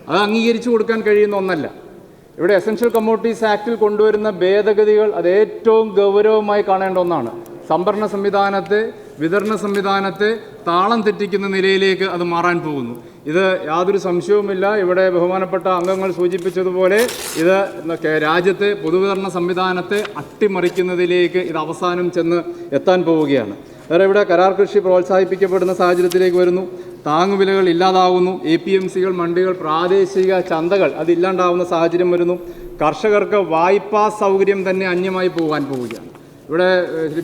അത് അംഗീകരിച്ചു കൊടുക്കാൻ കഴിയുന്ന ഒന്നല്ല. ഇവിടെ എസൻഷ്യൽ കമ്മോഡിറ്റീസ് ആക്റ്റിൽ കൊണ്ടുവരുന്ന ഭേദഗതികൾ അത് ഏറ്റവും ഗൗരവമായി കാണേണ്ട ഒന്നാണ്. സംഭരണ സംവിധാനത്തെ, വിതരണ സംവിധാനത്തെ താളം തെറ്റിക്കുന്ന നിലയിലേക്ക് അത് മാറാൻ പോകുന്നു. ഇത് യാതൊരു സംശയവുമില്ല. ഇവിടെ ബഹുമാനപ്പെട്ട അംഗങ്ങൾ സൂചിപ്പിച്ചതുപോലെ ഇത് രാജ്യത്തെ പൊതുവിതരണ സംവിധാനത്തെ അട്ടിമറിക്കുന്നതിലേക്ക് ഇത് അവസാനം ചെന്ന് എത്താൻ പോവുകയാണ്. വേറെ ഇവിടെ കരാർ കൃഷി പ്രോത്സാഹിപ്പിക്കപ്പെടുന്ന സാഹചര്യത്തിലേക്ക് വരുന്നു. താങ്ങുവിലകൾ ഇല്ലാതാവുന്നു. APMCകൾ, മണ്ടികൾ, പ്രാദേശിക ചന്തകൾ അതില്ലാണ്ടാവുന്ന സാഹചര്യം വരുന്നു. കർഷകർക്ക് വായ്പാ സൗകര്യം തന്നെ അന്യമായി പോകാൻ പോവുകയാണ്. ഇവിടെ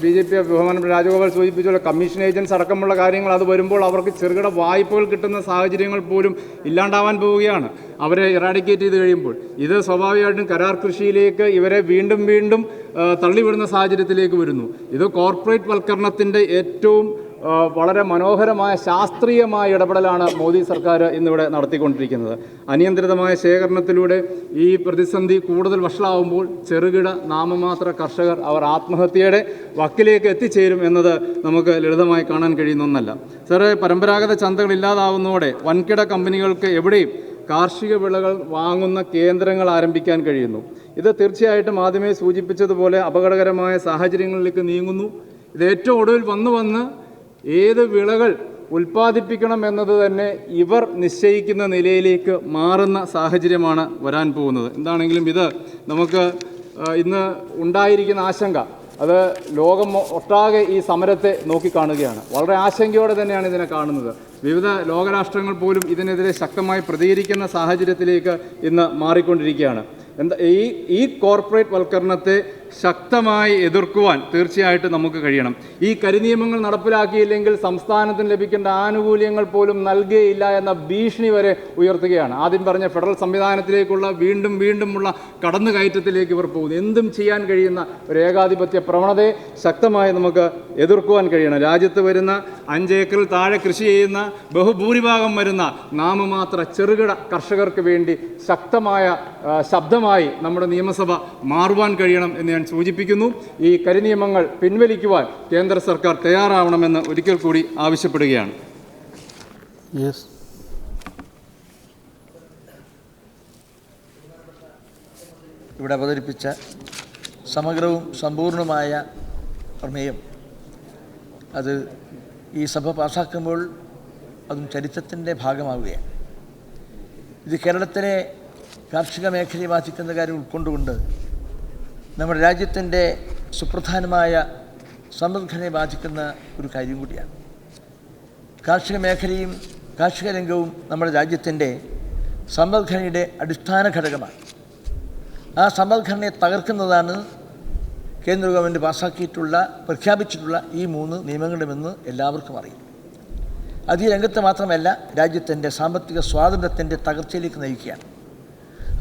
BJP ബഹുമാനപ്പെട്ട രാജഗോപാൽ സൂചിപ്പിച്ചുള്ള കമ്മീഷൻ ഏജൻസ് അടക്കമുള്ള കാര്യങ്ങൾ അത് വരുമ്പോൾ അവർക്ക് ചെറുകിട വായ്പകൾ കിട്ടുന്ന സാഹചര്യങ്ങൾ പോലും ഇല്ലാണ്ടാവാൻ പോവുകയാണ് അവരെ ഇറാഡിക്കേറ്റ് ചെയ്ത് കഴിയുമ്പോൾ. ഇത് സ്വാഭാവികമായിട്ടും കരാർ കൃഷിയിലേക്ക് ഇവരെ വീണ്ടും വീണ്ടും തള്ളിവിടുന്ന സാഹചര്യത്തിലേക്ക് വരുന്നു. ഇത് കോർപ്പറേറ്റ് വൽക്കരണത്തിൻ്റെ ഏറ്റവും വളരെ മനോഹരമായ ശാസ്ത്രീയമായ ഇടപെടലാണ് മോദി സർക്കാർ ഇന്നിവിടെ നടത്തിക്കൊണ്ടിരിക്കുന്നത്. അനിയന്ത്രിതമായ ശേഖരണത്തിലൂടെ ഈ പ്രതിസന്ധി കൂടുതൽ വഷളാവുമ്പോൾ ചെറുകിട നാമമാത്ര കർഷകർ അവർ ആത്മഹത്യയുടെ വക്കിലേക്ക് എത്തിച്ചേരും എന്നത് നമുക്ക് ലളിതമായി കാണാൻ കഴിയുന്ന ഒന്നല്ല. സാറേ, പരമ്പരാഗത ചന്തകൾ ഇല്ലാതാവുന്നതോടെ വൻകിട കമ്പനികൾക്ക് എവിടെയും കാർഷിക വിളകൾ വാങ്ങുന്ന കേന്ദ്രങ്ങൾ ആരംഭിക്കാൻ കഴിയുന്നു. ഇത് തീർച്ചയായിട്ടും ആദ്യമേ സൂചിപ്പിച്ചതുപോലെ അപകടകരമായ സാഹചര്യങ്ങളിലേക്ക് നീങ്ങുന്നു. ഇത് ഏറ്റവും ഒടുവിൽ വന്ന് ഏത് വിളകൾ ഉൽപ്പാദിപ്പിക്കണം എന്നത് തന്നെ ഇവർ നിശ്ചയിക്കുന്ന നിലയിലേക്ക് മാറുന്ന സാഹചര്യമാണ് വരാൻ പോകുന്നത്. എന്താണെങ്കിലും ഇത് നമുക്ക് ഇന്ന് ഉണ്ടായിരിക്കുന്ന ആശങ്ക, അത് ലോകം ഒട്ടാകെ ഈ സമരത്തെ നോക്കിക്കാണുകയാണ്. വളരെ ആശങ്കയോടെ തന്നെയാണ് ഇതിനെ കാണുന്നത്. വിവിധ ലോകരാഷ്ട്രങ്ങൾ പോലും ഇതിനെതിരെ ശക്തമായി പ്രതികരിക്കുന്ന സാഹചര്യത്തിലേക്ക് ഇന്ന് മാറിക്കൊണ്ടിരിക്കുകയാണ്. ഈ കോർപ്പറേറ്റ് വൽക്കരണത്തെ ശക്തമായി എതിർക്കുവാൻ തീർച്ചയായിട്ടും നമുക്ക് കഴിയണം. ഈ കരിനിയമങ്ങൾ നടപ്പിലാക്കിയില്ലെങ്കിൽ സംസ്ഥാനത്തിന് ലഭിക്കേണ്ട ആനുകൂല്യങ്ങൾ പോലും നൽകുകയില്ല എന്ന ഭീഷണി വരെ ഉയർത്തുകയാണ്. ആദ്യം പറഞ്ഞ ഫെഡറൽ സംവിധാനത്തിലേക്കുള്ള വീണ്ടുമുള്ള കടന്നുകയറ്റത്തിലേക്ക് ഇവർ പോകുന്നു. എന്തും ചെയ്യാൻ കഴിയുന്ന ഒരു ഏകാധിപത്യ പ്രവണതയെ ശക്തമായി നമുക്ക് എതിർക്കുവാൻ കഴിയണം. രാജ്യത്ത് വരുന്ന 5 ഏക്കറിൽ താഴെ കൃഷി ചെയ്യുന്ന ബഹുഭൂരിഭാഗം വരുന്ന നാമമാത്ര ചെറുകിട കർഷകർക്ക് വേണ്ടി ശക്തമായ ശബ്ദമായി നമ്മുടെ നിയമസഭ മാറുവാൻ കഴിയണം എന്ന് ഞാൻ സൂചിപ്പിക്കുന്നു. ഈ കരിനിയമങ്ങൾ പിൻവലിക്കുവാൻ കേന്ദ്ര സർക്കാർ തയ്യാറാവണമെന്ന് ഒരിക്കൽ കൂടി ആവശ്യപ്പെടുകയാണ്. ഇവിടെ അവതരിപ്പിച്ച സമഗ്രവും സമ്പൂർണമായ പ്രമേയം അത് ഈ സഭ പാസ്സാക്കുമ്പോൾ അതും ചരിത്രത്തിൻ്റെ ഭാഗമാവുകയാണ്. ഇത് കേരളത്തിലെ കാർഷിക മേഖലയെ ബാധിക്കുന്ന കാര്യം ഉൾക്കൊണ്ടുകൊണ്ട് നമ്മുടെ രാജ്യത്തിൻ്റെ സുപ്രധാനമായ സമ്പദ്ഘടനയെ ബാധിക്കുന്ന ഒരു കാര്യം കൂടിയാണ്. കാർഷിക മേഖലയും കാർഷിക രംഗവും നമ്മുടെ രാജ്യത്തിൻ്റെ സമ്പദ്ഘടനയുടെ അടിസ്ഥാന ഘടകമാണ്. ആ സമ്പദ്ഘടനയെ തകർക്കുന്നതാണ് കേന്ദ്ര ഗവൺമെൻറ് പ്രഖ്യാപിച്ചിട്ടുള്ള ഈ 3 നിയമങ്ങളുമെന്ന് എല്ലാവർക്കും അറിയാം. അത് ഈ രംഗത്ത് മാത്രമല്ല, രാജ്യത്തിൻ്റെ സാമ്പത്തിക സ്വാതന്ത്ര്യത്തിൻ്റെ തകർച്ചയിലേക്ക് നയിക്കുകയാണ്.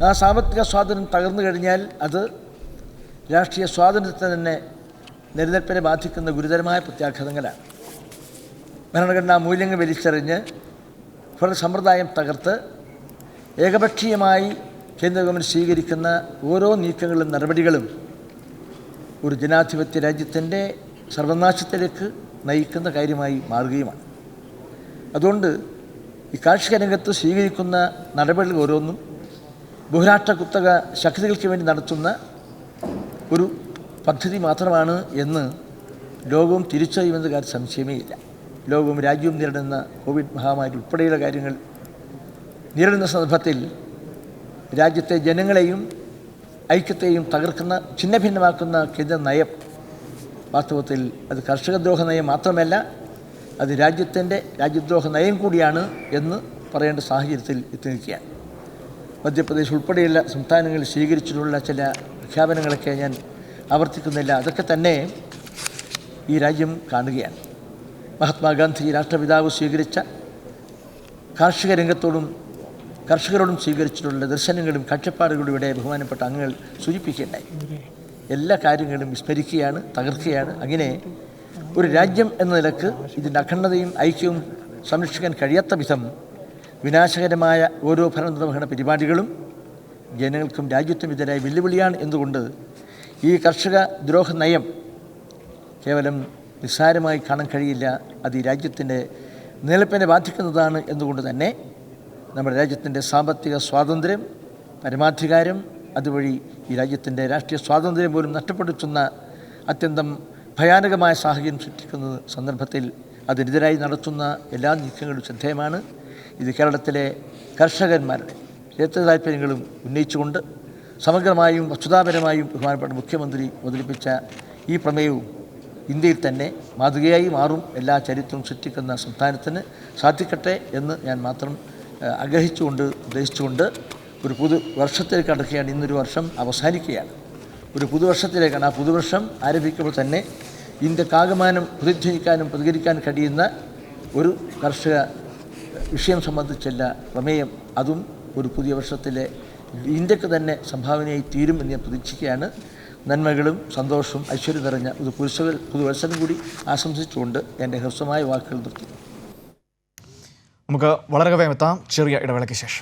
ആ സാമ്പത്തിക സ്വാതന്ത്ര്യം തകർന്നു കഴിഞ്ഞാൽ അത് രാഷ്ട്രീയ സ്വാതന്ത്ര്യത്തെ തന്നെ നിലനിൽപ്പിനെ ബാധിക്കുന്ന ഗുരുതരമായ പ്രത്യാഘാതങ്ങളാണ്. ഭരണഘടനാ മൂല്യങ്ങൾ വലിച്ചെറിഞ്ഞ് സമ്പ്രദായം തകർത്ത് ഏകപക്ഷീയമായി കേന്ദ്ര ഗവൺമെൻറ് സ്വീകരിക്കുന്ന ഓരോ നീക്കങ്ങളും നടപടികളും ഒരു ജനാധിപത്യ രാജ്യത്തിൻ്റെ സർവനാശത്തിലേക്ക് നയിക്കുന്ന കാര്യമായി മാറുകയുമാണ്. അതുകൊണ്ട് ഈ കാർഷിക രംഗത്ത് സ്വീകരിക്കുന്ന നടപടികൾ ഓരോന്നും ബഹുരാഷ്ട്ര കുത്തക ശക്തികൾക്ക് വേണ്ടി നടത്തുന്ന ഒരു പദ്ധതി മാത്രമാണ് എന്ന് ലോകവും തിരിച്ചറിയുമെന്ന കാര്യം സംശയമേ ഇല്ല. ലോകവും രാജ്യവും നേരിടുന്ന കോവിഡ് മഹാമാരി ഉൾപ്പെടെയുള്ള കാര്യങ്ങൾ നേരിടുന്ന സന്ദർഭത്തിൽ രാജ്യത്തെ ജനങ്ങളെയും ഐക്യത്തെയും തകർക്കുന്ന ഛിന്നഭിന്നമാക്കുന്ന കേന്ദ്ര നയം വാസ്തവത്തിൽ അത് കർഷകദ്രോഹ നയം മാത്രമല്ല, അത് രാജ്യദ്രോഹ നയം കൂടിയാണ് എന്ന് പറയേണ്ട സാഹചര്യത്തിൽ എത്തി നിൽക്കുകയാണ്. മധ്യപ്രദേശ് ഉൾപ്പെടെയുള്ള സംസ്ഥാനങ്ങളിൽ സ്വീകരിച്ചിട്ടുള്ള ചില പ്രഖ്യാപനങ്ങളൊക്കെ ഞാൻ ആവർത്തിക്കുന്നില്ല. അതൊക്കെ തന്നെ ഈ രാജ്യം കാണുകയാണ്. മഹാത്മാഗാന്ധി രാഷ്ട്രപിതാവ് സ്വീകരിച്ച കാർഷിക രംഗത്തോടും കർഷകരോടും സ്വീകരിച്ചിട്ടുള്ള ദർശനങ്ങളും കാഴ്ചപ്പാടുകളും ഇവിടെ ബഹുമാനപ്പെട്ട അംഗങ്ങൾ സൂചിപ്പിക്കുകയുണ്ടായി. എല്ലാ കാര്യങ്ങളും വിസ്മരിക്കുകയാണ്, തകർക്കുകയാണ്. അങ്ങനെ ഒരു രാജ്യം എന്ന നിലക്ക് ഇതിൻ്റെ അഖണ്ഡതയും ഐക്യവും സംരക്ഷിക്കാൻ കഴിയാത്ത വിധം വിനാശകരമായ ഓരോ ഭരണനിർവഹണ പരിപാടികളും ജനങ്ങൾക്കും രാജ്യത്തിനും എതിരായ വെല്ലുവിളിയാണ്. എന്തുകൊണ്ട് ഈ കർഷക ദ്രോഹ നയം കേവലം നിസ്സാരമായി കാണാൻ കഴിയില്ല. അത് ഈ രാജ്യത്തിൻ്റെ നിലനിൽപ്പിനെ ബാധിക്കുന്നതാണ്. എന്തുകൊണ്ട് തന്നെ നമ്മുടെ രാജ്യത്തിൻ്റെ സാമ്പത്തിക സ്വാതന്ത്ര്യം, പരമാധികാരം, അതുവഴി ഈ രാജ്യത്തിൻ്റെ രാഷ്ട്രീയ സ്വാതന്ത്ര്യം പോലും നഷ്ടപ്പെടുത്തുന്ന അത്യന്തം ഭയാനകമായ സാഹചര്യം സൃഷ്ടിക്കുന്ന സന്ദർഭത്തിൽ അതിനെതിരായി നടത്തുന്ന എല്ലാ നീക്കങ്ങളും ശ്രദ്ധേയമാണ്. ഇത് കേരളത്തിലെ കർഷകന്മാരുടെ ക്ഷേത്ര താല്പര്യങ്ങളും ഉന്നയിച്ചുകൊണ്ട് സമഗ്രമായും വസ്തുതാപരമായും ബഹുമാനപ്പെട്ട മുഖ്യമന്ത്രി അവതരിപ്പിച്ച ഈ പ്രമേയവും ഇന്ത്യയിൽ തന്നെ മാതൃകയായി മാറും. എല്ലാ ചരിത്രവും സൃഷ്ടിക്കുന്ന സംസ്ഥാനത്തിന് സാധിക്കട്ടെ എന്ന് ഞാൻ മാത്രം ആഗ്രഹിച്ചുകൊണ്ട് ഉദ്ദേശിച്ചുകൊണ്ട് ഒരു പുതുവർഷത്തിലേക്ക് കടക്കുകയാണ്. ഇന്നൊരു വർഷം അവസാനിക്കുകയാണ്, ഒരു പുതുവർഷത്തിലേക്കാണ്. ആ പുതുവർഷം ആരംഭിക്കുമ്പോൾ തന്നെ ഇന്ത്യക്കാകമാനം പ്രതിധ്വനിക്കാനും പ്രതികരിക്കാനും കഴിയുന്ന ഒരു കർഷക വിഷയം സംബന്ധിച്ചുള്ള പ്രമേയം, അതും ഒരു പുതിയ വർഷത്തിലെ ഇന്ത്യക്ക് തന്നെ സംഭാവനയായി തീരും എന്ന് ഞാൻ പ്രതീക്ഷിക്കുകയാണ്. നന്മകളും സന്തോഷവും ഐശ്വര്യം നിറഞ്ഞ ഒരു പുതുവത്സരം കൂടി ആശംസിച്ചുകൊണ്ട് എൻ്റെ ഹ്രസ്വമായ വാക്കുകൾ നിർത്തുന്നു. നമുക്ക് വളരെ വേഗം എത്താം ചെറിയ ഇടവേളയ്ക്ക് ശേഷം.